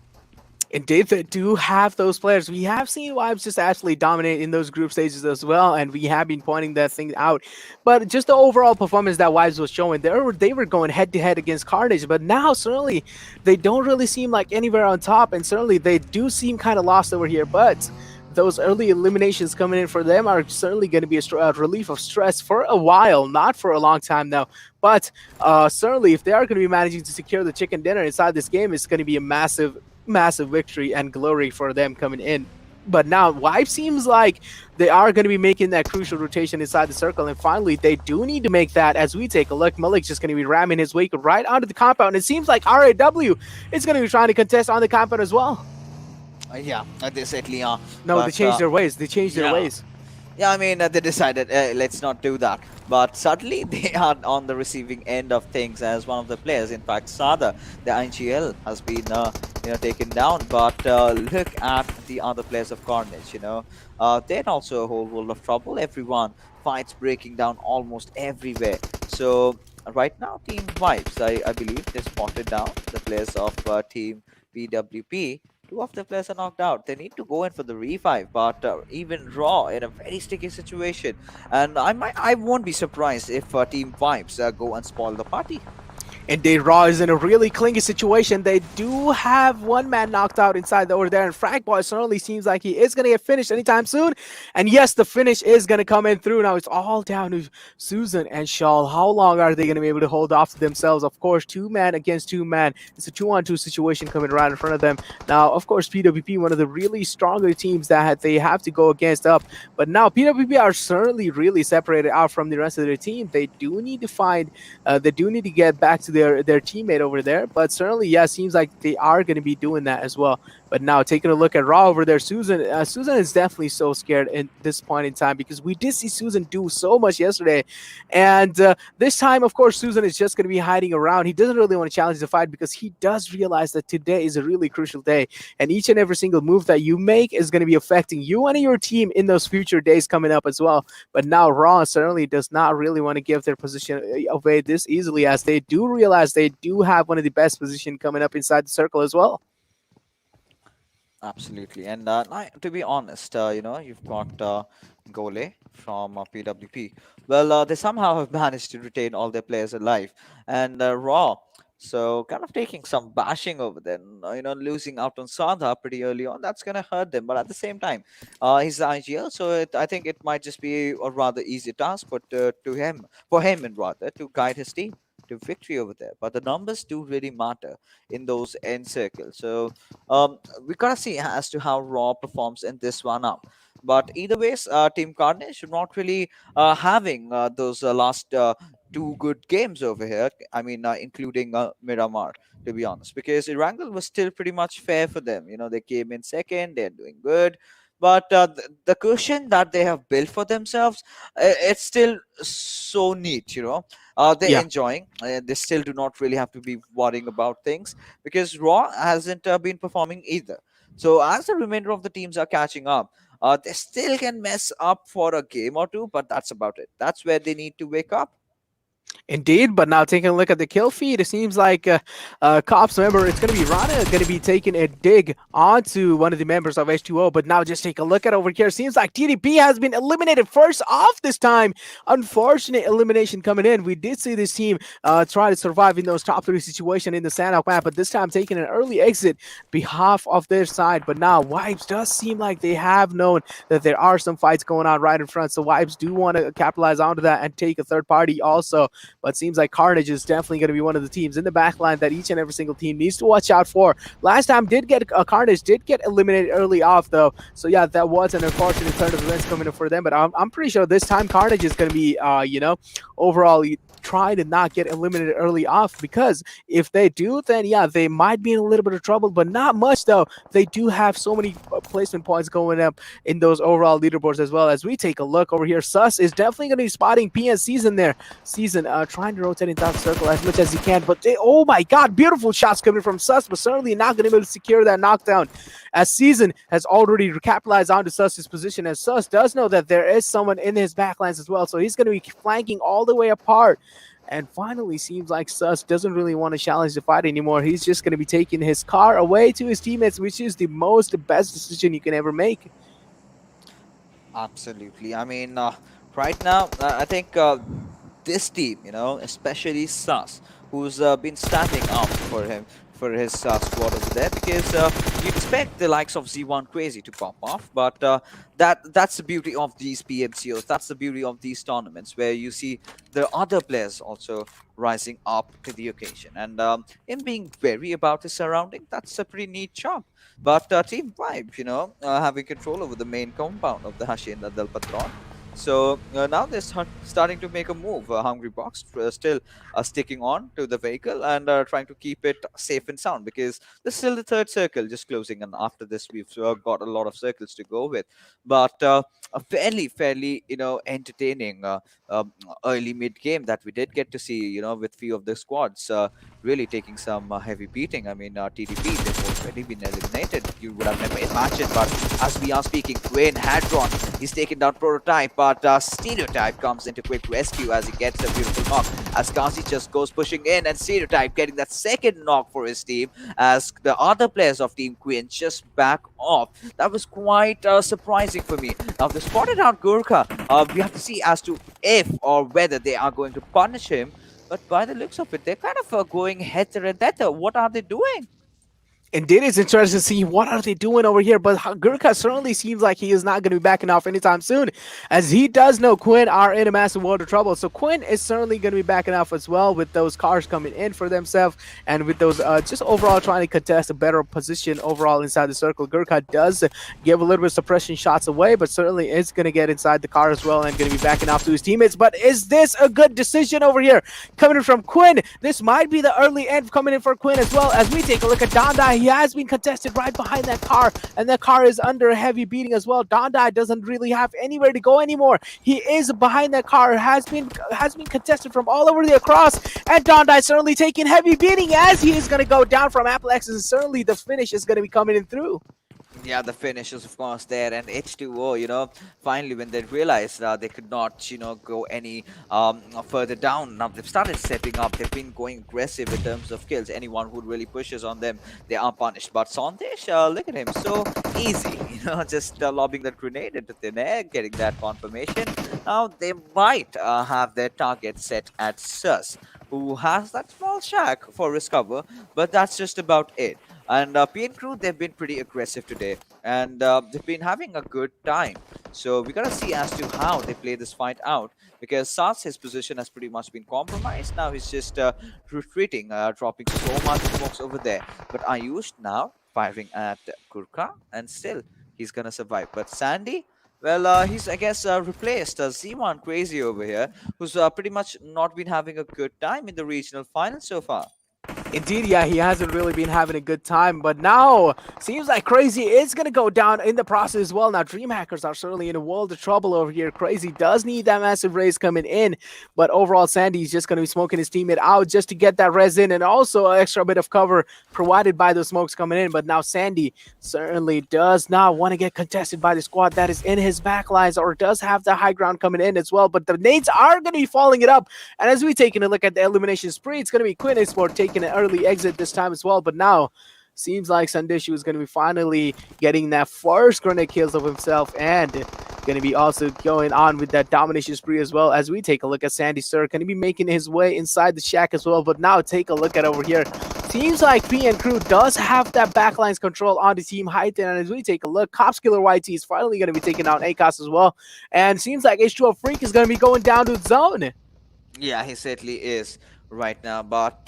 Indeed, they do have those players. We have seen Vibes just absolutely dominate in those group stages as well, and we have been pointing that thing out. But just the overall performance that Vibes was showing, they were going head to head against Carnage, but now certainly they don't really seem like anywhere on top, and certainly they do seem kind of lost over here. But those early eliminations coming in for them are certainly going to be a relief of stress for a while, not for a long time now. But certainly, if they are going to be managing to secure the chicken dinner inside this game, it's going to be a massive victory and glory for them coming in. But now, Vibe seems like they are going to be making that crucial rotation inside the circle, and finally, they do need to make that. As we take a look, Malik's just going to be ramming his way right onto the compound. It seems like RAW is going to be trying to contest on the compound as well. Yeah, they certainly are. No, But they changed their ways. They changed their yeah, ways. yeah, I mean, they decided, let's not do that. But suddenly, they are on the receiving end of things as one of the players. In fact, Sada, the IGL, has been taken down. But look at the other players of Carnage. They're also a whole world of trouble. Everyone fights breaking down almost everywhere. So right now, Team Vibes, I believe they spotted down the players of Team PWP. Two of the players are knocked out. They need to go in for the revive, but even Raw in a very sticky situation. And I won't be surprised if Team Vibes go and spoil the party. Indeed, Raw is in a really clingy situation. They do have one man knocked out inside over there, and Fragboy certainly seems like he is going to get finished anytime soon. And yes, the finish is going to come in through. Now it's all down to Susan and Shawl. How long are they going to be able to hold off to themselves? Of course, two man against two man. It's a 2-on-2 situation coming right in front of them. Now, of course, PWP, one of the really stronger teams that they have to go against up. But now PWP are certainly really separated out from the rest of their team. They do need to get back to their teammate over there, but certainly, yeah, seems like they are going to be doing that as well. But now, taking a look at Raw over there, Susan is definitely so scared at this point in time because we did see Susan do so much yesterday, and this time, of course, Susan is just going to be hiding around. He doesn't really want to challenge the fight because he does realize that today is a really crucial day, and each and every single move that you make is going to be affecting you and your team in those future days coming up as well. But now, Raw certainly does not really want to give their position away this easily, as they do realize they do have one of the best position coming up inside the circle as well. Absolutely. And to be honest, you've got Gole from PWP. Well, they somehow have managed to retain all their players alive. And Raw, so kind of taking some bashing over there, losing out on Sada pretty early on, that's going to hurt them. But at the same time, he's the IGL, so I think it might just be a rather easy task for him, and rather to guide his team to victory over there. But the numbers do really matter in those end circles. So we gotta see as to how Raw performs in this one up. But either ways, Team Carnage not really having those last two good games over here. I mean, including Miramar, to be honest, because Erangel was still pretty much fair for them. They came in second, they're doing good. But the cushion that they have built for themselves, it's still so neat. They're Yeah. enjoying. They still do not really have to be worrying about things because Raw hasn't been performing either. So as the remainder of the teams are catching up, they still can mess up for a game or two, but that's about it. That's where they need to wake up. Indeed, but now taking a look at the kill feed, it seems like Cops member, it's going to be Rana going to be taking a dig onto one of the members of H2o. But now just take a look at over here. Seems like TDP has been eliminated first off this time. Unfortunate elimination coming in. We did see this team try to survive in those top 3 situation in the Sanhok map, but this time taking an early exit behalf of their side. But now Vibes does seem like they have known that there are some fights going on right in front. So Vibes do want to capitalize onto that and take a third party also. But seems like Carnage is definitely going to be one of the teams in the backline that each and every single team needs to watch out for. Last time Carnage did get eliminated early off though, so yeah, that was an unfortunate turn of events coming in for them. But I'm pretty sure this time Carnage is going to be, overall try to not get eliminated early off, because if they do, then yeah, they might be in a little bit of trouble, but not much though. They do have so many placement points going up in those overall leaderboards as well. As we take a look over here, Sus is definitely going to be spotting PN Season there. Season trying to rotate in top circle as much as he can, but oh my god, beautiful shots coming from Sus, but certainly not going to be able to secure that knockdown, as Season has already capitalized onto Sus's position, and Sus does know that there is someone in his backlines as well, so he's going to be flanking all the way apart. And finally, seems like Sus doesn't really want to challenge the fight anymore. He's just going to be taking his car away to his teammates, which is the best decision you can ever make. Absolutely. I mean, right now, I think this team, especially Sus, who's been standing up for him, for his squad over there, because you expect the likes of Z1 Crazy to pop off, but that's the beauty of these PMCOs. That's the beauty of these tournaments, where you see the other players also rising up to the occasion, and him being wary about his surrounding. That's a pretty neat job. But Team Vibe, having control over the main compound of the Hacienda del Patron. So now they're starting to make a move. Hungry Box still sticking on to the vehicle and trying to keep it safe and sound, because there's still the third circle just closing, and after this we've got a lot of circles to go with. But a fairly entertaining um, early mid game that we did get to see, with few of the squads really taking some heavy beating. I mean, TDP, they've already been eliminated. You would have never imagined, but as we are speaking, KWIN, Hadron, he's taken down Prototype, but Stereotype comes into quick rescue as he gets a beautiful knock, as Kazi just goes pushing in, and Stereotype getting that second knock for his team, as the other players of Team KWIN just back off. That was quite surprising for me. Now, they spotted out Gurkha. We have to see as to if or whether they are going to punish him. But by the looks of it, they're kind of going heter. What are they doing? Indeed, it's interesting to see what are they doing over here, but Gurkha certainly seems like he is not going to be backing off anytime soon, as he does know KWIN are in a massive world of trouble. So KWIN is certainly going to be backing off as well, with those cars coming in for themselves, and with those just overall trying to contest a better position overall inside the circle. Gurkha does give a little bit of suppression shots away, but certainly is going to get inside the car as well and going to be backing off to his teammates. But is this a good decision over here coming in from KWIN? This might be the early end coming in for KWIN as well, as we take a look at Dandai. He has been contested right behind that car, and that car is under a heavy beating as well. Dandai doesn't really have anywhere to go anymore. He is behind that car, has been contested from all over the across, and Dandai certainly taking heavy beating as he is going to go down from Applex, and certainly the finish is going to be coming in through. Yeah, the finish is of course there, and H2o, finally when they realized they could not, go any further down. Now they've started stepping up. They've been going aggressive in terms of kills. Anyone who really pushes on them, they are punished. But Sandesh, look at him, so easy, just lobbing that grenade into thin air, getting that confirmation. Now they might have their target set at Sus, who has that small shack for his cover, but that's just about it. And PN Crew, they've been pretty aggressive today, and they've been having a good time. So we gotta see as to how they play this fight out, because Sas, his position has pretty much been compromised. Now he's just retreating, dropping so much smokes over there. But Ayush now firing at Gurkha, and still he's gonna survive. But Sandy, well, he's, I guess, replaced Z1 Crazy over here, who's pretty much not been having a good time in the regional final so far. Indeed, yeah, he hasn't really been having a good time, but now seems like Crazy is going to go down in the process as well. Now, DreamHackers are certainly in a world of trouble over here. Crazy does need that massive raise coming in, but overall, Sandy's just going to be smoking his teammate out just to get that res in, and also an extra bit of cover provided by those smokes coming in. But now Sandy certainly does not want to get contested by the squad that is in his backlines, or does have the high ground coming in as well. But the nades are going to be falling it up, and as we taking a look at the elimination spree, it's going to be KWIN Esports taking an early exit this time as well. But now seems like Sandishu is going to be finally getting that first grenade kills of himself, and going to be also going on with that domination spree as well. As we take a look at Sandy Sir, going to be making his way inside the shack as well. But now take a look at over here. Seems like PN Crew does have that backlines control on the team height, and as we take a look, Copskiller YT is finally going to be taking out ACOS as well, and seems like H2o Freak is going to be going down to zone. Yeah, he certainly is right now. But,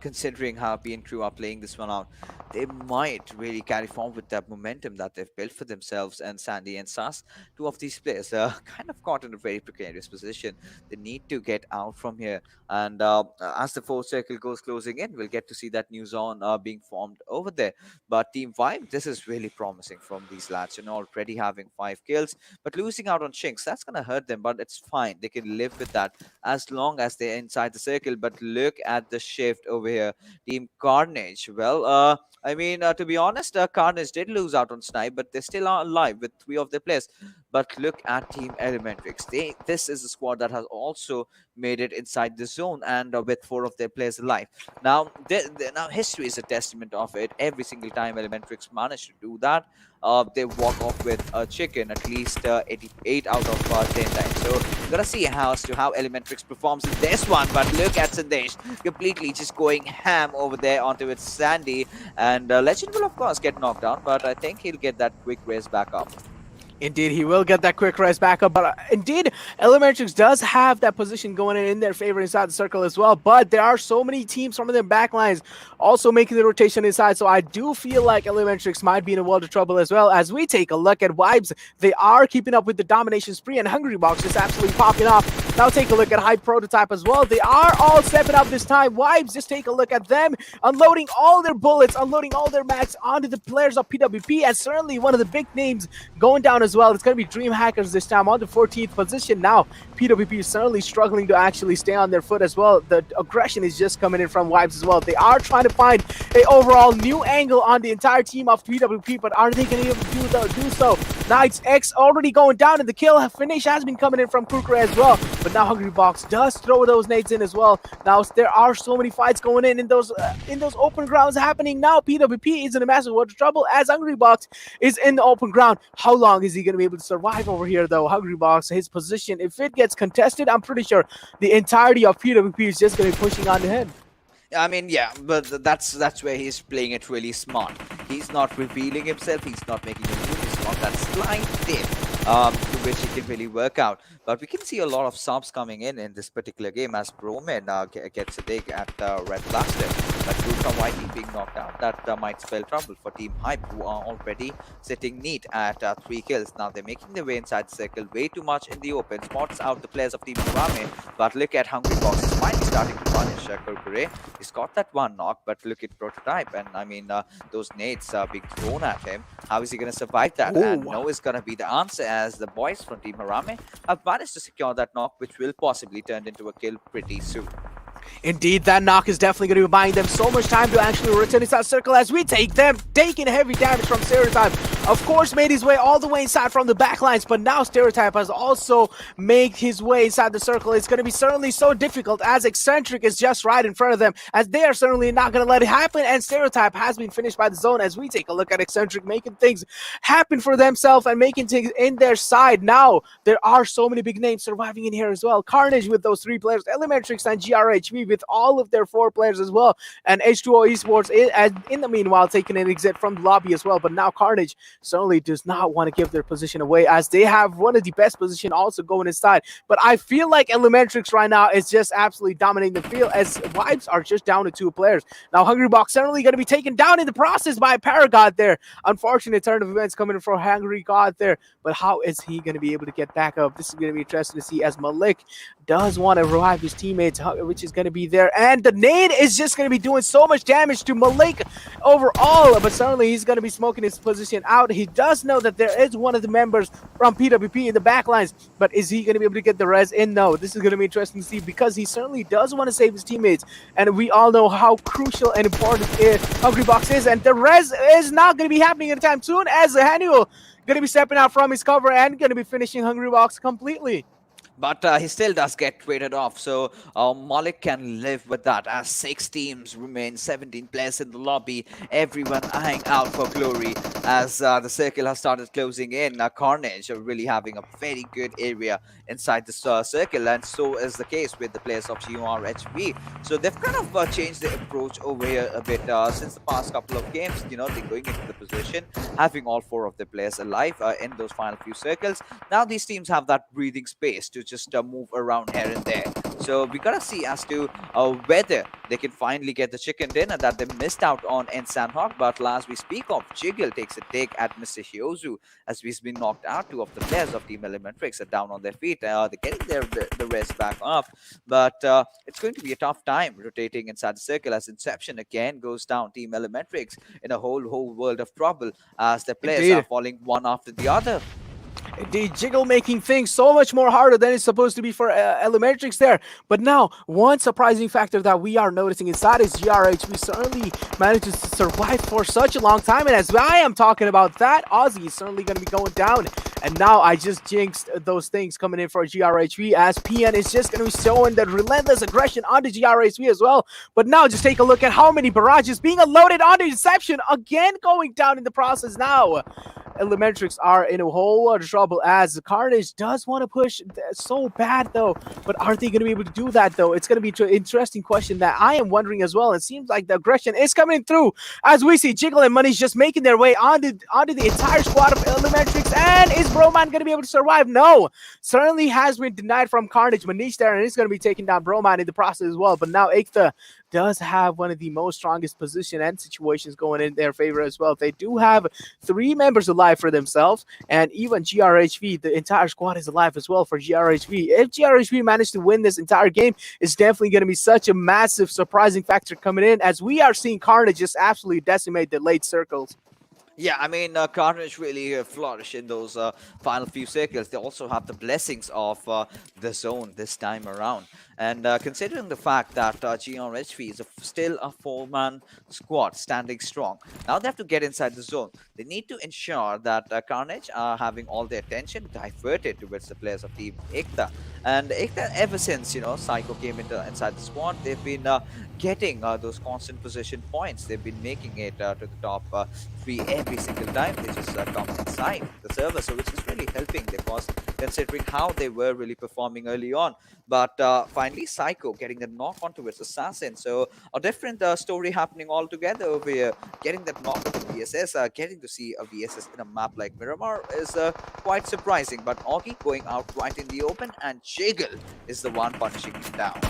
considering how PN Crew are playing this one out, they might really carry forward with that momentum that they've built for themselves. And Sandy and Sas, two of these players, kind of caught in a very precarious position. They need to get out from here. And as the fourth circle goes closing in, we'll get to see that new zone being formed over there. But Team Vibe, this is really promising from these lads. Already having 5 kills, but losing out on Shinx, that's going to hurt them. But it's fine. They can live with that as long as they're inside the circle. But look at the shift over here. Team Carnage, well, to be honest, Carnage did lose out on Snipe, but they still are alive with 3 of their players. But look at Team Elementrix. This is a squad that has also made it inside the zone, and with 4 of their players alive. Now, now history is a testament of it. Every single time Elementrix managed to do that, they walk off with a chicken at least 88 out of 10 times. So gotta see how Elementrix performs in this one. But look at Sandesh completely just going ham over there onto its Sandy, and Legend will of course get knocked down, but I think he'll get that quick raise back up. Indeed, he will get that quick rise back up. But indeed, Elementrix does have that position going in their favor inside the circle as well. But there are so many teams from their backlines also making the rotation inside. So I do feel like Elementrix might be in a world of trouble as well. As we take a look at Vibes, they are keeping up with the domination spree, and Hungry Box is absolutely popping off. Now take a look at Hype Prototype as well. They are all stepping up this time. Vibes, just take a look at them, unloading all their bullets, unloading all their max onto the players of PWP, and certainly one of the big names going down as well. It's going to be DreamHackers this time on the 14th position. Now, PWP is certainly struggling to actually stay on their foot as well. The aggression is just coming in from Vibes as well. They are trying to find an overall new angle on the entire team of PWP, but are they going to be able to do so? Knights X already going down, and the kill finish has been coming in from Kukre as well. But now Hungry Box does throw those nades in as well. Now there are so many fights going in those open grounds happening. Now PWP is in a massive world of trouble as Hungry Box is in the open ground. How long is he going to be able to survive over here though? Hungry Box, his position, if it gets contested, I'm pretty sure the entirety of PWP is just going to be pushing onto him. I mean, yeah, but that's where he's playing it really smart. He's not revealing himself. He's not making a move. He's not that slight dip to which he can really work out. But we can see a lot of subs coming in this particular game as Broman gets a dig at Red Blaster. But Gulka YT being knocked out, that might spell trouble for Team Hype, who are already sitting neat at 3 kills. Now they're making their way inside the circle way too much in the open. Spots out the players of Team Harame, but look at Hungry Box. He's finally starting to punish Kurkure. He's got that one knock, but look at Prototype, and I mean, those nades are being thrown at him. How is he going to survive that? Ooh. And no is going to be the answer, as the boys from Team Harame have managed to secure that knock, which will possibly turn into a kill pretty soon. Indeed, that knock is definitely going to be buying them so much time to actually return inside circle as we take them, taking heavy damage from Stereotype. Of course, made his way all the way inside from the backlines, but now Stereotype has also made his way inside the circle. It's going to be certainly so difficult as Eccentric is just right in front of them, as they are certainly not going to let it happen, and Stereotype has been finished by the zone as we take a look at Eccentric making things happen for themselves and making things in their side. Now, there are so many big names surviving in here as well. Carnage with those 3 players, Elementrix and GRHV with all of their 4 players as well, and H2o Esports in the meanwhile taking an exit from the lobby as well. But now Carnage certainly does not want to give their position away, as they have one of the best position also going inside. But I feel like Elementrix right now is just absolutely dominating the field, as Vibes are just down to 2 players. Now Hungrybox certainly going to be taken down in the process by Paragod there. Unfortunate turn of events coming from Hungry God there, but how is he going to be able to get back up? This is going to be interesting to see, as Malik does want to revive his teammates, which is going to be there, and the nade is just going to be doing so much damage to Malik overall, but certainly he's going to be smoking his position out. He does know that there is one of the members from PWP in the backlines, but is he going to be able to get the res in? No. This is going to be interesting to see, because he certainly does want to save his teammates, and we all know how crucial and important Hungrybox is, and the res is not going to be happening anytime soon, as Hanuel going to be stepping out from his cover and going to be finishing Hungrybox completely. But he still does get traded off, so Malik can live with that, as 6 teams remain, 17 players in the lobby, everyone eyeing out for glory as the circle has started closing in. Carnage are really having a very good area inside the circle, and so is the case with the players of GRHV. So they've kind of changed their approach over here a bit since the past couple of games. You know, they're going into the position, having all 4 of their players alive in those final few circles. Now these teams have that breathing space to just move around here and there. So we gotta see as to whether they can finally get the chicken dinner that they missed out on in Sanhok. But as we speak of, Jiggle takes a dig at Mr. Hyozu, as he's been knocked out. 2 of the players of Team Elementrix are down on their feet. They're getting the rest back up, but it's going to be a tough time rotating inside the circle, as Inception again goes down. Team Elementrix in a whole world of trouble, as the players are falling one after the other. Indeed, Jiggle making things so much more harder than it's supposed to be for Elementrix there. But now, one surprising factor that we are noticing inside is GRHV certainly manages to survive for such a long time. And as I am talking about that, Ozzy is certainly going to be going down. And now I just jinxed those things coming in for GRHV, as PN is just going to be showing that relentless aggression onto GRHV as well. But now just take a look at how many barrages being unloaded onto Inception, again going down in the process now. Elementrix are in a whole lot of trouble, as Carnage does want to push so bad though, but are they going to be able to do that though? It's going to be an interesting question that I am wondering as well. It seems like the aggression is coming through, as we see Jiggle and Manish just making their way onto the entire squad of Elementrix. And is Broman going to be able to survive? No, certainly has been denied from Carnage. Manish there, and he's going to be taking down Broman in the process as well. But now Ekta does have one of the most strongest position and situations going in their favor as well. They do have 3 members alive for themselves, and even GRHV, the entire squad is alive as well for GRHV. If GRHV managed to win this entire game, it's definitely going to be such a massive surprising factor coming in, as we are seeing Carnage just absolutely decimate the late circles. Yeah, I mean, Carnage really flourish in those final few circles. They also have the blessings of the zone this time around. And considering the fact that GRHV is still a 4-man squad standing strong, now they have to get inside the zone. They need to ensure that Carnage are having all their attention diverted towards the players of Team Ekta. And Ekta, ever since, you know, Psycho came inside the squad, they've been getting those constant position points. They've been making it to the top 3 every single time they just come inside the server, so which is really helping their cause, considering how they were really performing early on. But finally, Psycho getting the knock onto its assassin, so a different story happening altogether over here. Getting that knock on the VSS, getting to see a VSS in a map like Miramar is quite surprising. But Augie going out right in the open, and Jiggle is the one punishing him down.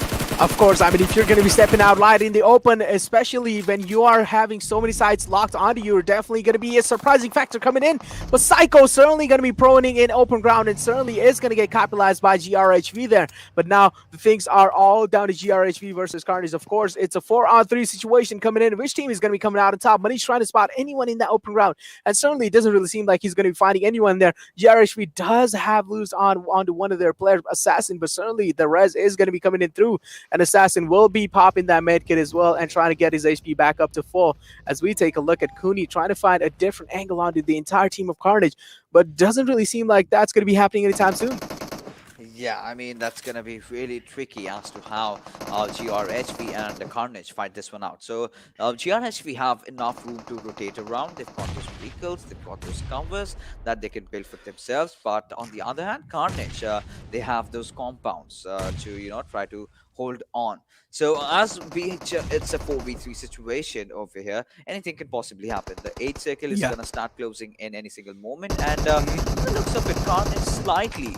Of course, I mean, if you're going to be stepping out right in the open, especially when you are having so many sites locked onto you, definitely going to be a surprising factor coming in. But Psycho certainly going to be proning in open ground, and certainly is going to get capitalized by GRHV there. But now the things are all down to GRHV versus Carnage. Of course, it's a 4-on-3 situation coming in. Which team is going to be coming out on top? Money's trying to spot anyone in that open ground, and certainly it doesn't really seem like he's going to be finding anyone there. GRHV does have loose onto one of their players, Assassin, but certainly the res is going to be coming in through, and Assassin will be popping that medkit as well and trying to get his HP back up to full, as we take a look at Cooney trying to find a different angle onto the entire team of Carnage, but doesn't really seem like that's going to be happening anytime soon. Yeah, I mean, that's going to be really tricky as to how GRHV and the Carnage fight this one out. So, GRHV have enough room to rotate around. They've got those vehicles, they've got those covers that they can build for themselves. But on the other hand, Carnage, they have those compounds to, try to hold on. So, it's a 4v3 situation over here. Anything can possibly happen. The 8 circle is Yeah. going to start closing in any single moment. And Mhm. the looks of it, Carnage slightly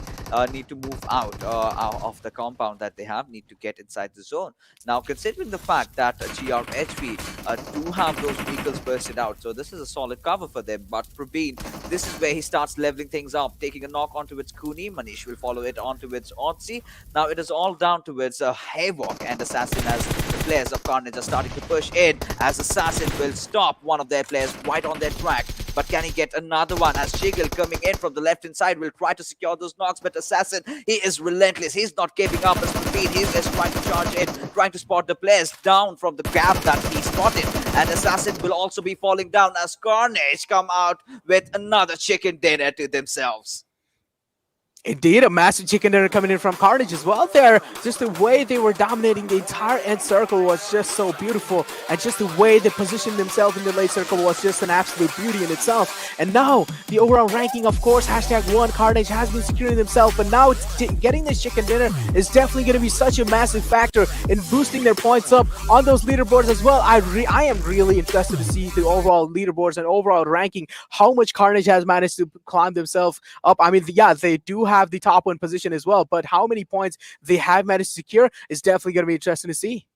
need to move out of the compound that they have, need to get inside the zone. Now, considering the fact that GRHV do have those vehicles bursted out, so this is a solid cover for them. But Praveen, this is where he starts leveling things up, taking a knock onto its Kuni. Manish will follow it onto its Otzi. Now, it is all down towards Havoc and Assassin as the players of Carnage are starting to push in, as Assassin will stop one of their players right on their track. But can he get another one as Jiggle coming in from the left hand side will try to secure those knocks, but Assassin, he is relentless. He's not giving up his speed. He is trying to charge in, trying to spot the players down from the gap that he spotted. And Assassin will also be falling down as Carnage come out with another chicken dinner to themselves. Indeed, a massive chicken dinner coming in from Carnage as well there. Just the way they were dominating the entire end circle was just so beautiful. And just the way they positioned themselves in the late circle was just an absolute beauty in itself. And now, the overall ranking, of course, #1 Carnage has been securing themselves. But now, getting this chicken dinner is definitely going to be such a massive factor in boosting their points up on those leaderboards as well. I am really interested to see the overall leaderboards and overall ranking, how much Carnage has managed to climb themselves up. I mean, yeah, they do have the top 1 position as well, but how many points they have managed to secure is definitely going to be interesting to see.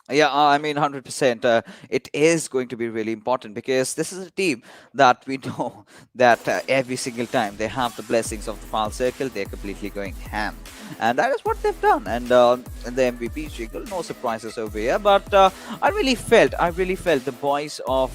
Yeah, I mean, 100%. It is going to be really important because this is a team that we know that every single time they have the blessings of the final circle, they're completely going ham. And that is what they've done. And the MVP jiggle, no surprises over here. But I really felt the boys of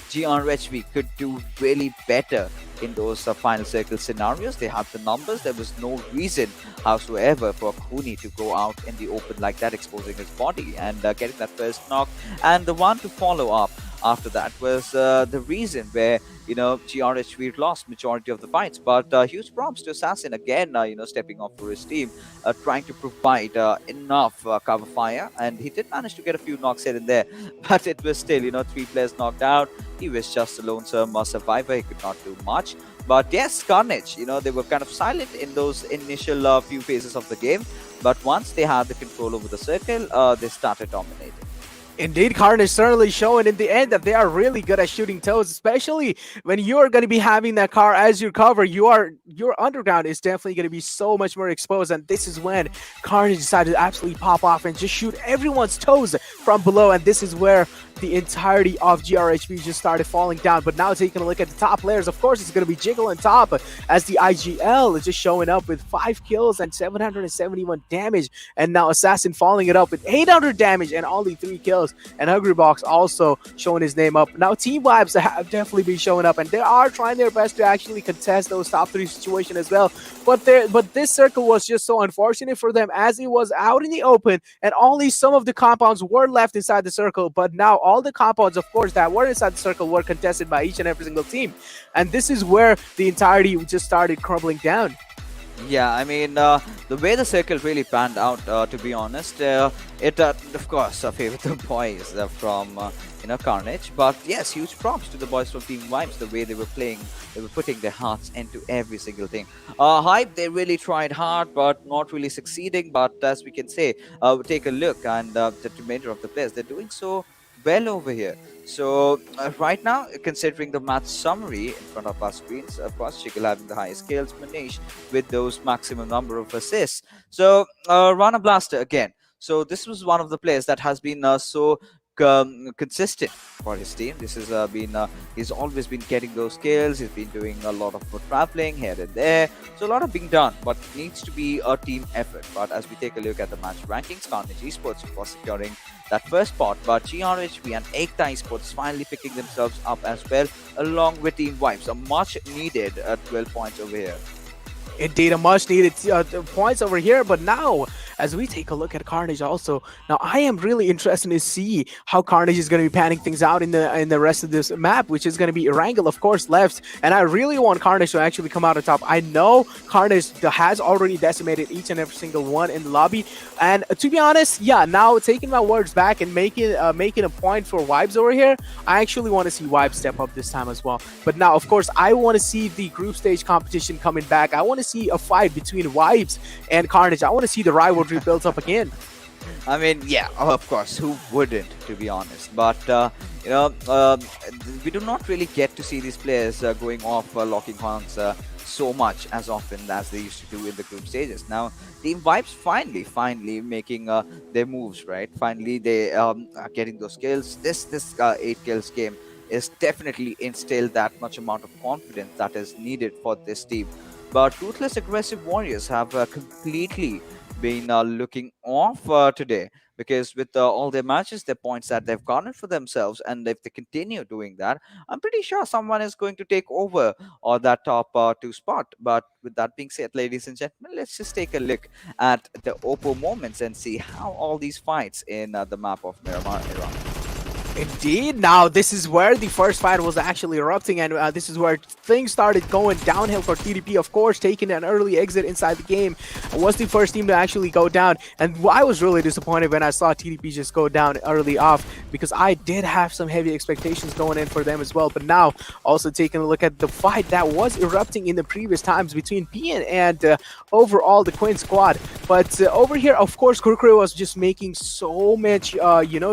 GRHV could do really better in those final circle scenarios. They had the numbers. There was no reason howsoever for Kuni to go out in the open like that, exposing his body and getting that first knock. And the one to follow up after that was the reason where GRHV lost majority of the fights. But huge props to Assassin again, stepping up for his team, trying to provide enough cover fire, and he did manage to get a few knocks here and there. But it was still 3 players knocked out. He was just a lonesome survivor. He could not do much. But yes, Carnage, they were kind of silent in those initial few phases of the game. But once they had the control over the circle, they started dominating. Indeed, Carnage certainly showing in the end that they are really good at shooting toes, especially when you're going to be having that car as your cover. Your underground is definitely going to be so much more exposed, and this is when Carnage decided to absolutely pop off and just shoot everyone's toes from below, and this is where the entirety of GRHV just started falling down. But now taking a look at the top players, of course, it's going to be Jiggle on top as the IGL is just showing up with 5 kills and 771 damage. And now Assassin following it up with 800 damage and only 3 kills. And Hungrybox also showing his name up. Now Team Vibes have definitely been showing up, and they are trying their best to actually contest those top 3 situations as well. But this circle was just so unfortunate for them, as it was out in the open and only some of the compounds were left inside the circle. But now all the compounds, of course, that were inside the circle were contested by each and every single team. And this is where the entirety just started crumbling down. Yeah, I mean, the way the circle really panned out, to be honest, it, of course, favored the boys from, Carnage. But yes, huge props to the boys from Team Vibes, the way they were playing. They were putting their hearts into every single thing. Hype, they really tried hard, but not really succeeding. But as we can say, take a look, and the remainder of the players, they're doing so well over here. So right now, considering the match summary in front of our screens, of course, Jiggle having the highest skills, Manish with those maximum number of assists. So Rana Blaster again. So this was one of the players that has been so consistent for his team. This has he's always been getting those kills. He's been doing a lot of traveling here and there, so a lot of being done, but it needs to be a team effort. But as we take a look at the match rankings, Carnage Esports was securing that first spot, but GRHV and Ekta Esports finally picking themselves up as well, along with Team Vibes. A much needed 12 points over here. Indeed, a much needed points over here. But now, as we take a look at Carnage also. Now, I am really interested to see how Carnage is going to be panning things out in the rest of this map, which is going to be Erangel, of course, left. And I really want Carnage to actually come out on top. I know Carnage has already decimated each and every single one in the lobby. And to be honest, yeah, now taking my words back and making a point for Vibes over here, I actually want to see Vibes step up this time as well. But now, of course, I want to see the group stage competition coming back. I want to see a fight between Vibes and Carnage. I want to see the rivalry built up again. I mean, yeah, of course, who wouldn't, to be honest? But, we do not really get to see these players going off locking horns so much as often as they used to do in the group stages. Now, Team Vibes finally making their moves, right? Finally, they are getting those kills. This 8 kills game is definitely instilled that much amount of confidence that is needed for this team. But Ruthless Aggressive Warriors have completely been looking off today, because with all their matches, their points that they've garnered for themselves, and if they continue doing that, I'm pretty sure someone is going to take over or that top 2 spot. But with that being said, ladies and gentlemen, let's just take a look at the Oppo moments and see how all these fights in the map of Miramar era. Indeed. Now, this is where the first fight was actually erupting, and this is where things started going downhill for TDP. Of course, taking an early exit inside the game was the first team to actually go down. And I was really disappointed when I saw TDP just go down early off, because I did have some heavy expectations going in for them as well. But now, also taking a look at the fight that was erupting in the previous times between PN and overall the KWIN squad. But over here, of course, Kurkure was just making so much,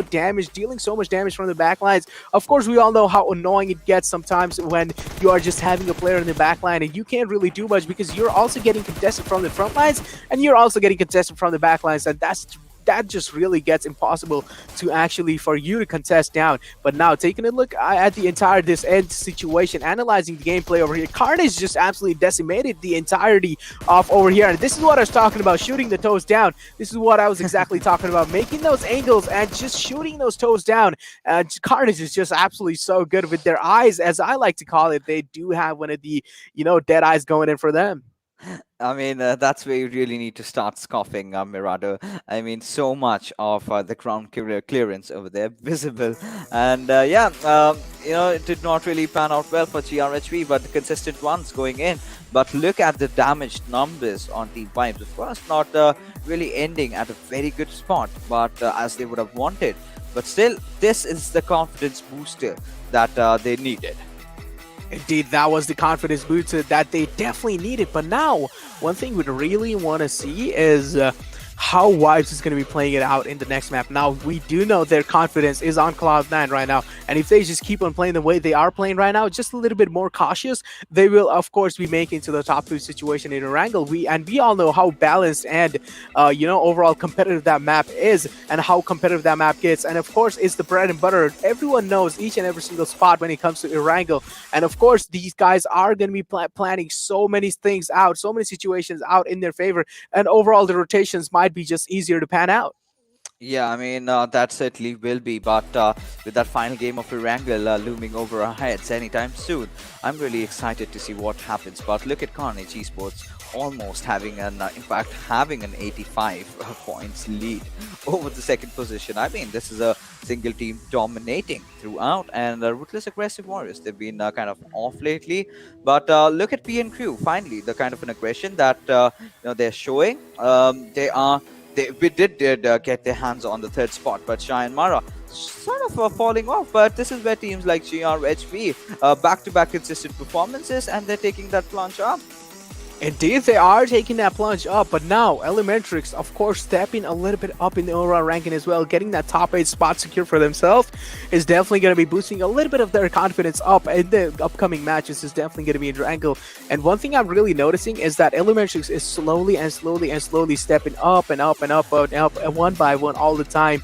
damage, dealing so much damage from the backlines. Of course, we all know how annoying it gets sometimes when you are just having a player in the backline and you can't really do much, because you're also getting contested from the front lines and you're also getting contested from the backlines, and that just really gets impossible to actually for you to contest down. But now, taking a look at the entire this end situation, analyzing the gameplay over here, Carnage just absolutely decimated the entirety of over here. And this is what I was talking about, shooting the toes down. This is what I was exactly talking about, making those angles and just shooting those toes down. Carnage is just absolutely so good with their eyes, as I like to call it. They do have one of the, dead eyes going in for them. I mean, that's where you really need to start scoffing, Mirado. I mean, so much of the ground clearance over there visible. And it did not really pan out well for GRHV, but the consistent ones going in. But look at the damaged numbers on Team Vibes. Of course, not really ending at a very good spot, but as they would have wanted. But still, this is the confidence booster that they needed. Indeed, that was the confidence booster that they definitely needed. But now, one thing we'd really want to see is how Vibes is going to be playing it out in the next map. Now, we do know their confidence is on Cloud9 right now, and if they just keep on playing the way they are playing right now, just a little bit more cautious, they will, of course, be making to the top 2 situation in Erangel. We all know how balanced and, overall competitive that map is, and how competitive that map gets. And, of course, it's the bread and butter. Everyone knows each and every single spot when it comes to Erangel. And, of course, these guys are going to be planning so many things out, so many situations out in their favor, and overall the rotations might be just easier to pan out. Yeah, I mean, that certainly will be, but with that final game of Erangel looming over our heads anytime soon, I'm really excited to see what happens. But look at Carnage Esports almost having an 85 points lead over the second position. I mean, this is a single team dominating throughout, and Ruthless Aggressive Warriors, they've been kind of off lately. But look at PN Crew, finally, the kind of an aggression that they're showing. We did get their hands on the 3rd spot, but JyanMaara sort of falling off. But this is where teams like GRHV back-to-back consistent performances, and they're taking that plunge up. Indeed, they are taking that plunge up, but now Elementrix, of course, stepping a little bit up in the overall ranking as well, getting that top 8 spot secure for themselves is definitely going to be boosting a little bit of their confidence up in the upcoming matches. Is definitely going to be in Erangel. And one thing I'm really noticing is that Elementrix is slowly stepping up and up and up and up, and one by one all the time.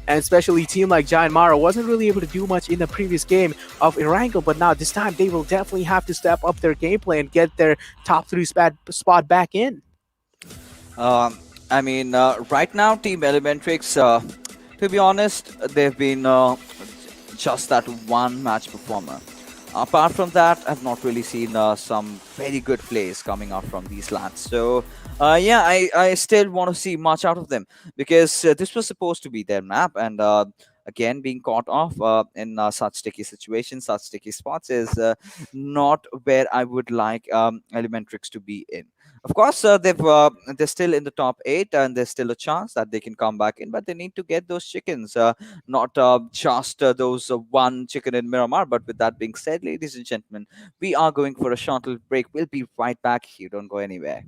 And especially a team like JyanMaara wasn't really able to do much in the previous game of Erangel, but now this time they will definitely have to step up their gameplay and get their top 3 spot back in. I mean, right now, Team Elementrix, to be honest, they've been just that one match performer. Apart from that, I've not really seen some very good plays coming out from these lads. So, yeah, I still want to see much out of them because this was supposed to be their map, and again, being caught off in such sticky situations, such sticky spots is not where I would like Elementrix to be in. Of course, they're still in the top eight, and there's still a chance that they can come back in, but they need to get those chickens. Not just those one chicken in Miramar. But with that being said, ladies and gentlemen, we are going for a short little break. We'll be right back. You don't go anywhere.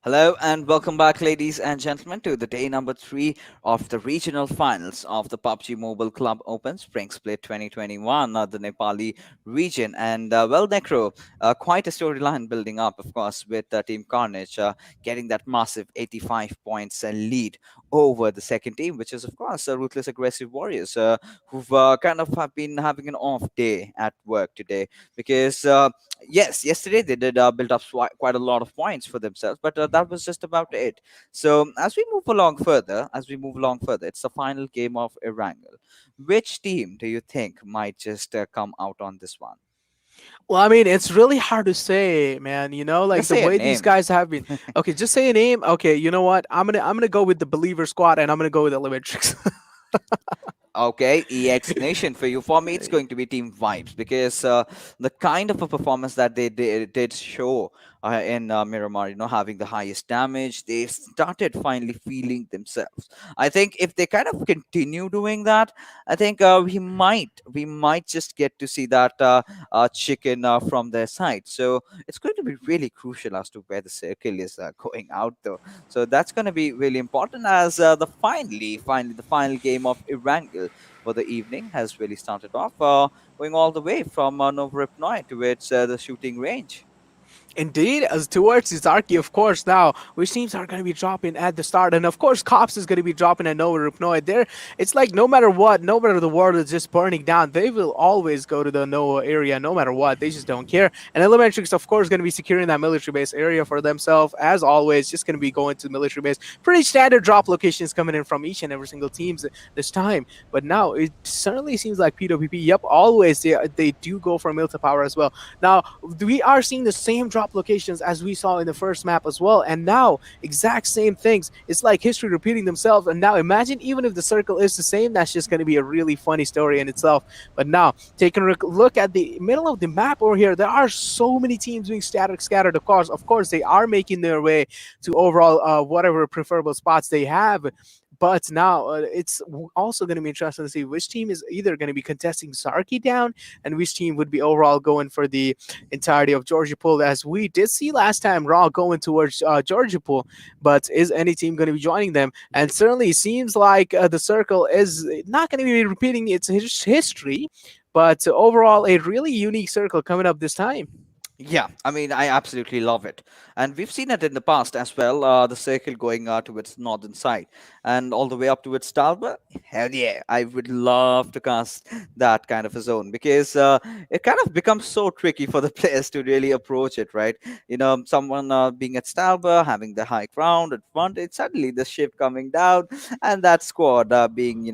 Hello and welcome back, ladies and gentlemen, to the day number 3 of the regional finals of the PUBG Mobile Club Open Spring Split 2021, the Nepali region. And well, Necro, quite a storyline building up, of course, with Team Carnage getting that massive 85 points lead over the second team, which is, of course, Ruthless Aggressive Warriors, who've kind of have been having an off day at work today because. Yes, yesterday they did build up quite a lot of points for themselves, but that was just about it. So as we move along further, it's the final game of Erangel. Which team do you think might just come out on this one? Well, I mean, it's really hard to say, man. You know, like Just the say a way these name. guys have been. Okay, just say a name. Okay, you know what? I'm gonna go with the Believer Squad, and I'm gonna go with Elementrix. Okay, EX Nation for you. For me, it's going to be Team Vibes because the kind of a performance that they did show in Miramar, having the highest damage, they started finally feeling themselves. I think if they kind of continue doing that, I think we might just get to see that chicken from their side. So it's going to be really crucial as to where the circle is going out, though. So that's going to be really important as finally, the final game of Erangel for the evening has really started off, going all the way from Novoripnoi to its the shooting range. Indeed, as towards Zizarki, of course, now, which teams are going to be dropping at the start. And of course, Cops is going to be dropping at Nova Rupnoid. There, it's like no matter what, no matter the world is just burning down, they will always go to the Nova area no matter what. They just don't care. And Elementrix, of course, going to be securing that military base area for themselves. As always, just going to be going to the military base. Pretty standard drop locations coming in from each and every single teams this time. But now, it certainly seems like PWP, yep, always they do go for Milta Power as well. Now, we are seeing the same drop locations as we saw in the first map as well. And now, exact same things. It's like history repeating themselves. And now, imagine even if the circle is the same, that's just going to be a really funny story in itself. But now, taking a look at the middle of the map over here, there are so many teams being scattered. Of course, they are making their way to overall whatever preferable spots they have. But now it's also going to be interesting to see which team is either going to be contesting Sarki down and which team would be overall going for the entirety of Georgia Pool, as we did see last time Raw going towards Georgia Pool. But is any team going to be joining them? And certainly seems like the circle is not going to be repeating its history, but overall a really unique circle coming up this time. Yeah, I mean, I absolutely love it. And we've seen it in the past as well, the circle going to its northern side and all the way up to its Talbot. Hell yeah, I would love to cast that kind of a zone because it kind of becomes so tricky for the players to really approach it, right? You know, someone being at Stalber, having the high ground at front, it's suddenly the ship coming down, and that squad being,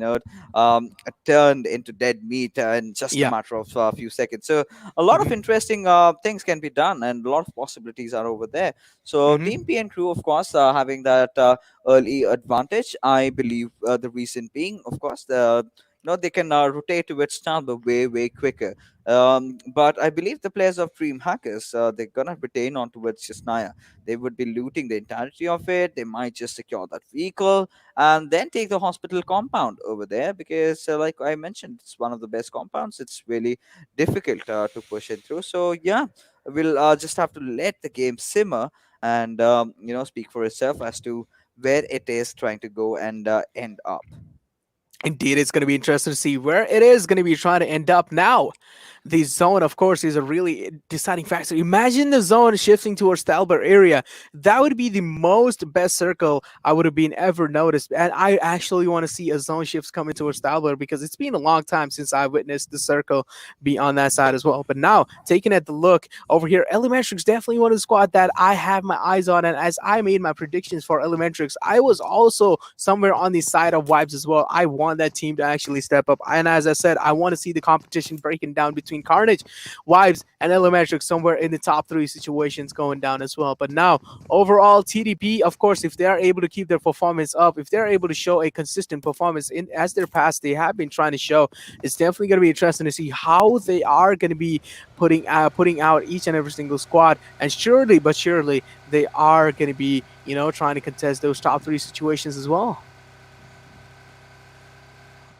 turned into dead meat in just a Yeah. matter of a few seconds. So, a lot of Hmm. interesting things can be done and a lot of possibilities are over there. So team Hmm. P and crew, of course, having that early advantage. I believe the reason being, of course, they can rotate to its number way quicker. But I believe the players of DreamHackers, they're gonna retain on towards Chesnaya. They would be looting the entirety of it. They might just secure that vehicle and then take the hospital compound over there because, like I mentioned, it's one of the best compounds. It's really difficult to push it through. So yeah, we'll just have to let the game simmer and speak for itself as to where it is trying to go and end up. Indeed, it's going to be interesting to see where it is going to be trying to end up now. The zone, of course, is a really deciding factor. Imagine the zone shifting towards the Albert area. That would be the most best circle I would have been ever noticed. And I actually want to see a zone shifts coming towards the Albert because it's been a long time since I witnessed the circle be on that side as well. But now, taking at the look over here, Elementrix definitely one of the squad that I have my eyes on. And as I made my predictions for Elementrix, I was also somewhere on the side of Vibes as well. I want that team to actually step up. And as I said, I want to see the competition breaking down between Carnage, Wives, and Elementrix somewhere in the top three situations going down as well. But now, overall, TDP, of course, if they are able to keep their performance up, if they're able to show a consistent performance in as their past they have been trying to show, it's definitely going to be interesting to see how they are going to be putting out each and every single squad. And surely, but surely, they are going to be trying to contest those top three situations as well.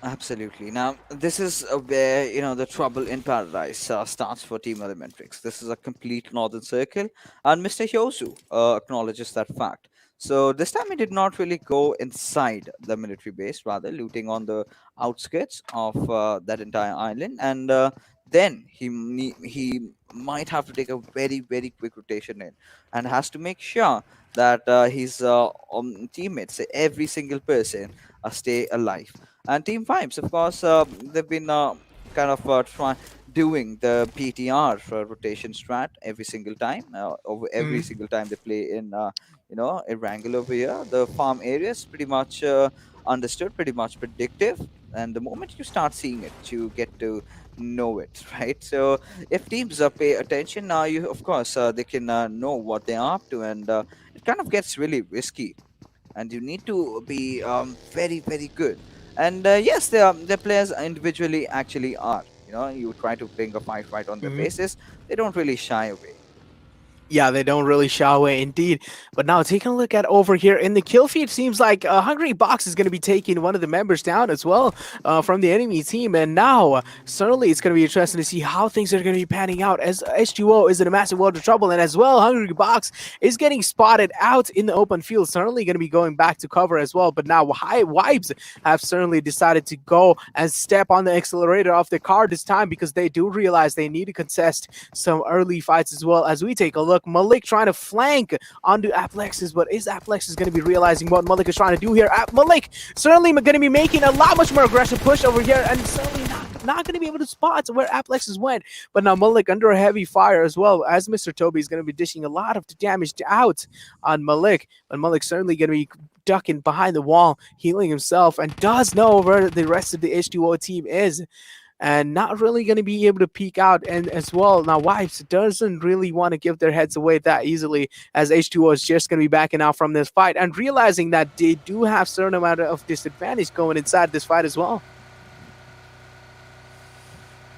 Absolutely. Now, this is where the trouble in paradise starts for Team Elementrix. This is a complete northern circle, and Mr. Hyosu acknowledges that fact. So this time he did not really go inside the military base, rather looting on the outskirts of that entire island, and then he might have to take a very quick rotation in, and has to make sure that his teammates, every single person, stay alive. And Team Vibes, of course, they've been kind of doing the PTR for rotation strat every single time. Over every Mhm. single time they play in, Erangel over here. The farm area is pretty much understood, pretty much predictive. And the moment you start seeing it, you get to know it, right? So if teams pay attention, now you, of course, they can know what they're up to, and it kind of gets really risky and you need to be very good. And yes, the players individually actually are. You try to bring a fight right on their Mhm. faces, they don't really shy away. Yeah, they don't really shy away indeed. But now taking a look at over here in the kill feed, seems like Hungry Box is going to be taking one of the members down as well from the enemy team. And now, certainly it's going to be interesting to see how things are going to be panning out as H2o is in a massive world of trouble. And as well, Hungry Box is getting spotted out in the open field, certainly going to be going back to cover as well. But now, High Vibes have certainly decided to go and step on the accelerator of the car this time because they do realize they need to contest some early fights as well. As we take a look, Malik trying to flank onto Aplexus, but is Aplexus going to be realizing what Malik is trying to do here? Malik certainly going to be making a lot much more aggressive push over here, and certainly not going to be able to spot where Aplexus went. But now Malik under a heavy fire as well, as Mr. Toby is going to be dishing a lot of damage out on Malik. But Malik certainly going to be ducking behind the wall, healing himself, and does know where the rest of the H2o team is, and not really going to be able to peek out. And as well, now Wipes doesn't really want to give their heads away that easily, as H2o is just going to be backing out from this fight and realizing that they do have certain amount of disadvantage going inside this fight as well.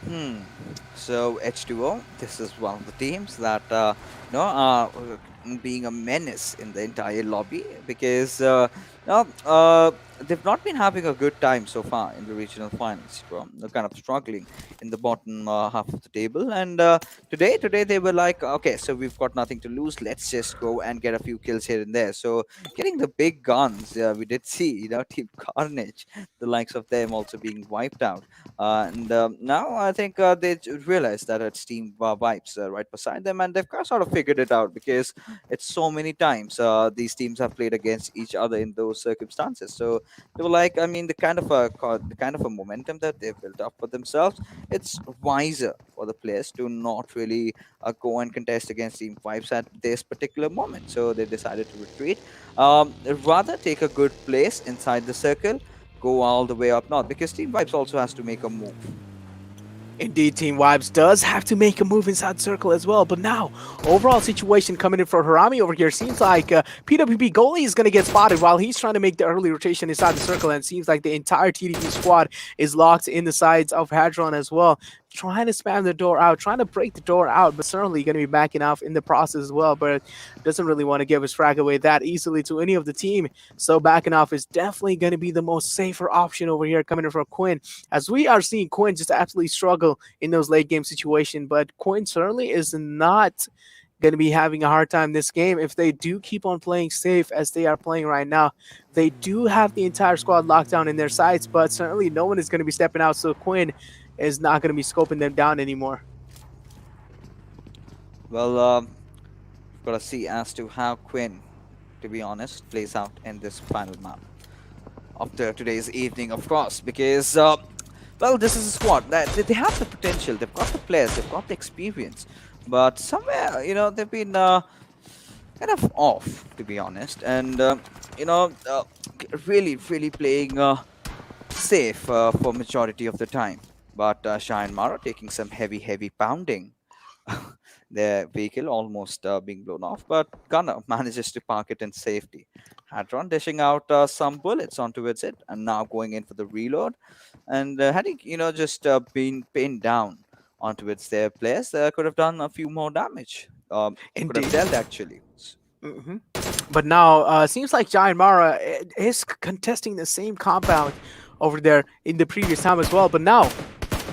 Hmm. So H2O, this is one of the teams that are being a menace in the entire lobby because Now, they've not been having a good time so far in the regional finals. They're kind of struggling in the bottom half of the table. And today they were like, okay, so we've got nothing to lose. Let's just go and get a few kills here and there. So getting the big guns, we did see, Team Carnage, the likes of them also being wiped out. And now I think realized that it's Team Vibes right beside them, and they've kind of sort of figured it out because it's so many times these teams have played against each other in those circumstances. So they were like, I mean, the kind of a momentum that they've built up for themselves, it's wiser for the players to not really go and contest against Team Vibes at this particular moment. So they decided to retreat, rather take a good place inside the circle, go all the way up north, because Team Vibes also has to make a move. Indeed, Team Vibes does have to make a move inside circle as well. But now, overall situation coming in for Harame over here seems like PWP goalie is going to get spotted while he's trying to make the early rotation inside the circle. And it seems like the entire TDP squad is locked in the sides of Hadron as well, trying to spam the door out, trying to break the door out, but certainly going to be backing off in the process as well. But doesn't really want to give his frag away that easily to any of the team. So backing off is definitely going to be the most safer option over here coming in from KWIN, as we are seeing KWIN just absolutely struggle in those late game situations. But KWIN certainly is not going to be having a hard time this game if they do keep on playing safe as they are playing right now. They do have the entire squad locked down in their sights, but certainly no one is going to be stepping out, so KWIN is not going to be scoping them down anymore. Well, we've got to see as to how KWIN, to be honest, plays out in this final map after today's evening, of course, because well, this is a squad that they have the potential, they've got the players, they've got the experience, but somewhere, they've been kind of off, to be honest, and really playing safe for majority of the time. But JyanMaara taking some heavy pounding. Their vehicle almost being blown off, but Gunner manages to park it in safety. Hadron dishing out some bullets onto it, and now going in for the reload. And had he, just been pinned down onto its their players, could have done a few more damage. Could have Indeed. dealt actually. But now, seems like JyanMaara is contesting the same compound over there in the previous time as well. But now,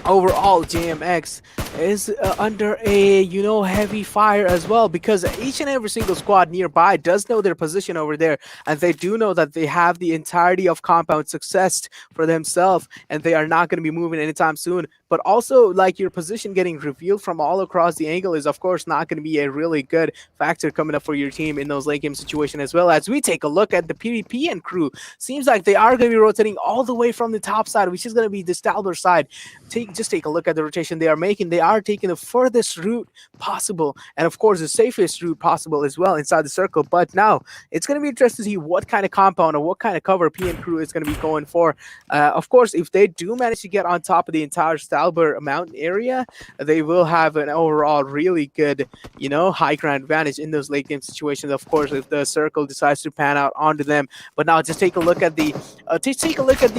overall, JMX is under a heavy fire as well, because each and every single squad nearby does know their position over there, and they do know that they have the entirety of compound success for themselves, and they are not going to be moving anytime soon. But also, like, your position getting revealed from all across the angle is of course not going to be a really good factor coming up for your team in those late game situations as well. As we take a look at the PvPN crew, seems like they are going to be rotating all the way from the top side, which is going to be the Stalber side. Just take a look at the rotation they are making. They are taking the furthest route possible, and of course the safest route possible as well inside the circle. But now it's going to be interesting to see what kind of compound or what kind of cover PN crew is going to be going for. Of course, if they do manage to get on top of the entire Stalber mountain area, they will have an overall really good, high ground advantage in those late game situations. Of course, if the circle decides to pan out onto them. But now just take a look at the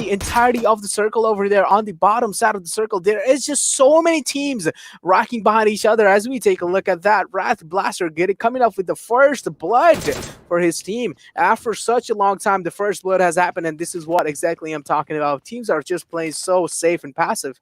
entirety of the circle over there on the bottom side of the circle. There is just so many teams rocking behind each other. As we take a look at that, Wrath Blaster coming up with the first blood for his team after such a long time. The first blood has happened, and this is what exactly I'm talking about. Teams are just playing so safe and passive.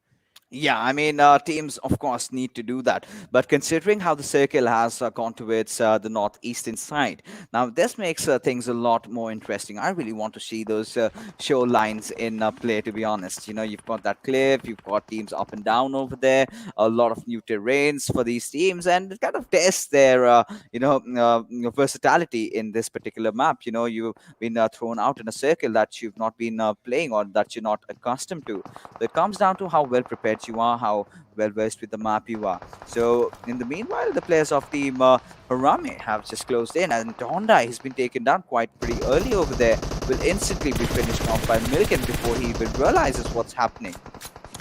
Yeah, I mean, teams, of course, need to do that. But considering how the circle has gone towards the northeastern side, now this makes things a lot more interesting. I really want to see those show lines in play, to be honest. You've got that cliff, you've got teams up and down over there, a lot of new terrains for these teams, and it kind of tests their, versatility in this particular map. You've been thrown out in a circle that you've not been playing or that you're not accustomed to. So it comes down to how well prepared you are, how well versed with the map you are. So in the meanwhile, the players of Team Harame have just closed in, and Honda has been taken down quite pretty early over there. Will instantly be finished off by Milken before he even realizes what's happening.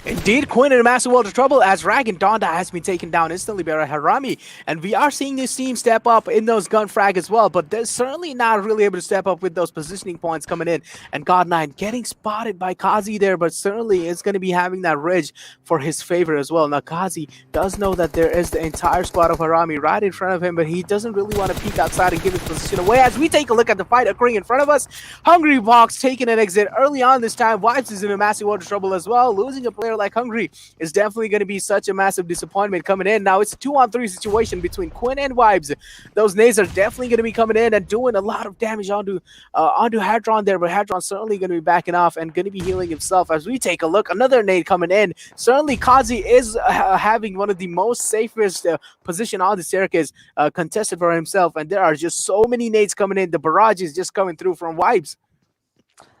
Indeed, Quinn in a massive world of trouble as Rag and Donda has been taken down instantly by Harame. And we are seeing this team step up in those gun frag as well, but they're certainly not really able to step up with those positioning points coming in. And God9 getting spotted by Kazi there, but certainly is going to be having that ridge for his favor as well. Now, Kazi does know that there is the entire squad of Harame right in front of him, but he doesn't really want to peek outside and give his position away. As we take a look at the fight occurring in front of us, Hungry Box taking an exit early on this time. Vibes is in a massive world of trouble as well. Losing a player like Hungry is definitely going to be such a massive disappointment coming in. Now it's a 2-on-3 situation between Quinn and Vibes. Those nades are definitely going to be coming in and doing a lot of damage onto Hadron there, but Hadron's certainly going to be backing off and going to be healing himself. As we take a look, another nade coming in. Certainly Kazi is having one of the most safest position on the staircase contested for himself, and there are just so many nades coming in. The barrage is just coming through from Vibes.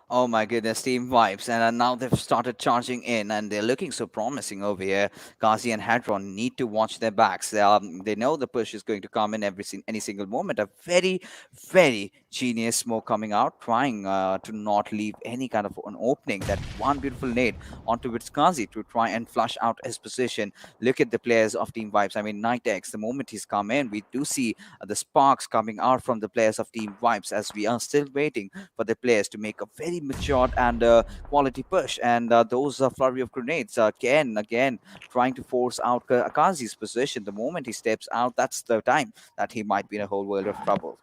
Oh my goodness, Team Vibes. And now they've started charging in and they're looking so promising over here. Ghazi and Hadron need to watch their backs. They know the push is going to come in any single moment. A very, very genius smoke coming out, trying to not leave any kind of an opening. That one beautiful nade onto its Ghazi to try and flush out his position. Look at the players of Team Vibes. I mean, Nitex, the moment he's come in, we do see the sparks coming out from the players of Team Vibes as we are still waiting for the players to make a very matured and quality push, and those flurry of grenades again trying to force out Akazi's position. The moment he steps out, that's the time that he might be in a whole world of trouble.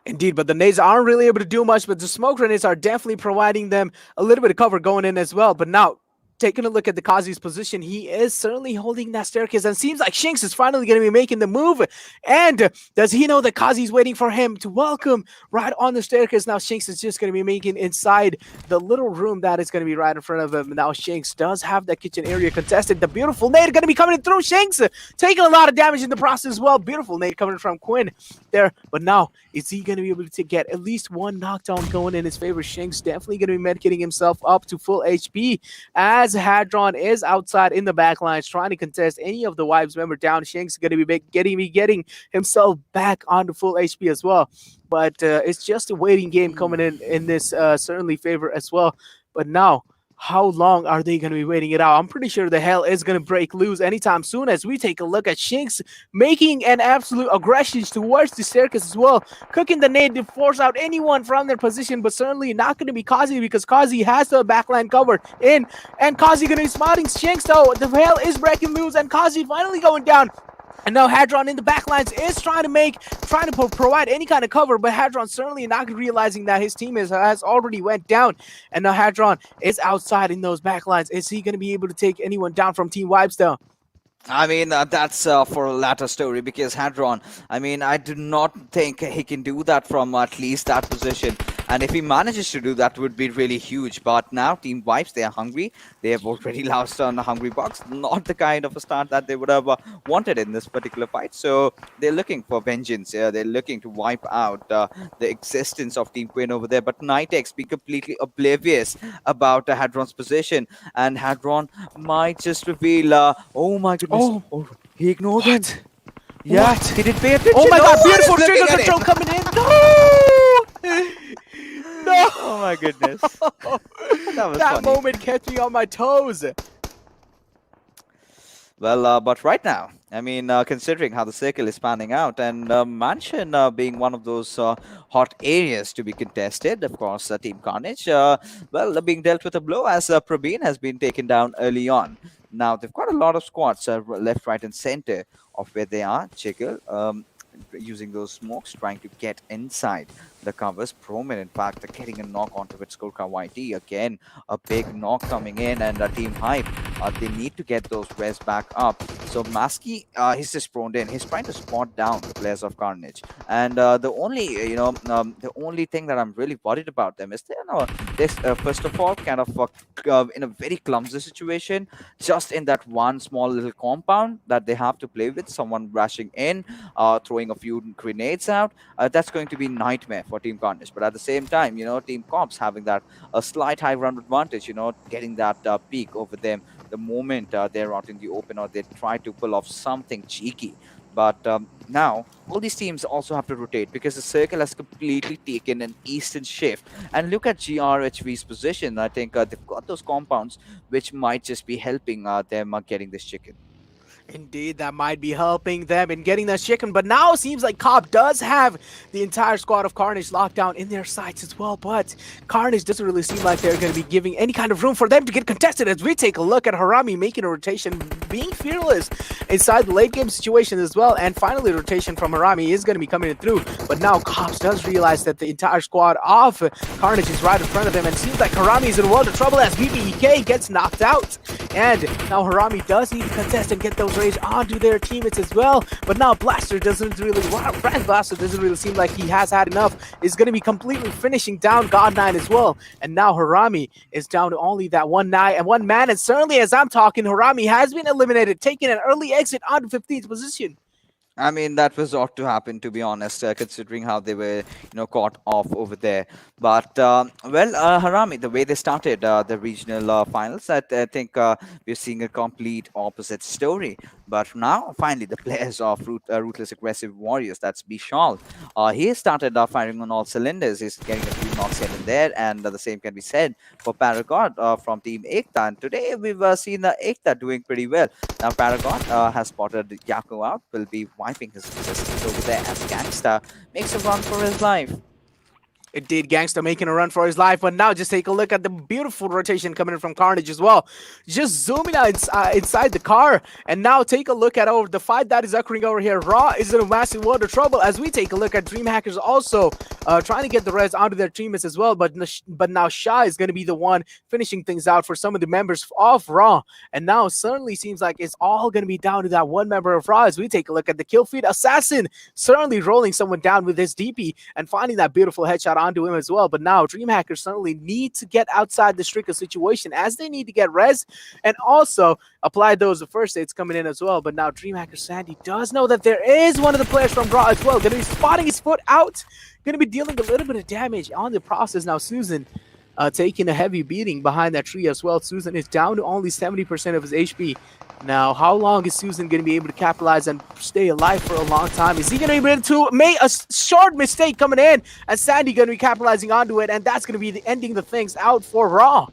Indeed, but the nades aren't really able to do much, but the smoke grenades are definitely providing them a little bit of cover going in as well. But now, taking a look at the Kazi's position, he is certainly holding that staircase, and seems like Shinx is finally going to be making the move. And does he know that Kazi's waiting for him to welcome right on the staircase? Now Shinx is just going to be making inside the little room that is going to be right in front of him. Now Shinx does have that kitchen area contested. The beautiful nade going to be coming through. Shinx taking a lot of damage in the process as well. Beautiful nade coming from Quinn there. But now, is he going to be able to get at least one knockdown going in his favor? Shinx definitely going to be medicating himself up to full HP as Hadron is outside in the back lines trying to contest any of the Vibes member down. Shinx going to be getting himself back onto full HP as well. But it's just a waiting game coming in this certainly favor as well. But now, how long are they going to be waiting it out? I'm pretty sure the hell is going to break loose anytime soon as we take a look at Shinx making an absolute aggression towards the staircase as well, cooking the nade to force out anyone from their position, but certainly not going to be Kazi because Kazi has the backline covered in, and Kazi going to be spotting Shinx though. The hell is breaking loose and Kazi finally going down. And now Hadron in the backlines is trying to provide any kind of cover, but Hadron certainly not realizing that his team has already went down. And now Hadron is outside in those backlines. Is he going to be able to take anyone down from Team Vibes though? I mean, that's for a latter story because Hadron, I mean, I do not think he can do that from at least that position. And if he manages to do that, would be really huge. But now Team Vibes, they are hungry. They have already lost on the Hungry Box. Not the kind of a start that they would have wanted in this particular fight. So they're looking for vengeance. They're looking to wipe out the existence of Team Quinn over there. But Nitex be completely oblivious about Hadron's position. And Hadron might just reveal, oh my goodness. Oh, he ignored him. Yeah, What? he didn't pay attention. Oh my No god, one is beautiful looking trigger at him. control coming in. No! No! Oh my goodness. That was That funny. moment kept me on my toes. Well, but right now, I mean, considering how the circle is panning out and Mansion being one of those hot areas to be contested, of course, Team Carnage, being dealt with a blow as Praveen has been taken down early on. Now, they've got a lot of squads left, right, and center of where they are. Jiggle, using those smokes, trying to get inside the covers. Prominent, in fact, they're getting a knock onto its Skulka YT. Again, a big knock coming in, and Team Hype, they need to get those res back up. So Maski, he's just prone in. He's trying to spot down the players of Carnage. And the only thing that I'm really worried about them is this, first of all, kind of in a very clumsy situation, just in that one small little compound that they have to play with, someone rushing in, throwing a few grenades out. That's going to be nightmare for Team Carnage. But at the same time, Team Cops having that a slight high ground advantage, getting that peak over them the moment they're out in the open or they try to pull off something cheeky. But now all these teams also have to rotate because the circle has completely taken an eastern shift. And look at GRHV's position. I think they've got those compounds which might just be helping them getting this chicken. Indeed, that might be helping them in getting that chicken, but now it seems like Cop does have the entire squad of Carnage locked down in their sights as well, but Carnage doesn't really seem like they're going to be giving any kind of room for them to get contested as we take a look at Harame making a rotation, being fearless inside the late game situation as well, and finally rotation from Harame is going to be coming through, but now Cops does realize that the entire squad of Carnage is right in front of them, and it seems like Harame is in a world of trouble as BBEK gets knocked out, and now Harame does need to contest and get those rage onto their teammates as well, but now Blaster doesn't really, Brand Blaster doesn't really seem like he has had enough, is going to be completely finishing down God9 as well, and now Harame is down to only that one man, and certainly as I'm talking, Harame has been eliminated, taking an early exit onto 15th position. I mean, that was ought to happen, to be honest, considering how they were, caught off over there. But, Harame, the way they started the regional finals, I think we're seeing a complete opposite story. But now, finally, the players of Ruthless Aggressive Warriors, that's Bishal, he started firing on all cylinders. He's getting a few knocks here and there, and the same can be said for Paragon from Team Ekta. And today, we've seen Ekta doing pretty well. Now, Paragon has spotted Yako out, will be wiping his resistance over there as Gangsta makes a run for his life. Indeed, Gangsta making a run for his life, but now just take a look at the beautiful rotation coming in from Carnage as well. Just zooming out inside the car, and now take a look at the fight that is occurring over here. Raw is in a massive world of trouble as we take a look at DreamHackers also trying to get the res onto their teammates as well, but now Shah is going to be the one finishing things out for some of the members of Raw, and now certainly seems like it's all going to be down to that one member of Raw as we take a look at the kill feed. Assassin certainly rolling someone down with his DP and finding that beautiful headshot onto him as well, but now DreamHackers certainly need to get outside the striker situation as they need to get res and also apply those first aids coming in as well, but now DreamHackers Sandy does know that there is one of the players from Raw as well, going to be spotting his foot out, going to be dealing a little bit of damage on the process. Now Susan taking a heavy beating behind that tree as well. Susan is down to only 70% of his HP. Now, how long is Susan going to be able to capitalize and stay alive for a long time? Is he going to be able to make a short mistake coming in? And Sandy going to be capitalizing onto it, and that's going to be ending the things out for Raw.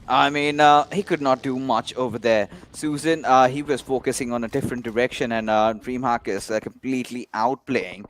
I mean, he could not do much over there. Susan, he was focusing on a different direction, and DreamHackers completely outplaying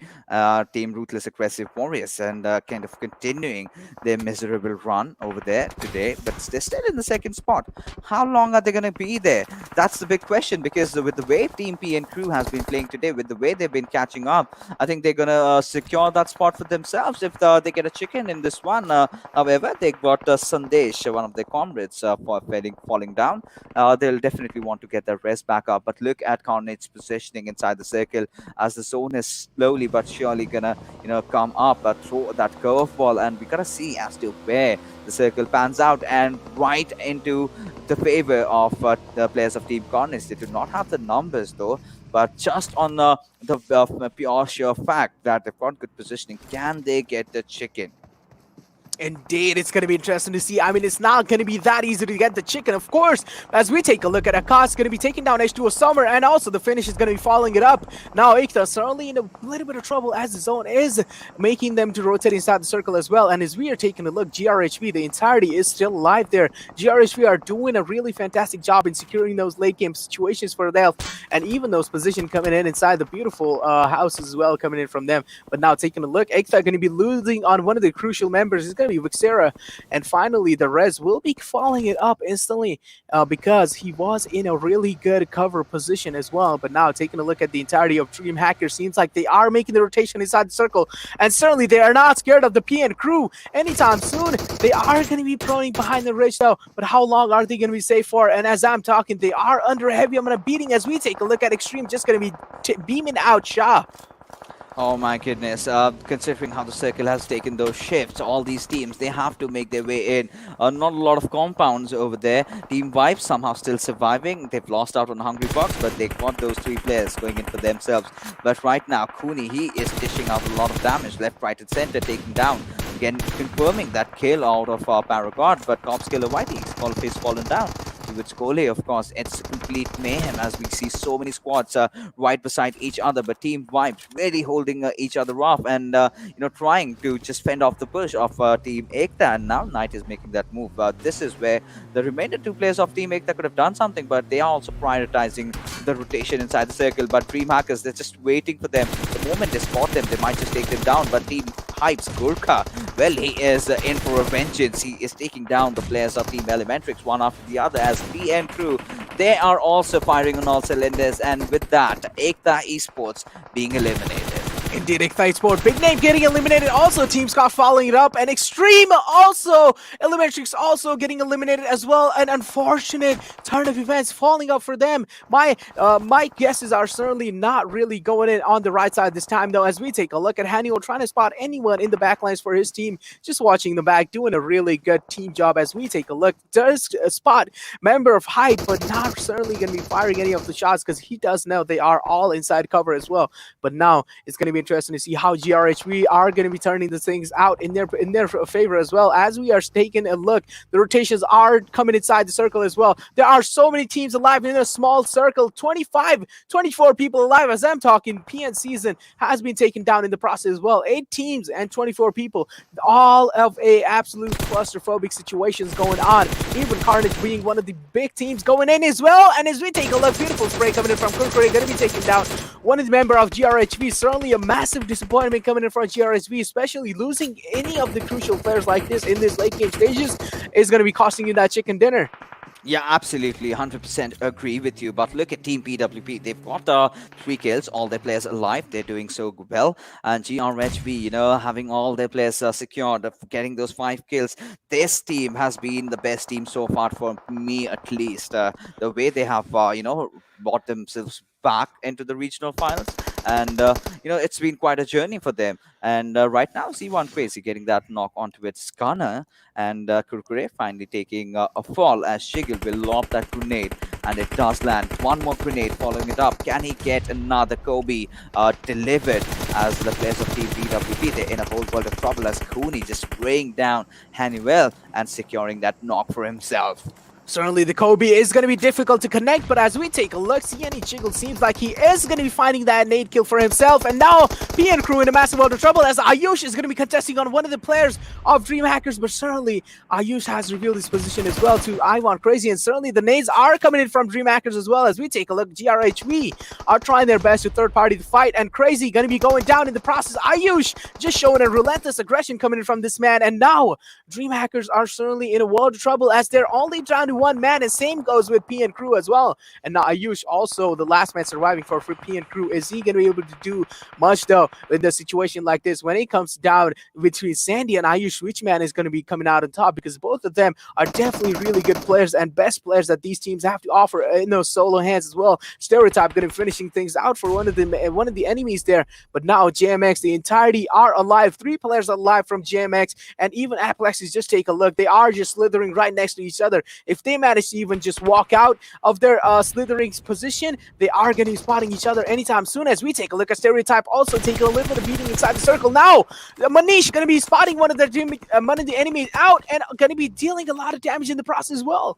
Team Ruthless Aggressive Warriors and kind of continuing their miserable run over there today. But they're still in the second spot. How long are they going to be there? That's the big question, because with the way Team P and crew has been playing today, with the way they've been catching up, I think they're going to secure that spot for themselves if they get a chicken in this one. However, they got Sandesh, one of their comrades, for falling down. They'll definitely want to get their rest back up, but look at Carnage's positioning inside the circle as the zone is slowly but surely gonna come up, throw that curveball, and we gotta see as to where the circle pans out, and right into the favor of the players of Team Carnage. They do not have the numbers though, but just on the pure sheer fact that they've got good positioning, can they get the chicken? Indeed, it's going to be interesting to see. I mean, it's not going to be that easy to get the chicken, of course. As we take a look at Akash, going to be taking down H2o Summer, and also the finish is going to be following it up. Now, Ekta certainly in a little bit of trouble as the zone is making them to rotate inside the circle as well. And as we are taking a look, GRHV, the entirety is still alive there. GRHV are doing a really fantastic job in securing those late game situations for them, and even those positions coming in inside the beautiful houses as well coming in from them. But now taking a look, Ekta going to be losing on one of the crucial members. It's going to be Vixera, and finally the res will be following it up instantly because he was in a really good cover position as well. But now taking a look at the entirety of DreamHackers, seems like they are making the rotation inside the circle, and certainly they are not scared of the PN crew anytime soon. They are going to be throwing behind the ridge though, but how long are they going to be safe for? And as I'm talking, they are under a heavy amount of beating as we take a look at Extreme, just going to be beaming out Shah. Oh my goodness, considering how the circle has taken those shifts, all these teams, they have to make their way in. Not a lot of compounds over there. Team Vibe somehow still surviving. They've lost out on Hungry Box, but they got those 3 players going in for themselves. But right now, Kuni, he is dishing out a lot of damage, left, right, and center, taking down. Again, confirming that kill out of Paragon, but top skiller Whitey, he's fallen down. towards Kole. Of course, it's complete mayhem as we see so many squads right beside each other, but Team Vibes really holding each other off and trying to just fend off the push of Team Ekta. And now Knight is making that move. This is where the remainder two players of Team Ekta could have done something, but they are also prioritizing the rotation inside the circle. But DreamHackers, they're just waiting for them. The moment they spot them, they might just take them down. But Team Hype's Gurkha, well, he is in for a vengeance. He is taking down the players of Team Elementrix one after the other as PM Crew, they are also firing on all cylinders. And with that, Ekta Esports being eliminated. Indeed, Ekta Esports, big name getting eliminated. Also, Team Scott following it up, and Extreme also, Elementrix also getting eliminated as well. An unfortunate turn of events falling up for them. My guesses are certainly not really going in on the right side this time, though. As we take a look at Haniel trying to spot anyone in the backlines for his team, just watching the back, doing a really good team job. As we take a look, does spot member of Hype, but not certainly going to be firing any of the shots because he does know they are all inside cover as well. But now it's going to be interesting to see how GRHV are going to be turning the things out in their favor as well. As we are taking a look, the rotations are coming inside the circle as well. There are so many teams alive in a small circle. 24 people alive as I'm talking. PN season has been taken down in the process as well. 8 teams and 24 people. All of a absolute claustrophobic situations going on. Even Carnage being one of the big teams going in as well. And as we take a look, beautiful spray coming in from Kurkure, going to be taken down. One of the member of GRHV, certainly a massive disappointment coming in from GRHV, especially losing any of the crucial players like this in this late game stages is going to be costing you that chicken dinner. Yeah, absolutely, 100% agree with you. But look at Team PWP. They've got 3 kills, all their players alive. They're doing so well. And GRHV, having all their players secured, getting those 5 kills. This team has been the best team so far for me, at least. The way they have, brought themselves back into the regional finals. And, it's been quite a journey for them. And right now, C1 Crazy getting that knock onto its gunner. And Kurkure finally taking a fall as Shigil will lob that grenade. And it does land. One more grenade following it up. Can he get another Kobe delivered as the players of Team PWP? They're in a whole world of trouble as Cooney just spraying down Haniwell and securing that knock for himself. Certainly, the Kobe is going to be difficult to connect, but as we take a look, CNE Chiggle seems like he is going to be finding that nade kill for himself. And now, PN Crew in a massive world of trouble as Ayush is going to be contesting on one of the players of DreamHackers. But certainly, Ayush has revealed his position as well to I1 Crazy. And certainly, the nades are coming in from DreamHackers as well. As we take a look, GRHV are trying their best to third-party the fight. And Crazy going to be going down in the process. Ayush just showing a relentless aggression coming in from this man. And now, DreamHackers are certainly in a world of trouble as they're only down to 1 man, and same goes with PN Crew as well. And now Ayush also the last man surviving for PN Crew. Is he going to be able to do much though in the situation like this? When it comes down between Sandy and Ayush, which man is going to be coming out on top? Because both of them are definitely really good players and best players that these teams have to offer in those solo hands as well. Stereotype going to be finishing things out for one of the enemies there. But now JMX, the entirety are alive. 3 players alive from JMX, and even Aplexis, just take a look. They are just slithering right next to each other. If they manage to even just walk out of their slithering position, they are going to be spotting each other anytime soon. As we take a look at Stereotype also taking a little bit of beating inside the circle. Now Manish going to be spotting one of the enemies out and going to be dealing a lot of damage in the process as well.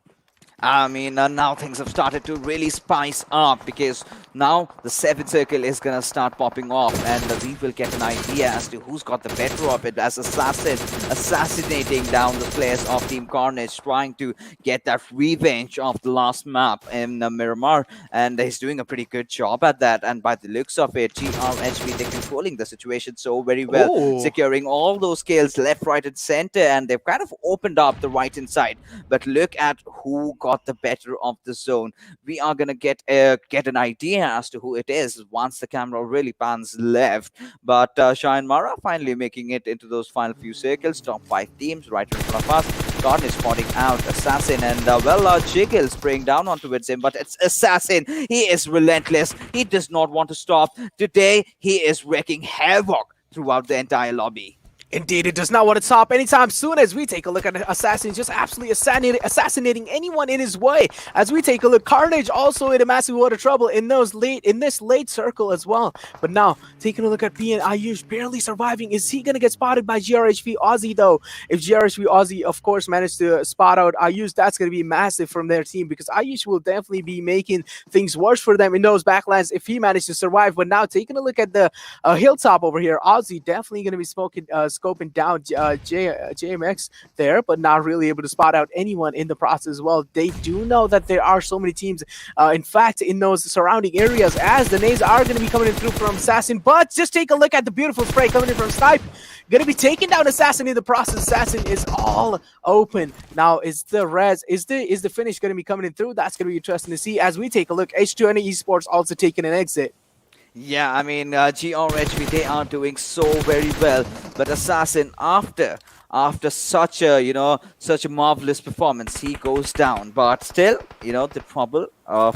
I mean, now things have started to really spice up because now the 7th circle is going to start popping off and we will get an idea as to who's got the better of it as Assassin assassinating down the players of Team Carnage, trying to get that revenge of the last map in Miramar, and he's doing a pretty good job at that. And by the looks of it, GRHV, they're controlling the situation so very well, securing all those kills left, right, and center, and they've kind of opened up the right hand side. But look at who got the better of the zone. We are gonna get an idea as to who it is once the camera really pans left. But JyanMaara finally making it into those final few circles. Top 5 teams right in front of us. Carnage is spotting out Assassin, and Jiggle spraying down onto him, but it's Assassin. He is relentless. He does not want to stop. Today, he is wreaking havoc throughout the entire lobby. Indeed, it does not want to stop anytime soon as we take a look at Assassin just absolutely assassinating anyone in his way. As we take a look, Carnage also in a massive world of trouble in this late circle as well. But now, taking a look at P and Ayush barely surviving. Is he going to get spotted by GRHV Aussie though? If GRHV Aussie, of course, managed to spot out Ayush, that's going to be massive from their team because Ayush will definitely be making things worse for them in those backlands if he managed to survive. But now, taking a look at the hilltop over here, Aussie definitely going to be scoping down JMX there, but not really able to spot out anyone in the process as well. They do know that there are so many teams, in fact, in those surrounding areas, as the nades are going to be coming in through from Assassin. But just take a look at the beautiful spray coming in from Snipe. Going to be taking down Assassin in the process. Assassin is all open. Now, is the finish going to be coming in through? That's going to be interesting to see as we take a look. H2o Esports also taking an exit. Yeah, I mean, GRHV, they are doing so very well. But Assassin, after such a, such a marvelous performance, he goes down. But still, the trouble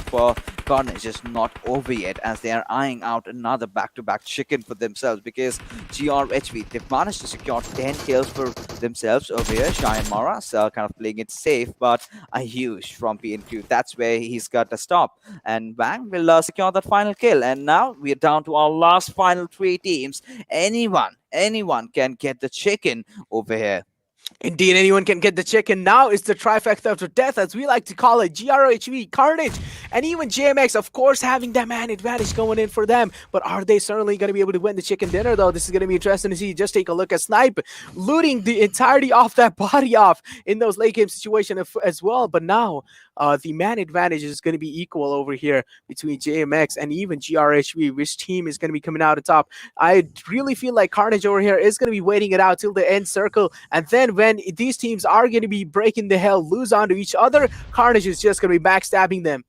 for Carnage is not over yet as they are eyeing out another back-to-back chicken for themselves because GRHV, they've managed to secure 10 kills for themselves over here. JyanMaara kind of playing it safe, but Ayush from PNQ, that's where he's got to stop. And Bang will secure that final kill. And now we are down to our last final 3 teams. Anyone can get the chicken over here. Indeed, anyone can get the chicken. Now it's the trifecta of death, as we like to call it. GRHV, Carnage, and even JMX, of course, having that man advantage going in for them. But are they certainly going to be able to win the chicken dinner, though? This is going to be interesting to see. Just take a look at Snipe, looting the entirety of that body off in those late game situation as well. But now, the man advantage is going to be equal over here between JMX and even GRHV. Which team is going to be coming out on top? I really feel like Carnage over here is going to be waiting it out till the end circle, and then when these teams are going to be breaking the hell loose onto each other, Carnage is just going to be backstabbing them.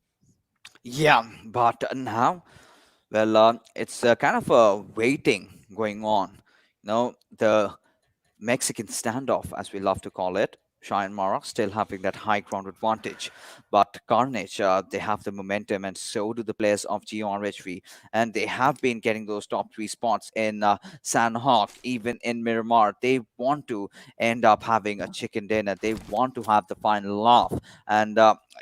Yeah, but now, well, it's kind of a waiting going on. The Mexican standoff, as we love to call it. JyanMaara still having that high ground advantage, but Carnage, they have the momentum, and so do the players of GRHV, and they have been getting those top 3 spots in Sanhok, even in Miramar. They want to end up having a chicken dinner. They want to have the final laugh, and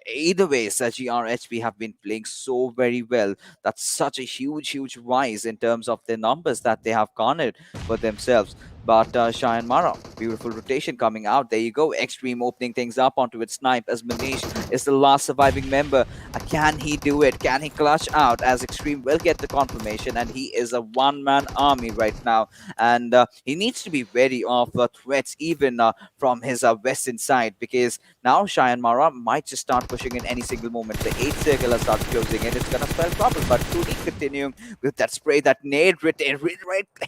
either ways, GRHV have been playing so very well. That's such a huge rise in terms of the numbers that they have garnered for themselves. But JyanMaara, beautiful rotation coming out. There you go. Extreme opening things up onto its Snipe as Manish is the last surviving member. Can he do it? Can he clutch out as Extreme will get the confirmation? And he is a one-man army right now. And he needs to be wary of threats even from his western side, because now JyanMaara might just start pushing in any single moment. The 8th circle has started closing in. It's going to spell trouble. But KWIN continuing with that spray, that nade right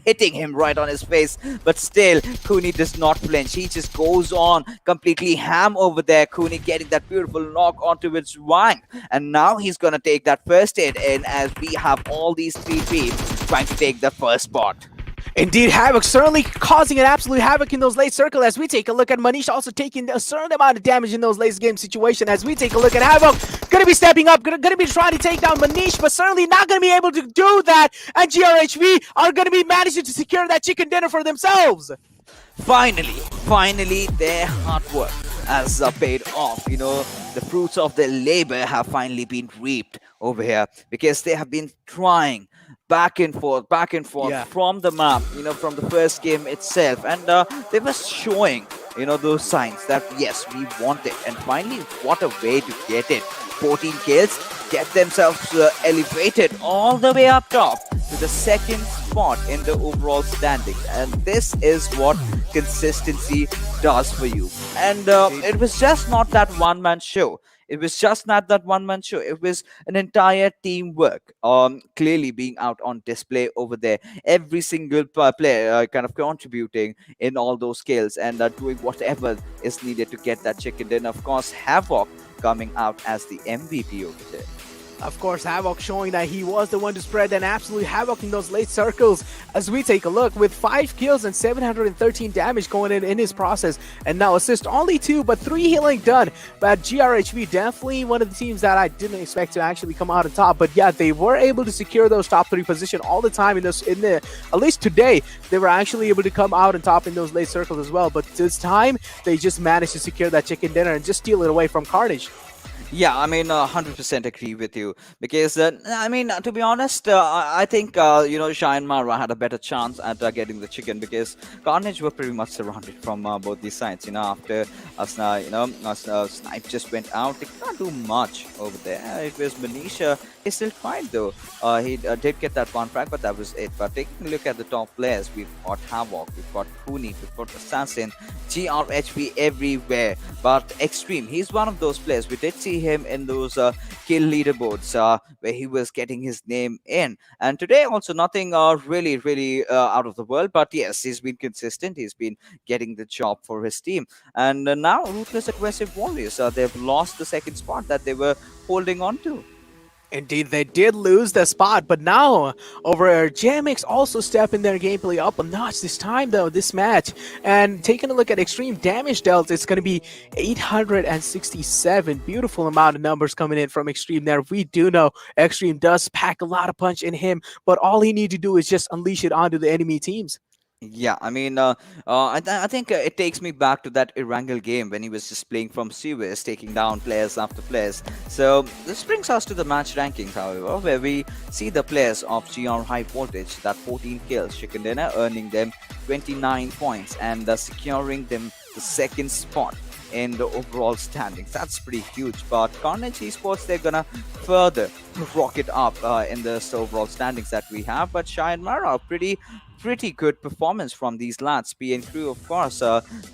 hitting him right on his face. But still, KWIN does not flinch. He just goes on completely ham over there. KWIN getting that beautiful knock onto its wang. And now he's going to take that first hit in as we have all these 3 teams trying to take the first spot. Indeed, Havoc certainly causing an absolute havoc in those late circle as we take a look at Manish also taking a certain amount of damage in those late game situation as we take a look at Havoc. Going to be stepping up, going to be trying to take down Manish, but certainly not going to be able to do that. And GRHV are going to be managing to secure that chicken dinner for themselves. Finally, their hard work has paid off. The fruits of their labor have finally been reaped over here because they have been trying back and forth from the map, from the first game itself. And they were showing, those signs that, yes, we want it. And finally, what a way to get it. 14 kills, get themselves elevated all the way up top to the 2nd spot in the overall standings. And this is what consistency does for you. And it was just not that one-man show. It was an entire teamwork clearly being out on display over there. Every single player kind of contributing in all those skills and doing whatever is needed to get that chicken dinner. Of course, Havoc coming out as the MVP over there. Of course, Havoc showing that he was the one to spread an absolute havoc in those late circles. As we take a look, with 5 kills and 713 damage going in his process, and now assist only 2, but 3 healing done. But GRHV definitely one of the teams that I didn't expect to actually come out on top. But yeah, they were able to secure those top 3 position all the time at least today. They were actually able to come out on top in those late circles as well. But this time, they just managed to secure that chicken dinner and just steal it away from Carnage. Yeah, I mean, 100% agree with you because, I mean, to be honest, I think, JyanMaara had a better chance at getting the chicken because Carnage were pretty much surrounded from both these sides. After Snipe just went out, they can't do much over there. It was Manisha. He's still fine though. He did get that one frag, but that was it. But taking a look at the top players, we've got Havoc, we've got Kuni, we've got Assassin, GRHV everywhere. But Extreme, he's one of those players. We did see him in those kill leaderboards where he was getting his name in. And today also nothing really out of the world. But yes, he's been consistent. He's been getting the job for his team. And now Ruthless Aggressive Warriors, they've lost the second spot that they were holding on to. Indeed, they did lose the spot, but now over JMX also stepping their gameplay up a notch this time, though, this match. And taking a look at extreme damage dealt, it's going to be 867. Beautiful amount of numbers coming in from Extreme there. We do know Extreme does pack a lot of punch in him, but all he needs to do is just unleash it onto the enemy teams. Yeah, I mean, I think it takes me back to that Erangel game when he was just playing from Suez, taking down players after players. So this brings us to the match rankings, however, where we see the players of GRHIGHVOLTAGE, that 14 kills, chicken dinner, earning them 29 points and securing them the second spot in the overall standings. That's pretty huge. But Carnage Esports, they're gonna further rocket up in the overall standings that we have. But JyanMaara, pretty good performance from these lads. P and crew, of course,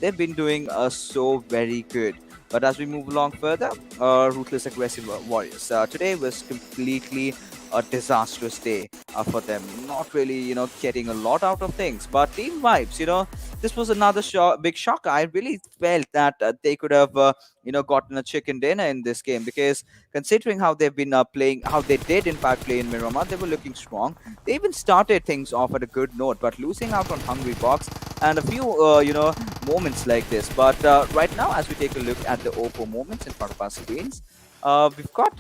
they've been doing so very good. But as we move along further, Ruthless Aggressive Warriors, today was completely a disastrous day for them. Not really, getting a lot out of things. But team vibes, this was another big shock. I really felt that they could have, gotten a chicken dinner in this game because considering how they've been playing, how they did in fact play in Miramar, they were looking strong. They even started things off at a good note, but losing out on Hungry Box and a few, moments like this. But right now, as we take a look at the OPPO moments in front of our screens, we've got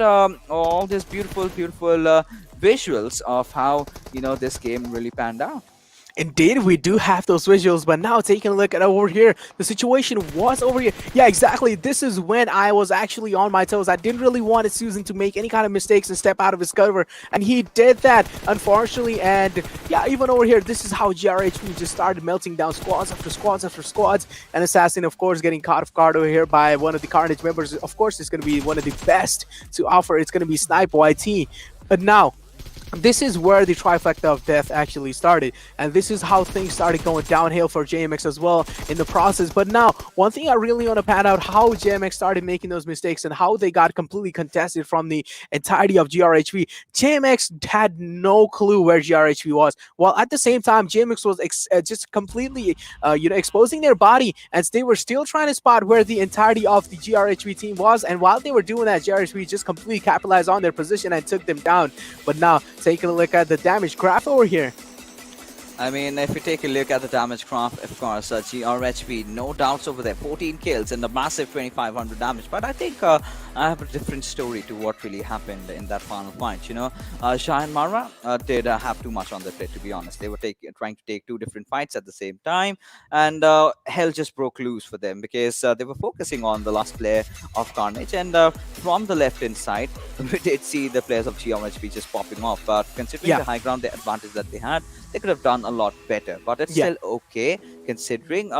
all these beautiful visuals of how this game really panned out. Indeed, we do have those visuals, but now taking a look at over here, the situation was over here. Yeah, exactly. This is when I was actually on my toes. I didn't really want Susan to make any kind of mistakes and step out of his cover, and he did that, unfortunately. And yeah, even over here, this is how GRHP just started melting down squads after squads after squads. And Assassin, of course, getting caught off guard over here by one of the Carnage members. Of course, it's going to be one of the best to offer. It's going to be Snipe YT. But now, this is where the trifecta of death actually started, and this is how things started going downhill for JMX as well in the process. But now, one thing I really want to pan out, how JMX started making those mistakes and how they got completely contested from the entirety of GRHV. JMX had no clue where GRHV was, while at the same time, JMX was just completely, exposing their body, and they were still trying to spot where the entirety of the GRHV team was. And while they were doing that, GRHV just completely capitalized on their position and took them down. But now, taking a look at the damage graph over here. I mean, if you take a look at the damage graph, of course, GRHV, no doubts over there, 14 kills and a massive 2500 damage. But I think I have a different story to what really happened in that final fight. JyanMaara did have too much on their plate, to be honest. They were trying to take 2 different fights at the same time, and hell just broke loose for them because they were focusing on the last player of Carnage. And from the left-hand side, we did see the players of GRHV just popping off. But considering the high ground, the advantage that they had, they could have done a lot better, but it's still okay considering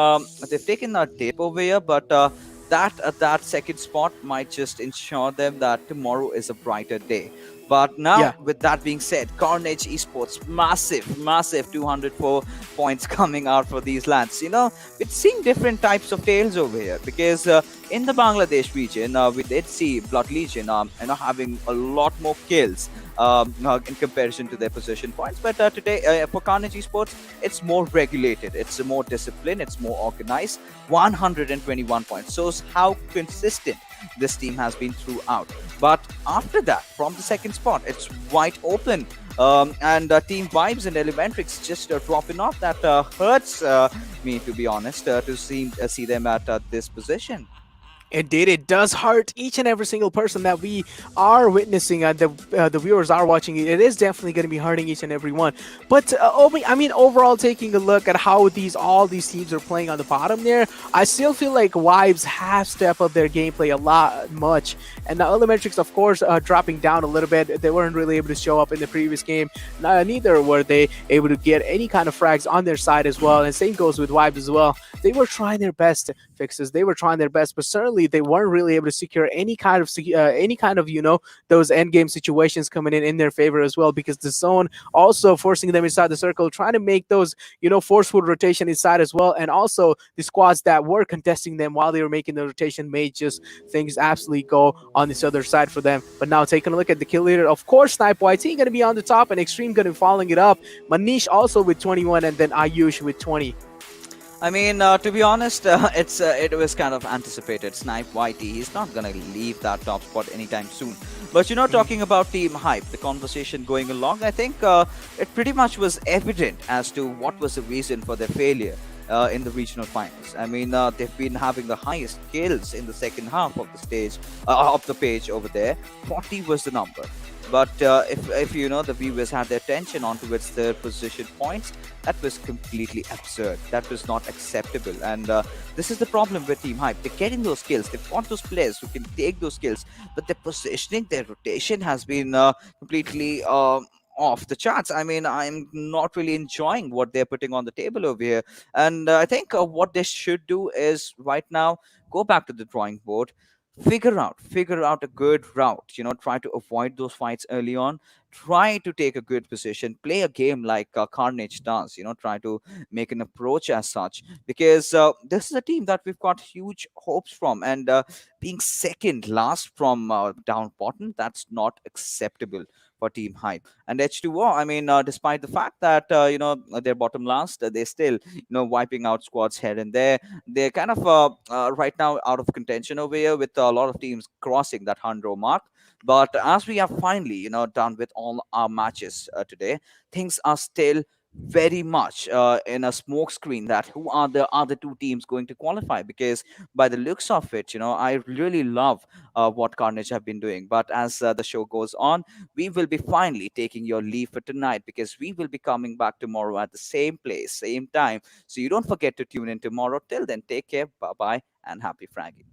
they've taken a dip over here. But that second spot might just ensure them that tomorrow is a brighter day. But now, with that being said, Carnage Esports, massive 204 points coming out for these lads. We're seeing different types of tales over here because in the Bangladesh region, we did see Blood Legion, having a lot more kills in comparison to their possession points. But today, for Carnage Esports, it's more regulated, it's more disciplined, it's more organized. 121 points shows how consistent this team has been throughout. But after that, from the second spot, it's wide open. And Team Vibes and Elementrix just dropping off. That hurts me, to be honest, to see them at this position. Indeed, it does hurt each and every single person that we are witnessing. The viewers are watching it. It is definitely going to be hurting each and every one. But I mean, overall, taking a look at how all these teams are playing on the bottom there, I still feel like Vibes have stepped up their gameplay a lot much. And the Elementrix, of course, dropping down a little bit. They weren't really able to show up in the previous game. Neither were they able to get any kind of frags on their side as well. And same goes with Vibes as well. They were trying their best fixes. They were trying their best, but certainly they weren't really able to secure any kind of those end game situations coming in their favor as well, because the zone also forcing them inside the circle, trying to make those forceful rotation inside as well, and also the squads that were contesting them while they were making the rotation made just things absolutely go on this other side for them. But now taking a look at the kill leader, of course, Snipe YT going to be on the top and Extreme going to be following it up. Manish also with 21, and then Ayush with 20. I mean, to be honest, it was kind of anticipated. Snipe YT, he's not gonna leave that top spot anytime soon. But talking about Team Hype, the conversation going along, I think it pretty much was evident as to what was the reason for their failure in the regional finals. I mean, they've been having the highest kills in the second half of the stage, of the page over there. 40 was the number. But if the viewers had their attention on towards their position points, that was completely absurd. That was not acceptable. And this is the problem with Team Hype. They're getting those kills. They've got those players who can take those kills, but their positioning, their rotation has been completely off the charts. I mean, I'm not really enjoying what they're putting on the table over here. And I think what they should do is right now go back to the drawing board, figure out a good route. Try to avoid those fights early on, try to take a good position, play a game like Carnage does. Try to make an approach as such, because this is a team that we've got huge hopes from. And being second last from down bottom, that's not acceptable for Team Hype. And H2o, I mean, despite the fact that they're bottom last, they're still wiping out squads here and there. They're kind of right now out of contention over here, with a lot of teams crossing that 100 mark. But as we have finally done with all our matches today, things are still very much in a smoke screen, that who are the other two teams going to qualify. Because by the looks of it, I really love what Carnage have been doing. But as the show goes on, we will be finally taking your leave for tonight, because we will be coming back tomorrow at the same place, same time. So you don't forget to tune in tomorrow. Till then, take care, bye bye, and happy fragging.